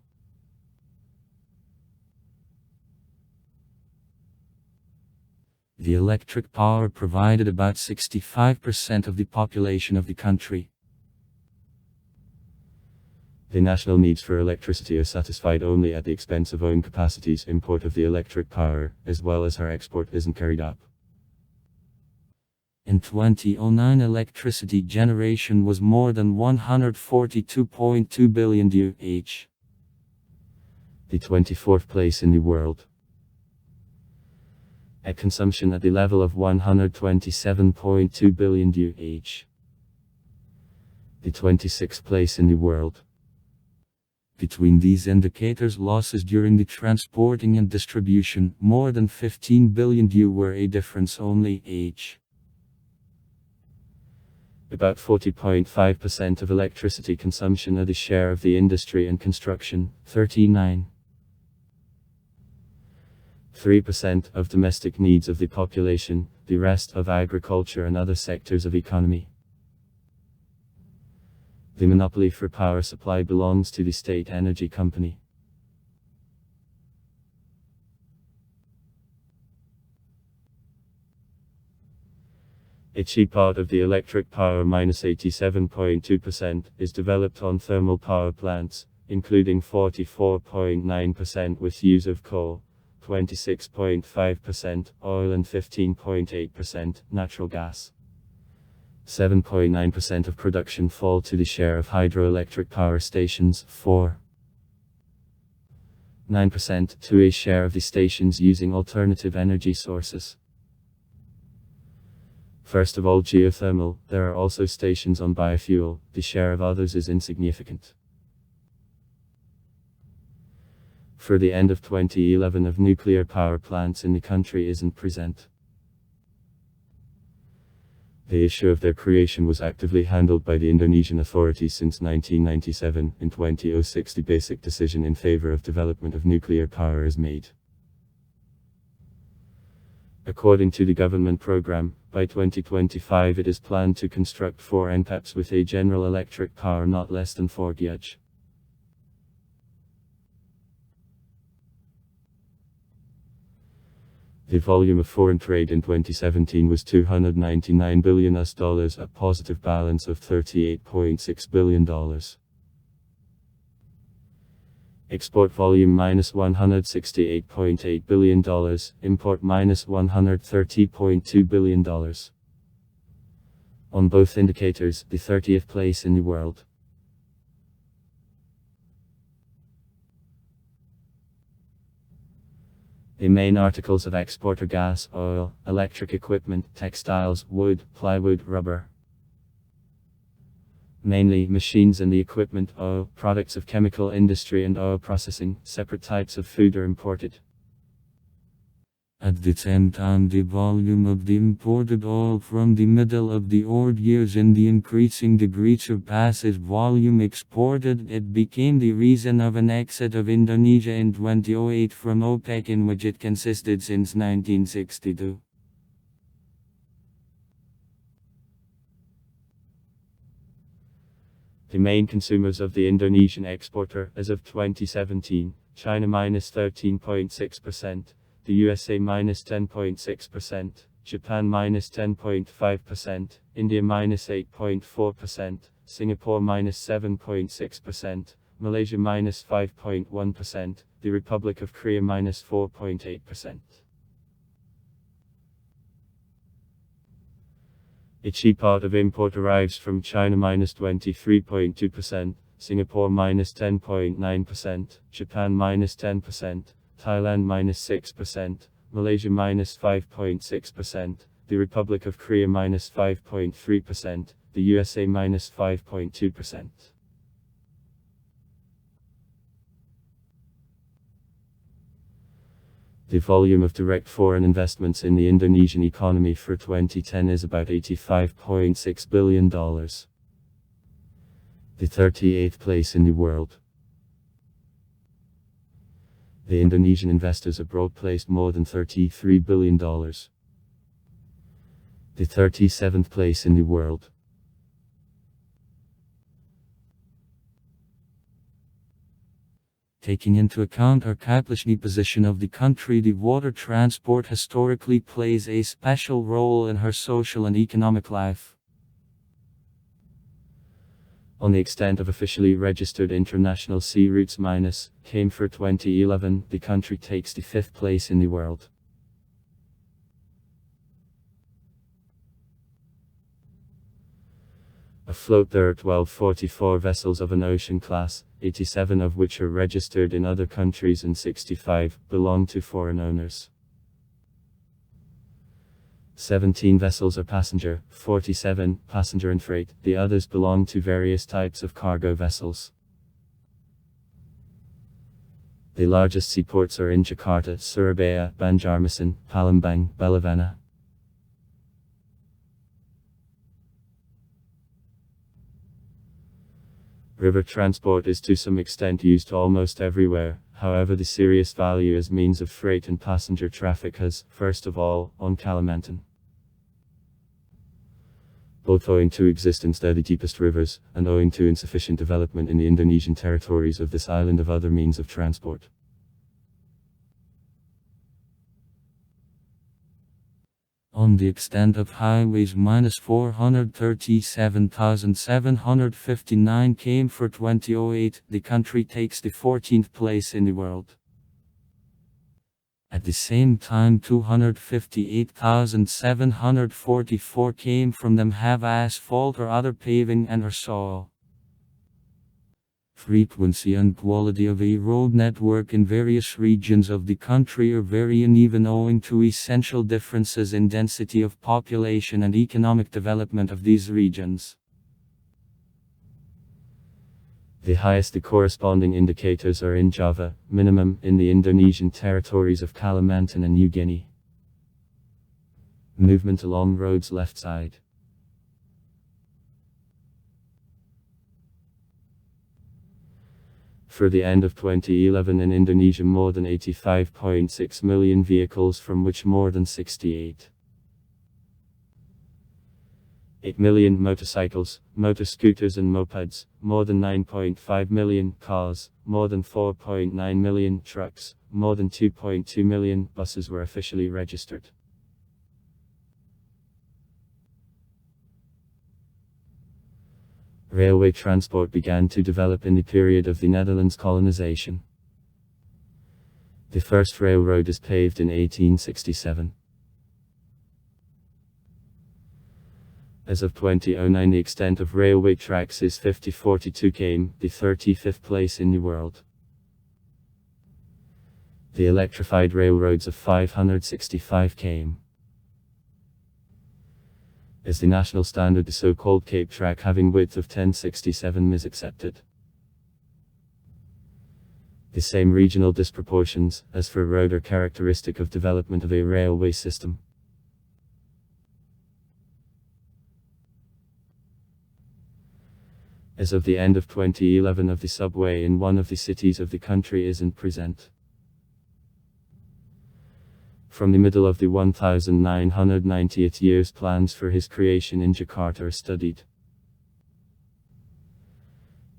The electric power provided about 65% of the population of the country. The national needs for electricity are satisfied only at the expense of own capacities. Import of the electric power, as well as our export, isn't carried up. In 2009, electricity generation was more than 142.2 billion UH. The 24th place in the world. At consumption at the level of 127.2 billion UH. The 26th place in the world. Between these indicators, losses during the transporting and distribution, more than 15 billion U were a difference only H. About 40.5% of electricity consumption are the share of the industry and construction, 39.3% of domestic needs of the population, the rest of agriculture and other sectors of economy. The monopoly for power supply belongs to the state energy company. A cheap part of the electric power, -87.2%, is developed on thermal power plants, including 44.9% with use of coal, 26.5% oil and 15.8% natural gas. 7.9% of production fall to the share of hydroelectric power stations, 4.9% to a share of the stations using alternative energy sources. First of all, geothermal. There are also stations on biofuel, the share of others is insignificant. For the end of 2011 of nuclear power plants in the country isn't present. The issue of their creation was actively handled by the Indonesian authorities since 1997. In 2006, the basic decision in favor of development of nuclear power is made. According to the government program, by 2025 it is planned to construct 4 NPAPs with a general electric power not less than 4 GWh. The volume of foreign trade in 2017 was $299 billion, a positive balance of $38.6 billion. Export volume -$168.8 billion, import -$130.2 billion. On both indicators, the 30th place in the world. The main articles of export are gas, oil, electric equipment, textiles, wood, plywood, rubber. Mainly machines and the equipment, oil, products of chemical industry and oil processing. Separate types of food are imported. At the same time, the volume of the imported oil from the middle of the odd years in the increasing degree surpasses volume exported. It became the reason of an exit of Indonesia in 2008 from OPEC, in which it consisted since 1962. The main consumers of the Indonesian exporter as of 2017, China minus 13.6%, the USA minus 10.6%, Japan minus 10.5%, India minus 8.4%, Singapore minus 7.6%, Malaysia minus 5.1%, the Republic of Korea minus 4.8%. A key part of import arrives from China minus 23.2%, Singapore minus 10.9%, Japan minus 10%, Thailand minus 6%, Malaysia minus 5.6%, the Republic of Korea minus 5.3%, the USA minus 5.2%. The volume of direct foreign investments in the Indonesian economy for 2010 is about $85.6 billion. The 38th place in the world. The Indonesian investors abroad placed more than $33 billion. The 37th place in the world. Taking into account our capitalist position of the country, the water transport historically plays a special role in her social and economic life. On the extent of officially registered international sea routes came for 2011, the country takes the 5th place in the world. Afloat there are 1244 vessels of an ocean class, 87 of which are registered in other countries and 65 belong to foreign owners. 17 vessels are passenger, 47 passenger and freight, the others belong to various types of cargo vessels. The largest seaports are in Jakarta, Surabaya, Banjarmasin, Palembang, Belavana. River transport is to some extent used almost everywhere, however the serious value as means of freight and passenger traffic has, first of all, on Kalimantan. Both owing to existence of the deepest rivers, and owing to insufficient development in the Indonesian territories of this island of other means of transport. On the extent of highways minus 437,759 km for 2008, the country takes the 14th place in the world. At the same time 258,744 km from them have asphalt or other paving and or soil. Frequency and quality of a road network in various regions of the country are very uneven owing to essential differences in density of population and economic development of these regions. The highest the corresponding indicators are in Java, minimum in the Indonesian territories of Kalimantan and New Guinea. Movement along roads left side. For the end of 2011 in Indonesia, more than 85.6 million vehicles, from which more than 68 million motorcycles, motor scooters and mopeds, more than 9.5 million cars, more than 4.9 million trucks, more than 2.2 million buses were officially registered. Railway transport began to develop in the period of the Netherlands colonization. The first railroad is paved in 1867. As of 2009, the extent of railway tracks is 5042 km, the 35th place in the world. The electrified railroads of 565 km. As the national standard, the so-called Cape track having width of 1067 is accepted. The same regional disproportions, as for road, are characteristic of development of a railway system. As of the end of 2011, of the subway in one of the cities of the country isn't present. From the middle of the 1990th years, plans for his creation in Jakarta are studied.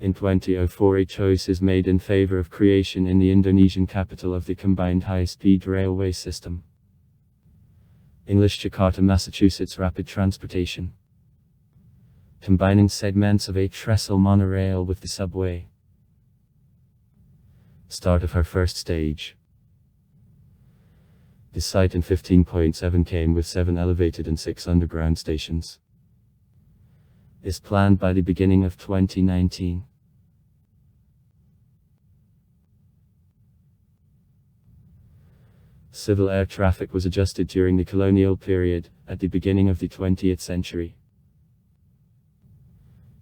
In 2004 a choice is made in favor of creation in the Indonesian capital of the combined high-speed railway system. English Jakarta, Massachusetts Rapid Transportation. Combining segments of a trestle monorail with the subway. Start of her first stage. The site in 15.7 came with 7 elevated and 6 underground stations. Is planned by the beginning of 2019. Civil air traffic was adjusted during the colonial period, at the beginning of the 20th century.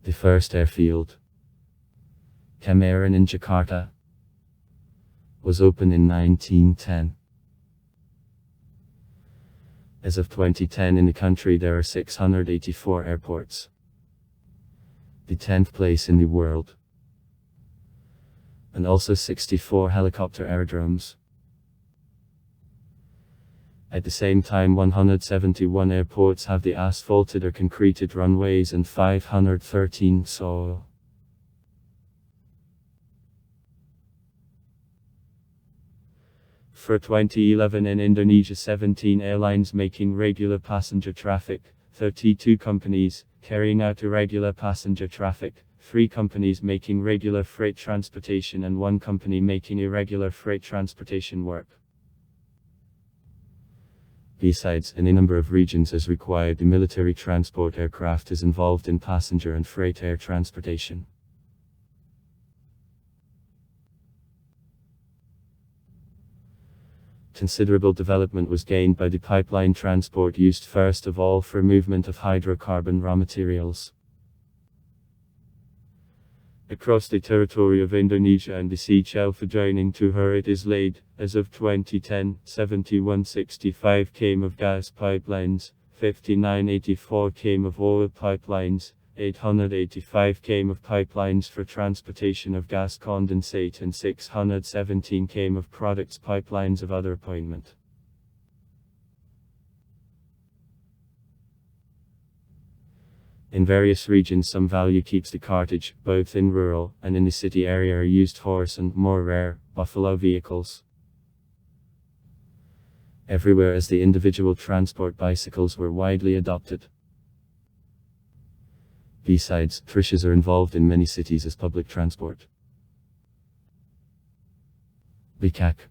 The first airfield, Kemaran in Jakarta, was opened in 1910. As of 2010 in the country there are 684 airports. The 10th place in the world. And also 64 helicopter aerodromes. At the same time 171 airports have the asphalted or concreted runways and 513 soil. For 2011 in Indonesia 17 airlines making regular passenger traffic, 32 companies carrying out irregular passenger traffic, 3 companies making regular freight transportation and 1 company making irregular freight transportation work. Besides, in a number of regions as required, the military transport aircraft is involved in passenger and freight air transportation. Considerable development was gained by the pipeline transport used first of all for movement of hydrocarbon raw materials across the territory of Indonesia and the sea shelf adjoining to her. It is laid, as of 2010, 7165 km of gas pipelines, 5984 km of oil pipelines, 885 km of pipelines for transportation of gas condensate and 617 km of products pipelines of other appointment. In various regions some value keeps the cartage, both in rural and in the city area are used horse and, more rare, buffalo vehicles. Everywhere as the individual transport bicycles were widely adopted. Besides, rickshaws are involved in many cities as public transport. Becak.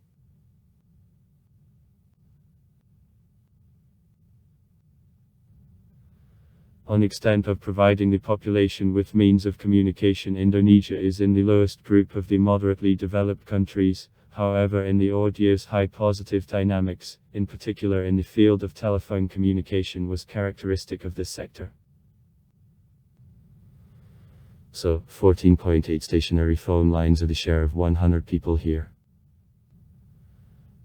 On extent of providing the population with means of communication, Indonesia is in the lowest group of the moderately developed countries. However, in the odd years high positive dynamics, in particular in the field of telephone communication, was characteristic of this sector. So, 14.8 stationary phone lines are the share of 100 people here.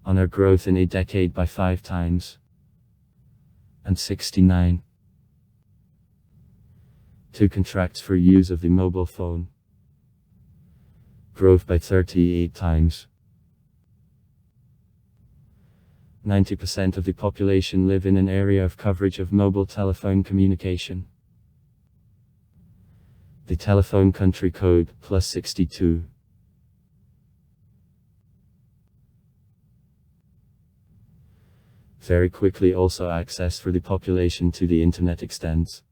On our growth in a decade by 5 times. And 69. 2 contracts for use of the mobile phone. Growth by 38 times. 90% of the population live in an area of coverage of mobile telephone communication. The telephone country code, +62. Very quickly also access for the population to the internet extends.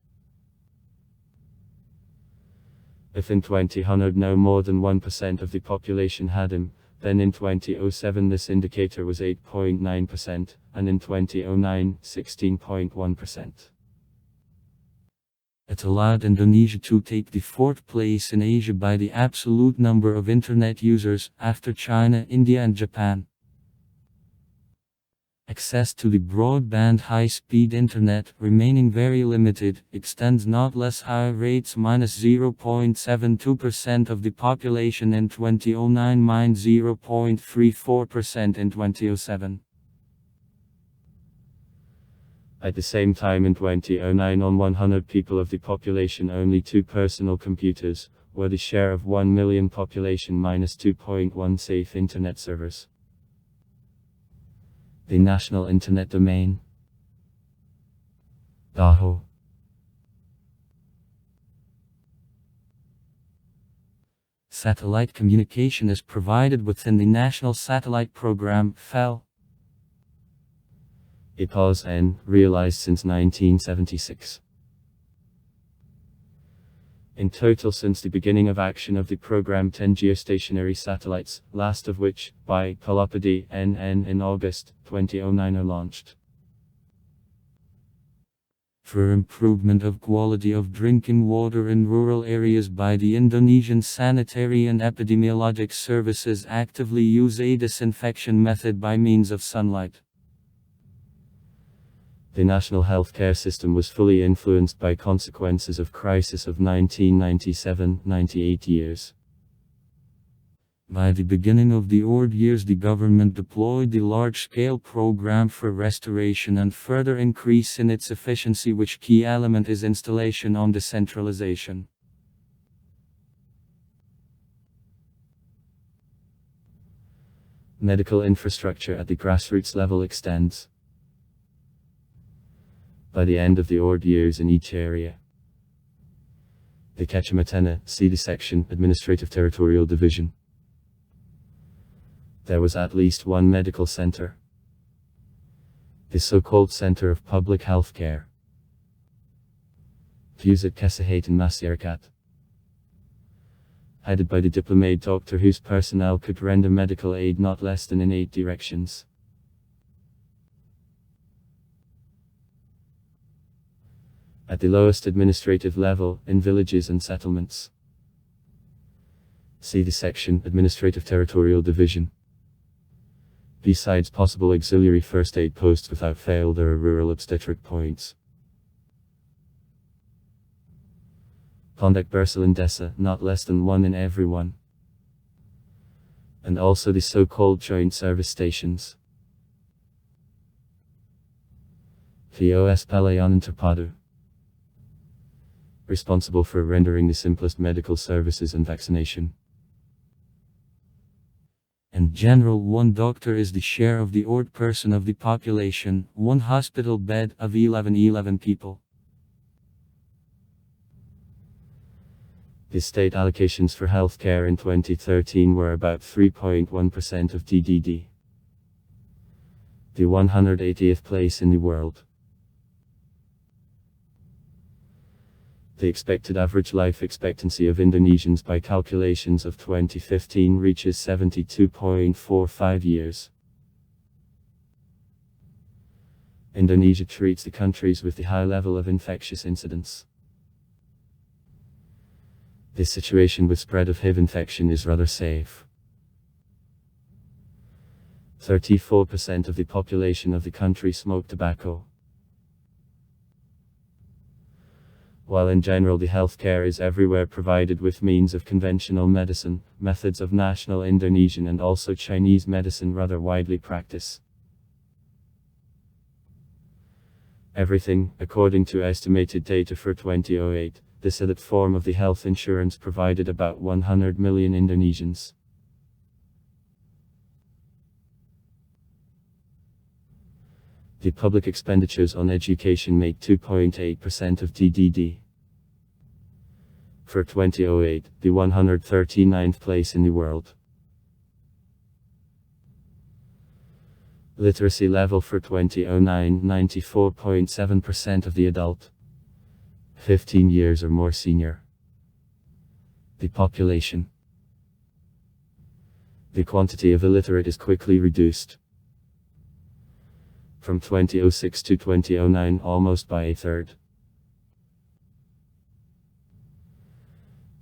If in 2000 no more than 1% of the population had him, then in 2007 this indicator was 8.9%, and in 2009, 16.1%. It allowed Indonesia to take the 4th place in Asia by the absolute number of internet users, after China, India and Japan. Access to the broadband high-speed internet, remaining very limited, extends not less high rates -0.72% of the population in 2009, -0.34% in 2007. At the same time in 2009 on 100 people of the population only 2 personal computers, were the share of 1 million population -2.1 safe internet servers. The national internet domain. Daho. Satellite communication is provided within the National Satellite Program (FEL). IPAWS-N, realized since 1976. In total, since the beginning of action of the program, 10 geostationary satellites, last of which, by Pelopidi NN in August 2009, are launched. For improvement of quality of drinking water in rural areas by the Indonesian Sanitary and Epidemiologic Services actively use a disinfection method by means of sunlight. The national healthcare system was fully influenced by consequences of crisis of 1997, 98 years. By the beginning of the old years, the government deployed the large-scale program for restoration and further increase in its efficiency, which key element is installation on decentralization. Medical infrastructure at the grassroots level extends. By the end of the old years in each area, the Kecamatan, City Section, Administrative Territorial Division, there was at least one medical center, the so-called Center of Public Health Care, Pusat Kesehatan Masyarakat, headed by the diplomated doctor whose personnel could render medical aid not less than in 8 directions. At the lowest administrative level, in villages and settlements, see the section, Administrative Territorial Division. Besides possible auxiliary first aid posts, without fail there are rural obstetric points. Pondok Bersalin Desa, not less than one in every one. And also the so-called joint service stations. VOS Palayanan Terpadu, responsible for rendering the simplest medical services and vaccination. In general, one doctor is the share of the old person of the population, one hospital bed of 11 people. The state allocations for healthcare in 2013 were about 3.1% of GDP. The 180th place in the world. The expected average life expectancy of Indonesians by calculations of 2015 reaches 72.45 years. Indonesia treats the countries with the high level of infectious incidence. This situation with spread of HIV infection is rather safe. 34% of the population of the country smoke tobacco. While in general the healthcare is everywhere provided with means of conventional medicine, methods of national Indonesian and also Chinese medicine rather widely practice. Everything, according to estimated data for 2008, this elite form of the health insurance provided about 100 million Indonesians. The public expenditures on education make 2.8% of GDP. For 2008, the 139th place in the world. Literacy level for 2009, 94.7% of the adult 15 years or more senior. The population. The quantity of illiterate is quickly reduced. From 2006 to 2009, almost by a third.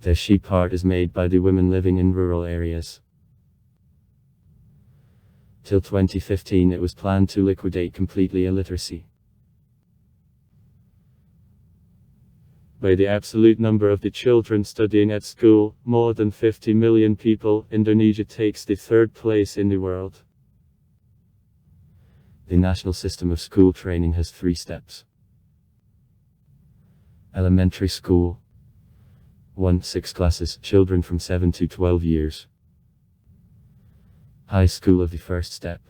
The chief part is made by the women living in rural areas. Till 2015 it was planned to liquidate completely illiteracy. By the absolute number of the children studying at school, more than 50 million people, Indonesia takes the third place in the world. The national system of school training has 3 steps. Elementary school. 1-6 classes, children from 7 to 12 years. High school of the first step.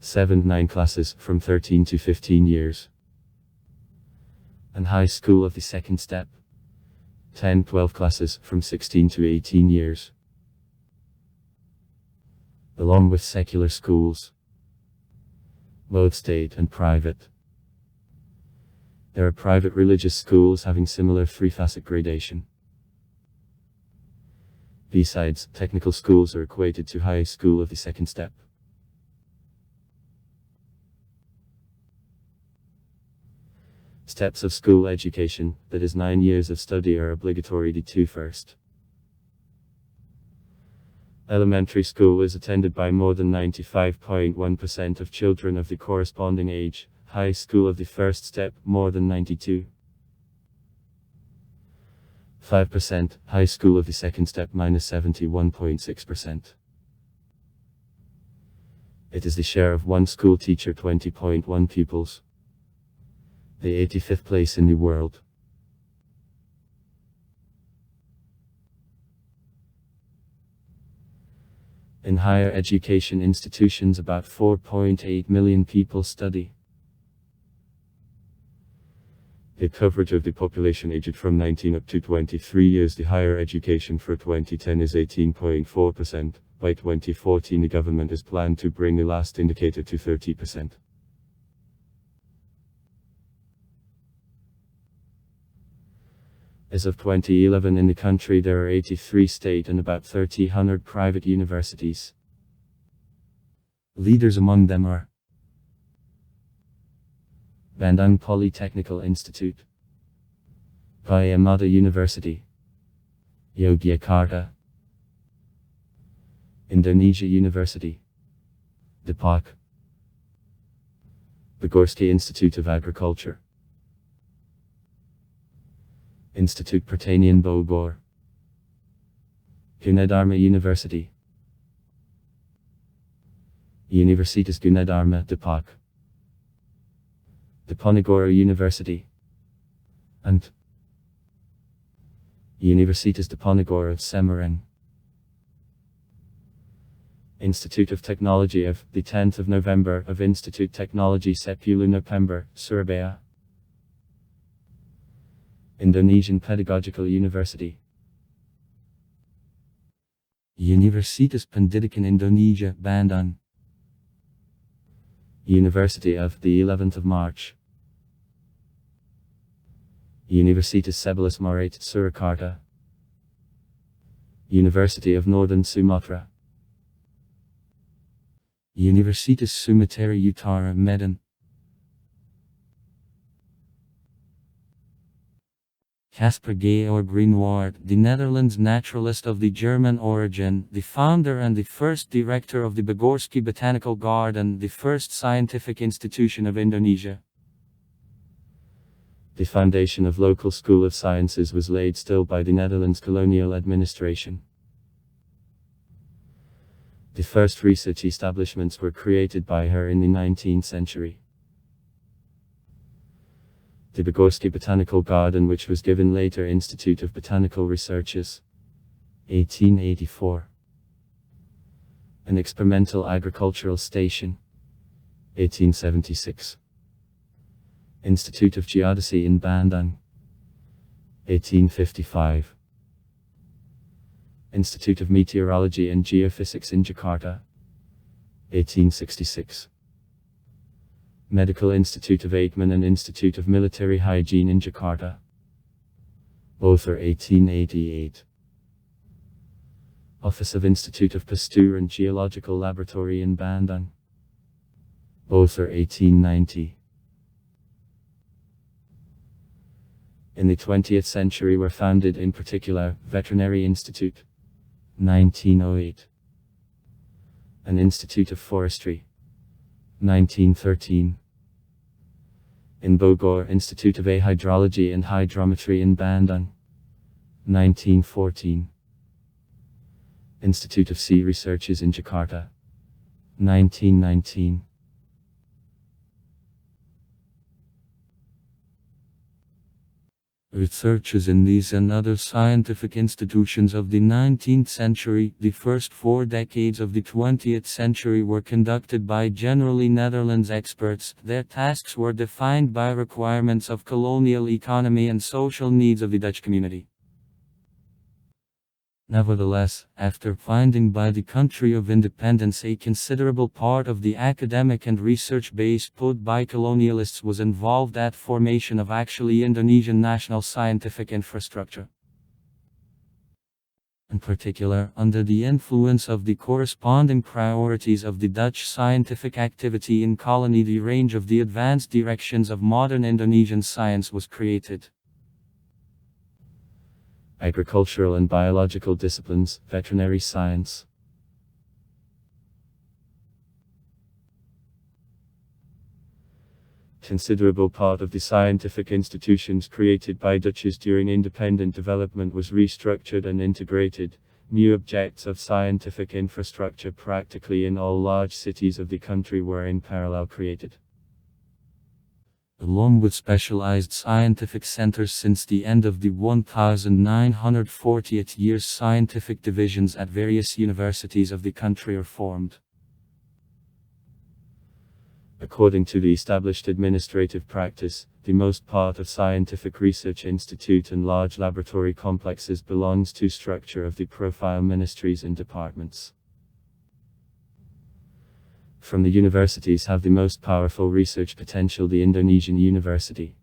7-9 classes, from 13 to 15 years. And high school of the second step. 10-12 classes from 16 to 18 years. Along with secular schools, both state and private. There are private religious schools having similar three-facet gradation. Besides, technical schools are equated to high school of the second step. Steps of school education, that is 9 years of study, are obligatory. The two first. Elementary school is attended by more than 95.1% of children of the corresponding age. High school of the first step, more than 92.5%. High school of the second step, minus 71.6%. It is the share of one school teacher, 20.1 pupils. The 85th place in the world. In higher education institutions, about 4.8 million people study. The coverage of the population aged from 19 up to 23 years, the higher education for 2010 is 18.4%. By 2014, the government has planned to bring the last indicator to 30%. As of 2011 in the country, there are 83 state and about 1,300 private universities. Leaders among them are Bandung Polytechnical Institute, Gajah Mada University, Yogyakarta, Indonesia University, Depok, Bogorski Institute of Agriculture, Institute Pertanian Bogor, Gunadarma University, Universitas Gunadarma Depok, Diponegoro University, and Universitas Diponegoro Semarang. Institute of Technology of the 10th of November of Institute Technology 10 November, Surabaya. Indonesian Pedagogical University, Universitas Pendidikan Indonesia, Bandung, University of the 11th of March, Universitas 11 Maret, Surakarta, University of Northern Sumatra, Universitas Sumatera Utara, Medan, Caspar Georg Renoir, the Netherlands naturalist of the German origin, the founder and the first director of the Bogorski Botanical Garden, the first scientific institution of Indonesia. The foundation of local school of sciences was laid still by the Netherlands colonial administration. The first research establishments were created by her in the 19th century. The Bogorski Botanical Garden, which was given later Institute of Botanical Researches, 1884. An experimental agricultural station, 1876. Institute of Geodesy in Bandung, 1855. Institute of Meteorology and Geophysics in Jakarta, 1866. Medical Institute of Aikman and Institute of Military Hygiene in Jakarta. Both are 1888. Office of Institute of Pasteur and Geological Laboratory in Bandung. Both are 1890. In the 20th century were founded in particular Veterinary Institute, 1908. An Institute of Forestry, 1913. In Bogor, Institute of Hydrology and Hydrometry in Bandung, 1914. Institute of Sea Researches in Jakarta, 1919. Researches in these and other scientific institutions of the 19th century, the first 4 decades of the 20th century, were conducted by generally Netherlands experts. Their tasks were defined by requirements of colonial economy and social needs of the Dutch community. Nevertheless, after finding by the country of independence a considerable part of the academic and research base put by colonialists was involved at formation of actually Indonesian national scientific infrastructure. In particular, under the influence of the corresponding priorities of the Dutch scientific activity in colony, the range of the advanced directions of modern Indonesian science was created. Agricultural and biological disciplines, veterinary science. Considerable part of the scientific institutions created by Dutches during independent development was restructured and integrated. New objects of scientific infrastructure practically in all large cities of the country were in parallel created. Along with specialized scientific centers since the end of the 1940th years, scientific divisions at various universities of the country are formed. According to the established administrative practice, the most part of scientific research institute and large laboratory complexes belongs to structure of the profile ministries and departments. From the universities have the most powerful research potential the Indonesian University.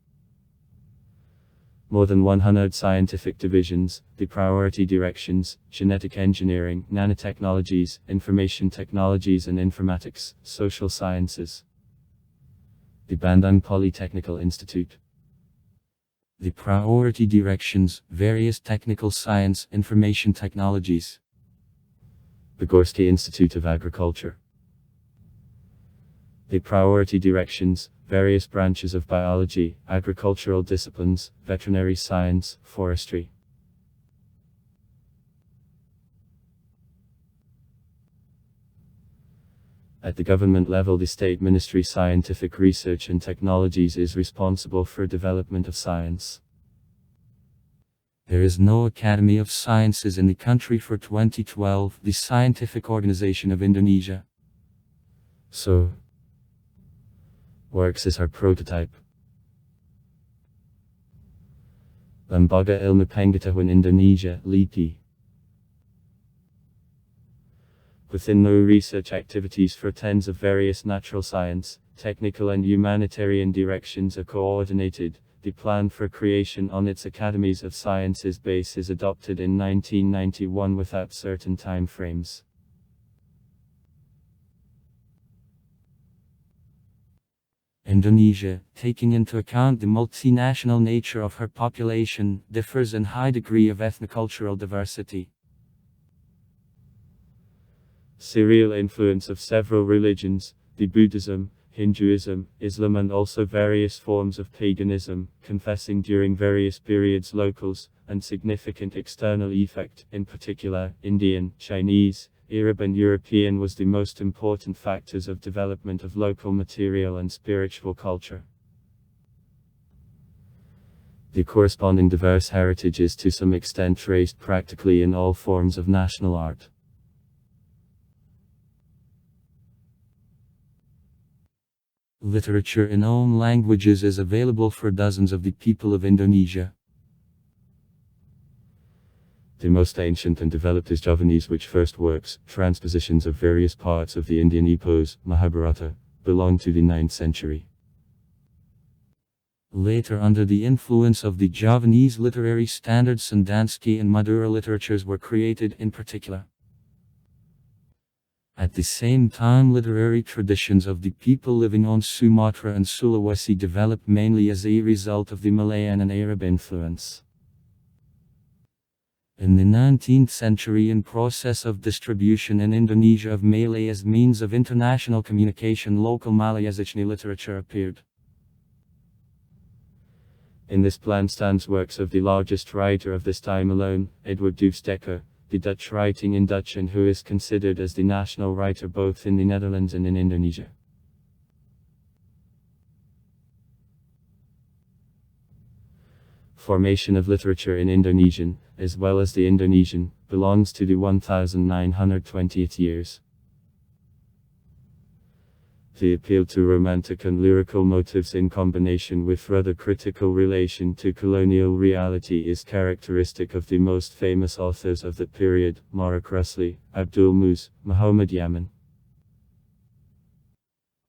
More than 100 scientific divisions, the priority directions, genetic engineering, nanotechnologies, information technologies and informatics, social sciences. The Bandung Polytechnical Institute. The priority directions, various technical science, information technologies. The Gorski Institute of Agriculture. The priority directions, various branches of biology, agricultural disciplines, veterinary science, forestry. At the government level, the State Ministry Scientific Research and Technologies is responsible for development of science. There is no Academy of Sciences in the country for 2012, the Scientific Organization of Indonesia. So, works as our prototype. Lembaga Ilmu Pengetahuan Indonesia, LIPI. Within no research activities for tens of various natural science, technical and humanitarian directions are coordinated. The plan for creation on its academies of sciences base is adopted in 1991 without certain time frames. Indonesia, taking into account the multinational nature of her population, differs in high degree of ethnocultural diversity. Serial influence of several religions, the Buddhism, Hinduism, Islam and also various forms of paganism, confessing during various periods locals, and significant external effect, in particular, Indian, Chinese, Arab and European was the most important factors of development of local material and spiritual culture. The corresponding diverse heritage is to some extent traced practically in all forms of national art. Literature in own languages is available for dozens of the people of Indonesia. The most ancient and developed is Javanese, which first works, transpositions of various parts of the Indian epos, Mahabharata, belong to the 9th century. Later, under the influence of the Javanese literary standards, Sandansky and Madura literatures were created in particular. At the same time, literary traditions of the people living on Sumatra and Sulawesi developed mainly as a result of the Malayan and Arab influence. In the 19th century, in process of distribution in Indonesia of Malay as means of international communication, local Malayazichni literature appeared. In this plan stands works of the largest writer of this time alone, Edward Doofstekker, the Dutch writing in Dutch and who is considered as the national writer both in the Netherlands and in Indonesia. Formation of literature in Indonesian, as well as the Indonesian, belongs to the 1920th years. The appeal to romantic and lyrical motives in combination with rather critical relation to colonial reality is characteristic of the most famous authors of the period, Mark Rusli, Abdul Mus, Muhammad Yamin.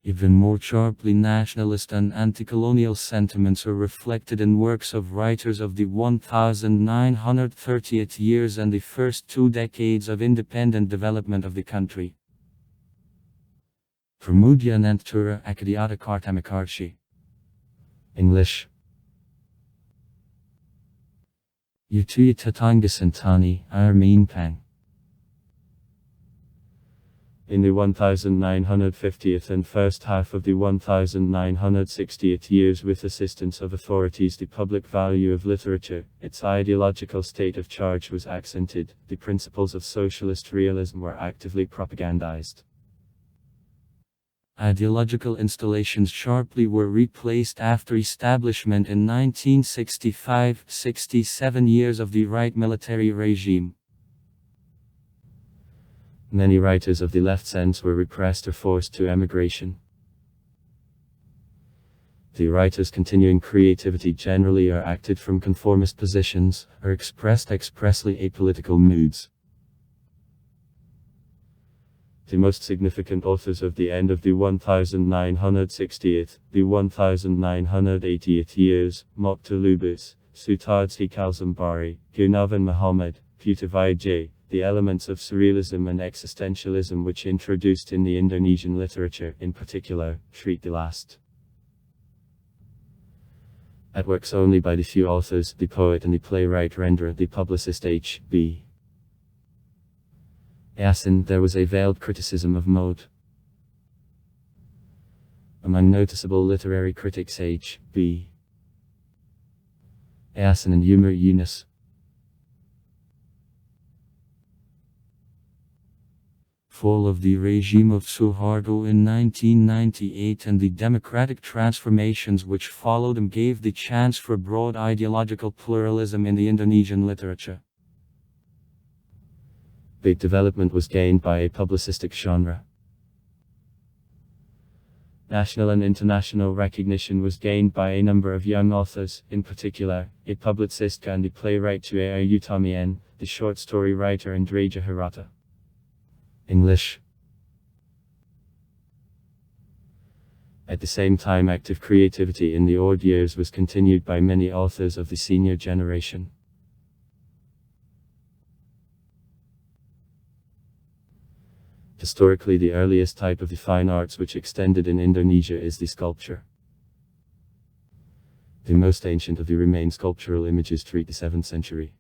Even more sharply nationalist and anti-colonial sentiments are reflected in works of writers of the 1930th years and the first 2 decades of independent development of the country. Kemudian Antura Akadiata Kartamakarshi. English. Yutuya Tatangasantani, Armeen Pang. In the 1950th and first half of the 1960th years, with assistance of authorities, the public value of literature, its ideological state of charge was accented, the principles of socialist realism were actively propagandized. Ideological installations sharply were replaced after establishment in 1965-67 years of the right military regime. Many writers of the left sense were repressed or forced to emigration. The writers' continuing creativity generally are acted from conformist positions, or expressed expressly apolitical moods. The most significant authors of the end of the 1960th, the 1980th years, Mokhtar Lubis, Sutadsi Kalzambari, Gunavan Muhammad, Putavijay, the elements of surrealism and existentialism which introduced in the Indonesian literature, in particular, treat the last. At works only by the few authors, the poet and the playwright render the publicist H.B. Yasin, there was a veiled criticism of mode. Among noticeable literary critics H.B. Yasin and Umar Yunus. Fall of the regime of Suharto in 1998 and the democratic transformations which followed him gave the chance for broad ideological pluralism in the Indonesian literature. Big development was gained by a publicistic genre. National and international recognition was gained by a number of young authors, in particular, a publicist and the playwright Tuea Utamien, the short story writer Indraja Hirata. English. At the same time, active creativity in the old years was continued by many authors of the senior generation. Historically, the earliest type of the fine arts which extended in Indonesia is the sculpture. The most ancient of the remained sculptural images treat the 7th century.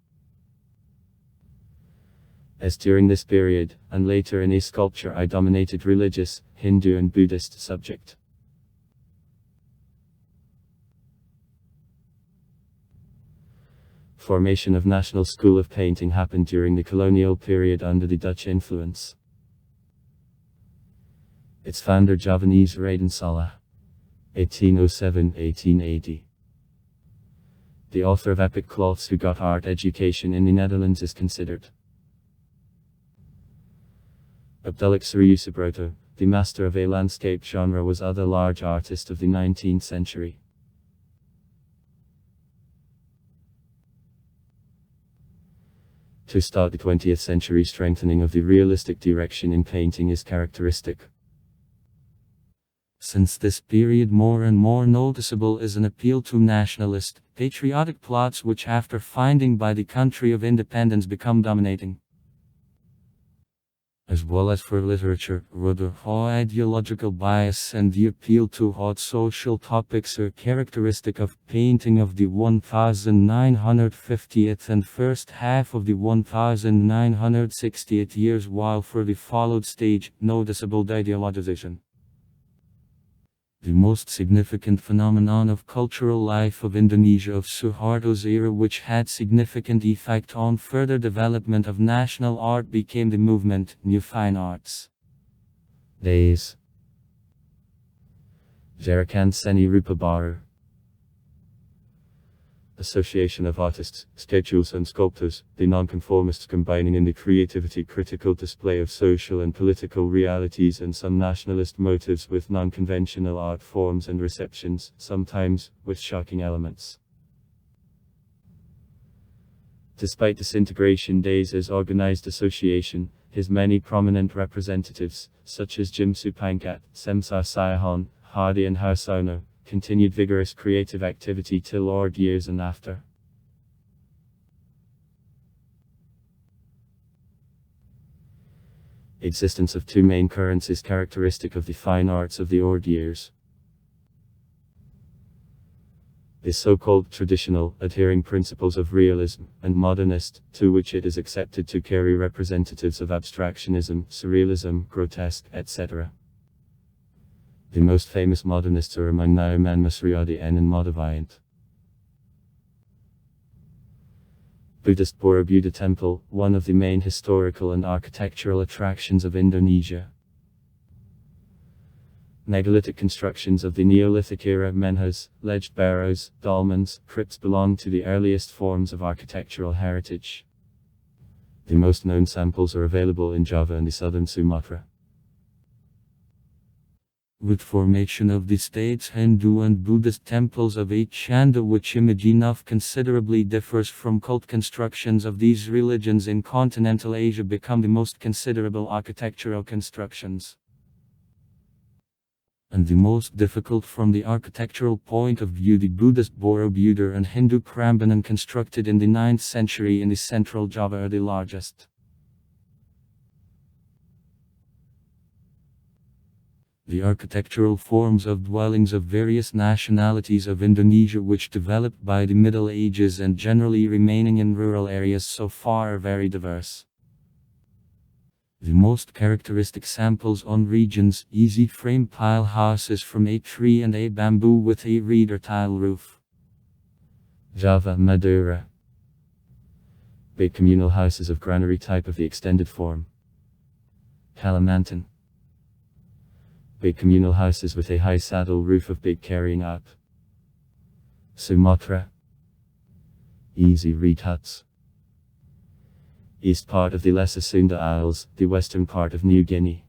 As during this period, and later in a sculpture I dominated religious, Hindu and Buddhist subject. Formation of national school of painting happened during the colonial period under the Dutch influence. Its founder Javanese Raden Saleh, 1807-1880. The author of epic cloths who got art education in the Netherlands is considered. Abdullah Sri Subroto, the master of a landscape genre, was other large artist of the 19th century. To start the 20th century, strengthening of the realistic direction in painting is characteristic. Since this period, more and more noticeable is an appeal to nationalist, patriotic plots which after finding by the country of independence become dominating. As well as for literature, rather ideological bias and the appeal to hot social topics are characteristic of painting of the 1950th and first half of the 1960th years, while for the followed stage, noticeable ideologization. The most significant phenomenon of cultural life of Indonesia of Suharto's era, which had significant effect on further development of national art, became the movement, New Fine Arts. Days. Jarakan Seni Rupa Baru. Association of artists, schedules and sculptors, the nonconformists combining in the creativity critical display of social and political realities and some nationalist motives with non-conventional art forms and receptions, sometimes with shocking elements. Despite disintegration days as organized association, his many prominent representatives, such as Jim Supangkat, Semsar Siahon, Hardy and Harsauno, continued vigorous creative activity till odd years and after. Existence of two main currents is characteristic of the fine arts of the odd years. The so-called traditional, adhering principles of realism, and modernist, to which it is accepted to carry representatives of abstractionism, surrealism, grotesque, etc. The most famous modernists are among Nauman Masriadi and Modiviant. Buddhist Borobudur Temple, one of the main historical and architectural attractions of Indonesia. Megalithic constructions of the Neolithic era, menhas, ledged barrows, dolmens, crypts belong to the earliest forms of architectural heritage. The most known samples are available in Java and the southern Sumatra. With formation of the states, Hindu and Buddhist temples of Chanda, which image enough considerably differs from cult constructions of these religions in continental Asia, become the most considerable architectural constructions. And the most difficult from the architectural point of view, the Buddhist Borobudur and Hindu Prambanan, constructed in the 9th century in the central Java, are the largest. The architectural forms of dwellings of various nationalities of Indonesia, which developed by the Middle Ages and generally remaining in rural areas so far, are very diverse. The most characteristic samples on regions: easy frame pile houses from a tree and a bamboo with a reed or tile roof. Java, Madura. Big communal houses of granary type of the extended form. Kalimantan. Big communal houses with a high saddle roof of big carrying up. Sumatra. Easy reed huts. East part of the Lesser Sunda Isles, the western part of New Guinea.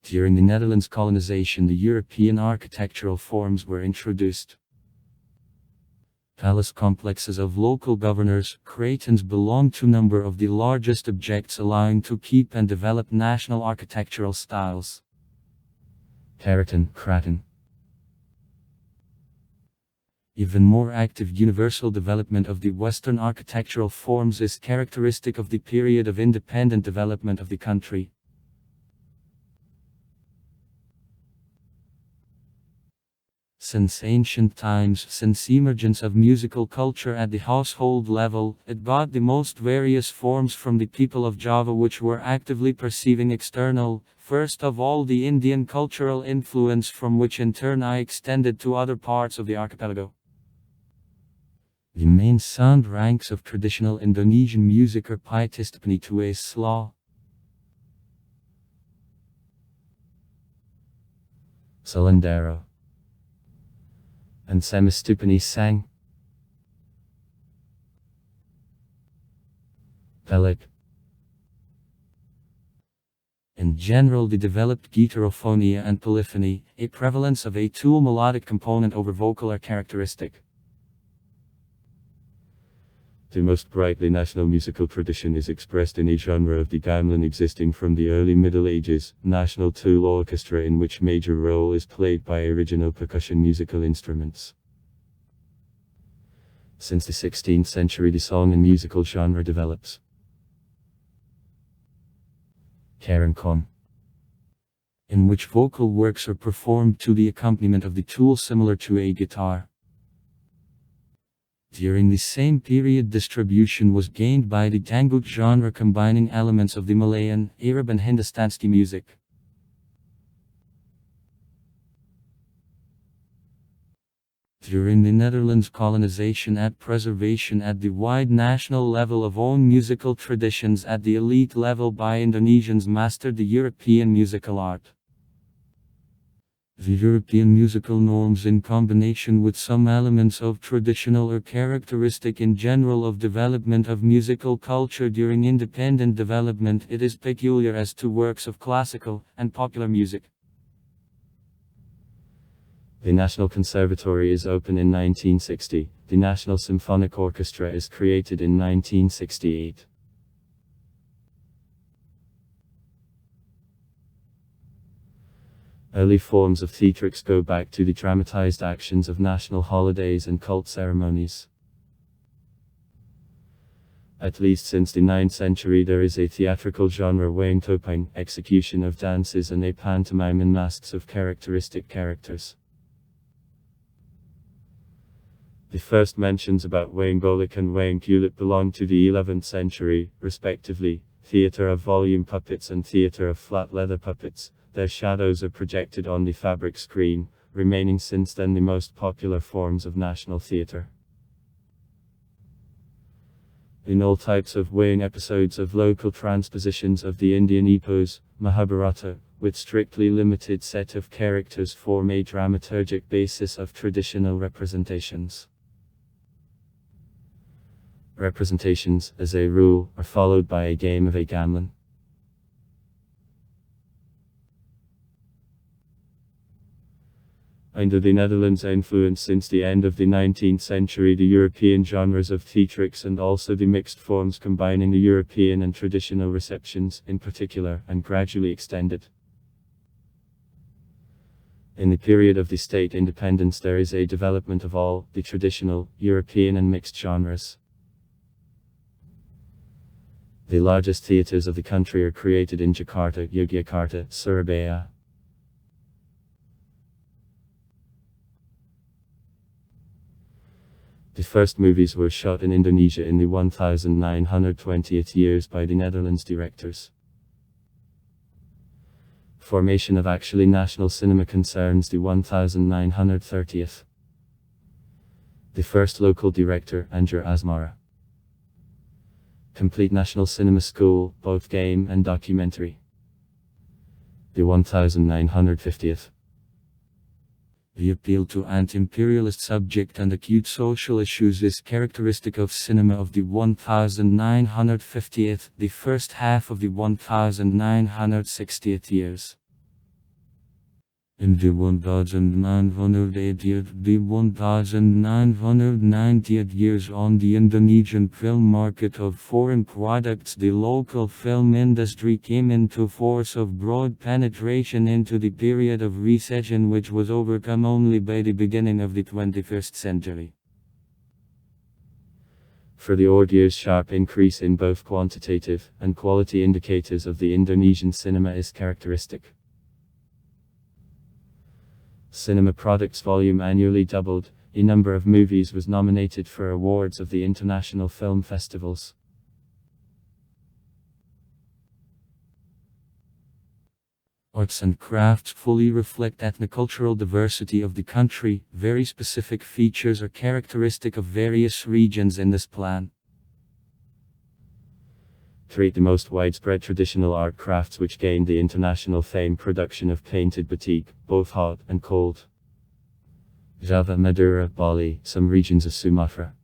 During the Netherlands colonization, the European architectural forms were introduced. Palace complexes of local governors, kratons, belong to a number of the largest objects, allowing to keep and develop national architectural styles. Kraton. Even more active universal development of the Western architectural forms is characteristic of the period of independent development of the country. Since ancient times, since emergence of musical culture at the household level, it got the most various forms from the people of Java, which were actively perceiving external, first of all the Indian cultural influence, from which in turn I extended to other parts of the archipelago. The main sound ranks of traditional Indonesian music are Pitistipani to a Slaw, Salandero, and Semistupani Sang, Pelik. In general, the developed guitarophonia and polyphony, a prevalence of a dual melodic component over vocal, are characteristic. The most brightly national musical tradition is expressed in a genre of the gamelan existing from the early Middle Ages, national tool orchestra, in which major role is played by original percussion musical instruments. Since the 16th century, the song and musical genre develops. Karankon, in which vocal works are performed to the accompaniment of the tool similar to a guitar. During the same period, distribution was gained by the dangdut genre, combining elements of the Malayan, Arab and Hindustanski music. During the Netherlands colonization, preservation at the wide national level of own musical traditions at the elite level by Indonesians mastered the European musical art. The European musical norms, in combination with some elements of traditional or characteristic in general of development of musical culture during independent development, it is peculiar as to works of classical and popular music. The National Conservatory is open in 1960. The National Symphonic Orchestra is created in 1968. Early forms of theatrics go back to the dramatized actions of national holidays and cult ceremonies. At least since the 9th century there is a theatrical genre Wayangtopeng, execution of dances, and a pantomime in masks of characteristic characters. The first mentions about Wayanggolik and Wayangkulit belong to the 11th century, respectively, theatre of volume puppets and theatre of flat leather puppets. Their shadows are projected on the fabric screen, remaining since then the most popular forms of national theatre. In all types of Wayang episodes of local transpositions of the Indian epos, Mahabharata, with strictly limited set of characters form a dramaturgic basis of traditional representations. Representations, as a rule, are followed by a game of a gamelan. Under the Netherlands' influence since the end of the 19th century, the European genres of theatrics and also the mixed forms combining the European and traditional receptions, in particular, and gradually extended. In the period of the state independence there is a development of all the traditional, European and mixed genres. The largest theatres of the country are created in Jakarta, Yogyakarta, Surabaya. The first movies were shot in Indonesia in the 1920th years by the Netherlands directors. Formation of actually national cinema concerns the 1930th. The first local director, Anjur Asmara. Complete national cinema school, both game and documentary. The 1950th. The appeal to anti-imperialist subject and acute social issues is characteristic of cinema of the 1950th, the first half of the 1960th years. In the 1980th, the 1990th years on the Indonesian film market of foreign products, the local film industry came into force of broad penetration into the period of recession which was overcome only by the beginning of the 21st century. For the odd years sharp increase in both quantitative and quality indicators of the Indonesian cinema is characteristic. Cinema products volume annually doubled, a number of movies was nominated for awards of the international film festivals. Arts and crafts fully reflect ethnocultural diversity of the country. Very specific features are characteristic of various regions in this plan. 3. The most widespread traditional art crafts which gained the international fame: production of painted batik, both hot and cold. Java, Madura, Bali, some regions of Sumatra.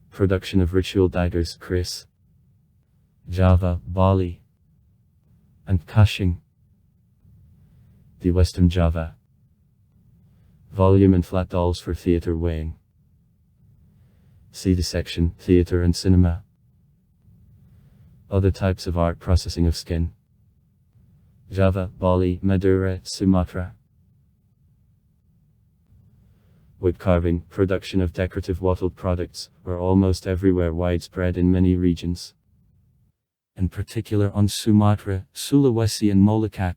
Production of ritual daggers, Kris. Java, Bali, and Kashing. The Western Java. Volume and flat dolls for theatre Wayang. See the section, Theatre and Cinema. Other types of art: processing of skin. Java, Bali, Madura, Sumatra. Wood carving, production of decorative wattled products, are almost everywhere widespread in many regions. In particular on Sumatra, Sulawesi and Molucca.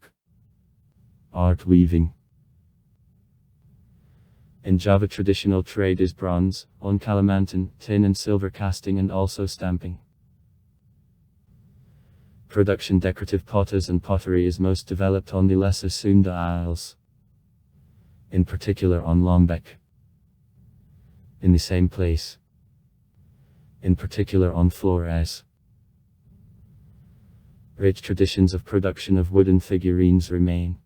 Art weaving. In Java traditional trade is bronze, on Kalimantan, tin and silver casting and also stamping. Production decorative potters and pottery is most developed on the Lesser Sunda Isles. In particular on Lombok. In the same place. In particular on Flores. Rich traditions of production of wooden figurines remain.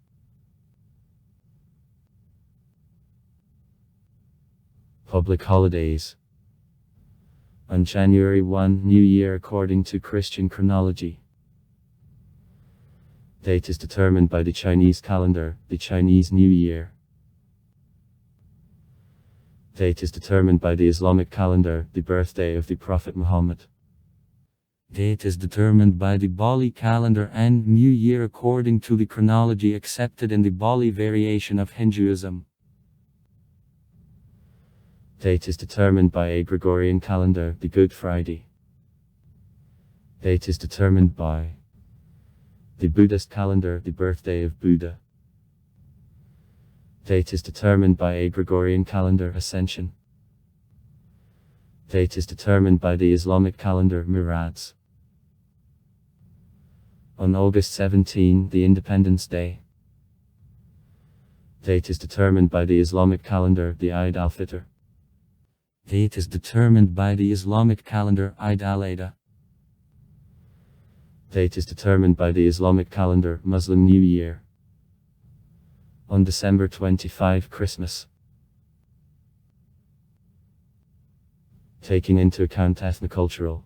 Public holidays. On January 1, New Year according to Christian chronology. Date is determined by the Chinese calendar, the Chinese New Year. Date is determined by the Islamic calendar, the birthday of the Prophet Muhammad. Date is determined by the Bali calendar and New Year according to the chronology accepted in the Bali variation of Hinduism. Date is determined by a Gregorian calendar, the Good Friday. Date is determined by the Buddhist calendar, the birthday of Buddha. Date is determined by a Gregorian calendar, Ascension. Date is determined by the Islamic calendar, Mirads. On August 17, the Independence Day. Date is determined by the Islamic calendar, the Eid al-Fitr. Date is determined by the Islamic calendar, Eid al-Adha. Date is determined by the Islamic calendar, Muslim New Year. On December 25, Christmas. Taking into account ethnocultural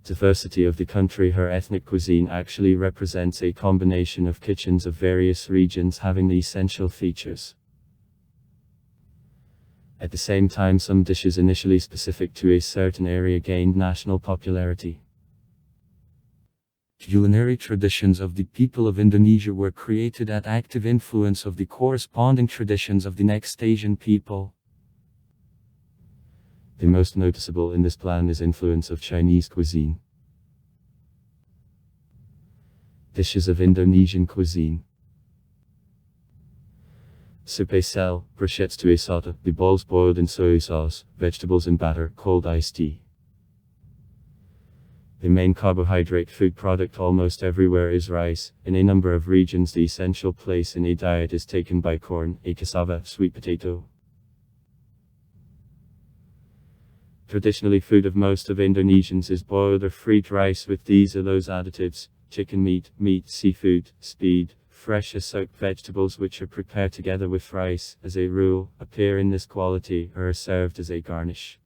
diversity of the country, her ethnic cuisine actually represents a combination of kitchens of various regions having the essential features. At the same time, some dishes initially specific to a certain area gained national popularity. Culinary traditions of the people of Indonesia were created at active influence of the corresponding traditions of the next Asian people. The most noticeable in this plan is influence of Chinese cuisine. Dishes of Indonesian cuisine. Soupe sel, brochettes to asata, the balls boiled in soy sauce, vegetables in batter, cold iced tea. The main carbohydrate food product almost everywhere is rice. In a number of regions the essential place in a diet is taken by corn, a cassava, sweet potato. Traditionally food of most of Indonesians is boiled or fried rice with these or those additives: chicken meat, seafood, speed, fresh or soaked vegetables which are prepared together with rice, as a rule, appear in this quality or are served as a garnish.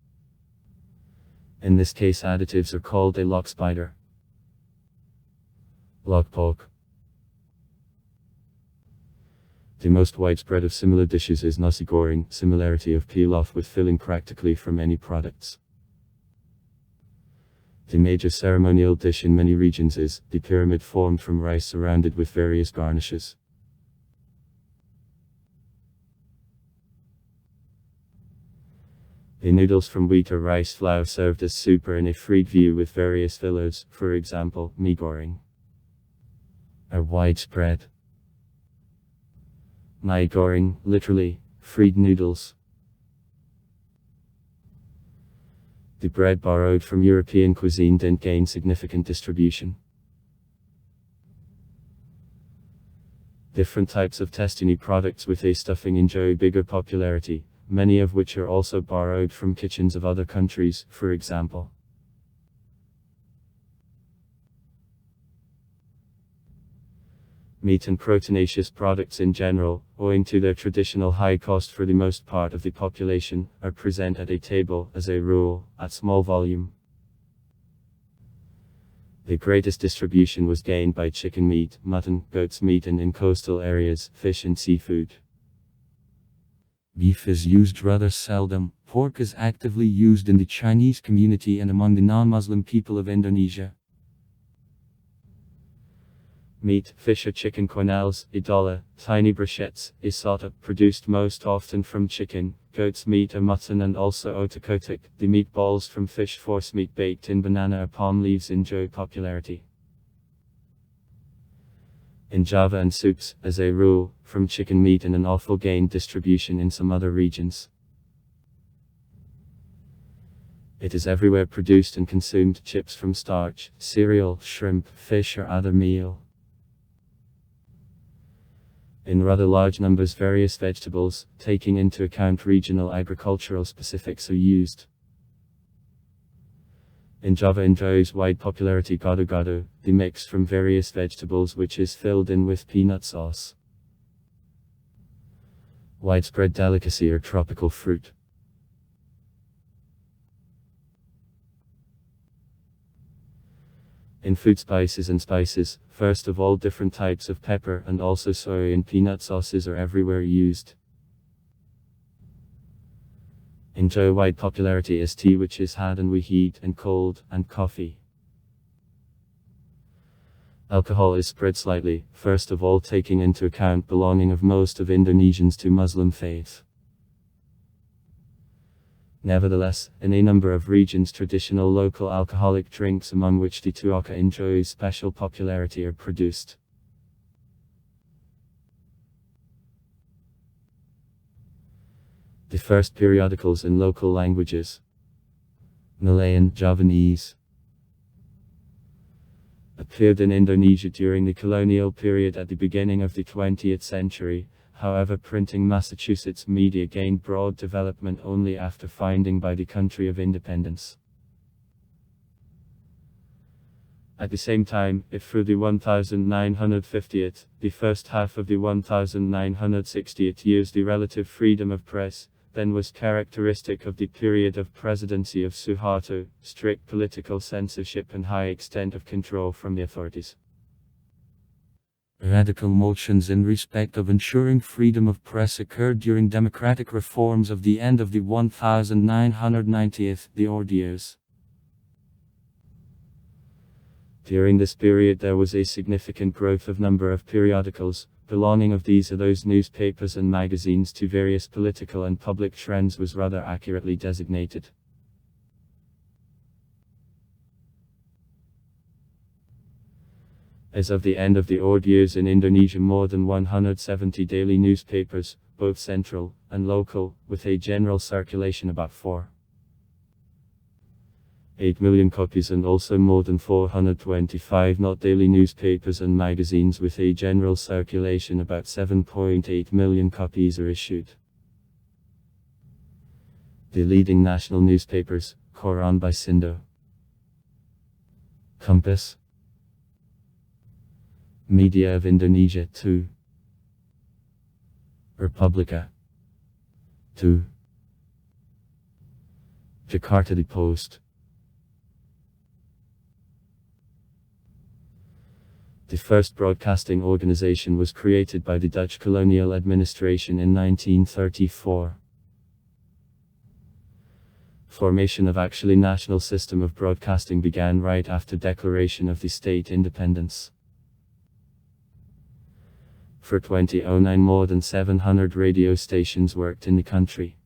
In this case additives are called a lock spider. Lock pork. The most widespread of similar dishes is nasi goreng, similarity of pilaf with filling practically from any products. The major ceremonial dish in many regions is the pyramid formed from rice surrounded with various garnishes. The noodles from wheat or rice flour served as soup or in a fried view with various fillers, for example, mee goreng, are widespread. Mee goreng, literally, fried noodles. The bread borrowed from European cuisine didn't gain significant distribution. Different types of testini products with a stuffing enjoy bigger popularity, many of which are also borrowed from kitchens of other countries, for example. Meat and proteinaceous products in general, owing to their traditional high cost for the most part of the population, are present at a table, as a rule, at small volume. The greatest distribution was gained by chicken meat, mutton, goat's meat, and in coastal areas, fish and seafood. Beef is used rather seldom. Pork is actively used in the Chinese community and among the non-Muslim people of Indonesia. Meat, fish or chicken quenelles, idola, tiny brochettes, asata, produced most often from chicken, goat's meat or mutton, and also otak-otak, the meatballs from fish forcemeat baked in banana or palm leaves, enjoy popularity. In Java and soups, as a rule, from chicken meat, and an awful gained distribution in some other regions. It is everywhere produced and consumed. Chips from starch, cereal, shrimp, fish or other meal. In rather large numbers various vegetables, taking into account regional agricultural specifics, are used. In Java enjoys wide popularity gado-gado, the mix from various vegetables which is filled in with peanut sauce. Widespread delicacy or tropical fruit. In food spices and spices, first of all different types of pepper and also soy and peanut sauces are everywhere used. Enjoy wide popularity as tea, which is hot and we heat and cold, and coffee. Alcohol is spread slightly, first of all taking into account belonging of most of Indonesians to Muslim faith. Nevertheless, in a number of regions traditional local alcoholic drinks, among which the tuaka enjoys special popularity, are produced. The first periodicals in local languages. Malayan, Javanese. Appeared in Indonesia during the colonial period at the beginning of the 20th century. However, printing Massachusetts media gained broad development only after founding by the country of independence. At the same time, if through the 1950th, the first half of the 1960th years the relative freedom of press, then was characteristic of the period of presidency of Suharto, strict political censorship and high extent of control from the authorities. Radical motions in respect of ensuring freedom of press occurred during democratic reforms of the end of the 1990th, the odd years. During this period there was a significant growth of number of periodicals. Belonging of these are those newspapers and magazines to various political and public trends was rather accurately designated. As of the end of the odd years in Indonesia, more than 170 daily newspapers, both central and local, with a general circulation about 4.8 million copies, and also more than 425 not daily newspapers and magazines with a general circulation about 7.8 million copies are issued. The leading national newspapers: Koran by Sindo, Compass, Media of Indonesia 2, Republika 2, Jakarta the Post. The first broadcasting organization was created by the Dutch colonial administration in 1934. Formation of actually national system of broadcasting began right after declaration of the state independence. For 2009 more than 700 radio stations worked in the country.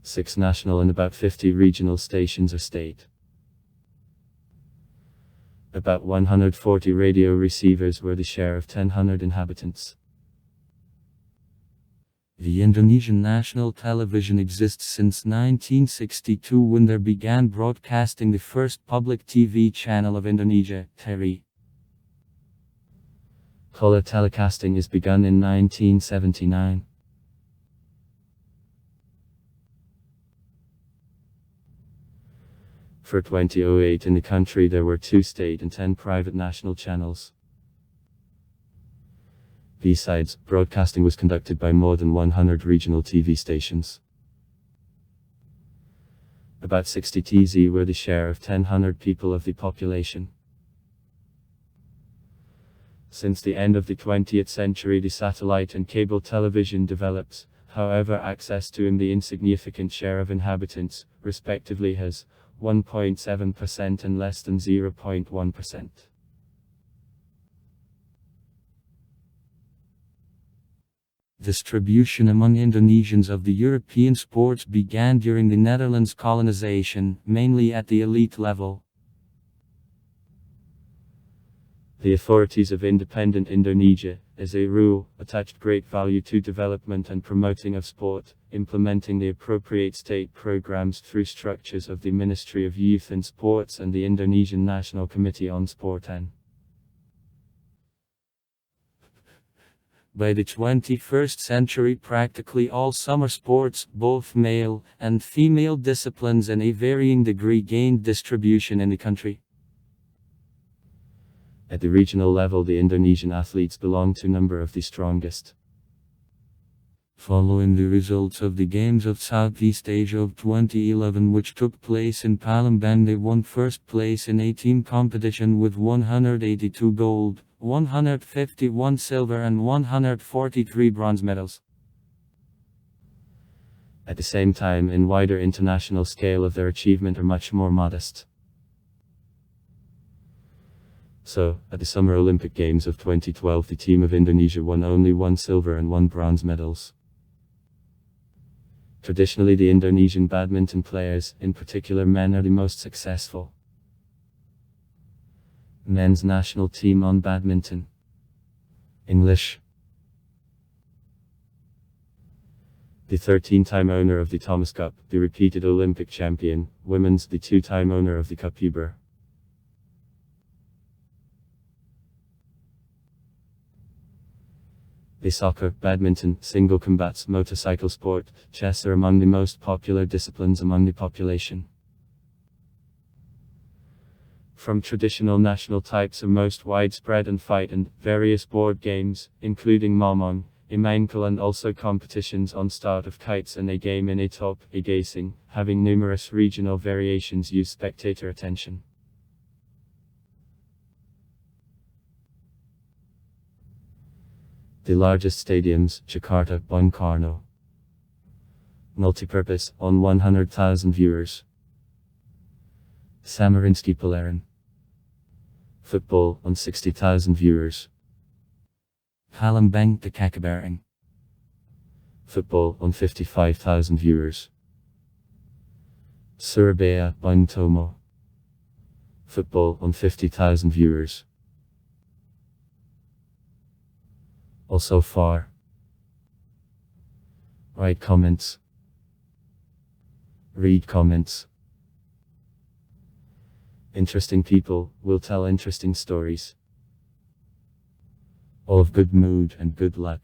6 national and about 50 regional stations are state. About 140 radio receivers were the share of 1,000 inhabitants. The Indonesian national television exists since 1962, when there began broadcasting the first public TV channel of Indonesia, TVRI. Color telecasting is begun in 1979. For 2008 in the country there were 2 state and 10 private national channels. Besides, broadcasting was conducted by more than 100 regional TV stations. About 60 TZ were the share of 1,000 people of the population. Since the end of the 20th century the satellite and cable television develops, however access to the insignificant share of inhabitants, respectively has 1.7% and less than 0.1%. Distribution among Indonesians of the European sports began during the Netherlands colonization, mainly at the elite level. The authorities of independent Indonesia, as a rule, attached great value to development and promoting of sport, implementing the appropriate state programs through structures of the Ministry of Youth and Sports and the Indonesian National Committee on Sport. By the 21st century practically all summer sports, both male and female disciplines in a varying degree, gained distribution in the country. At the regional level the Indonesian athletes belong to a number of the strongest. Following the results of the Games of Southeast Asia of 2011, which took place in Palembang, they won first place in a team competition with 182 gold, 151 silver and 143 bronze medals. At the same time, in wider international scale of their achievement are much more modest. So, at the Summer Olympic Games of 2012, the team of Indonesia won only 1 silver and 1 bronze medals. Traditionally, the Indonesian badminton players, in particular men, are the most successful. Men's national team on badminton. English. The 13-time owner of the Thomas Cup, the repeated Olympic champion. Women's, the 2-time owner of the Cup Uber. The soccer, badminton, single combats, motorcycle sport, chess are among the most popular disciplines among the population. From traditional national types are most widespread and fight and various board games, including momong, imangkal, and also competitions on start of kites and a game in a top, a gasing, having numerous regional variations use spectator attention. The largest stadiums, Jakarta, Bung Karno. Multipurpose, on 100,000 viewers. Samarinski Palaran. Football, on 60,000 viewers. Palembang de Kakabarang. Football, on 55,000 viewers. Surabaya, Bung Tomo. Football, on 50,000 viewers. Also far. Write comments. Read comments. Interesting people will tell interesting stories. All of good mood and good luck.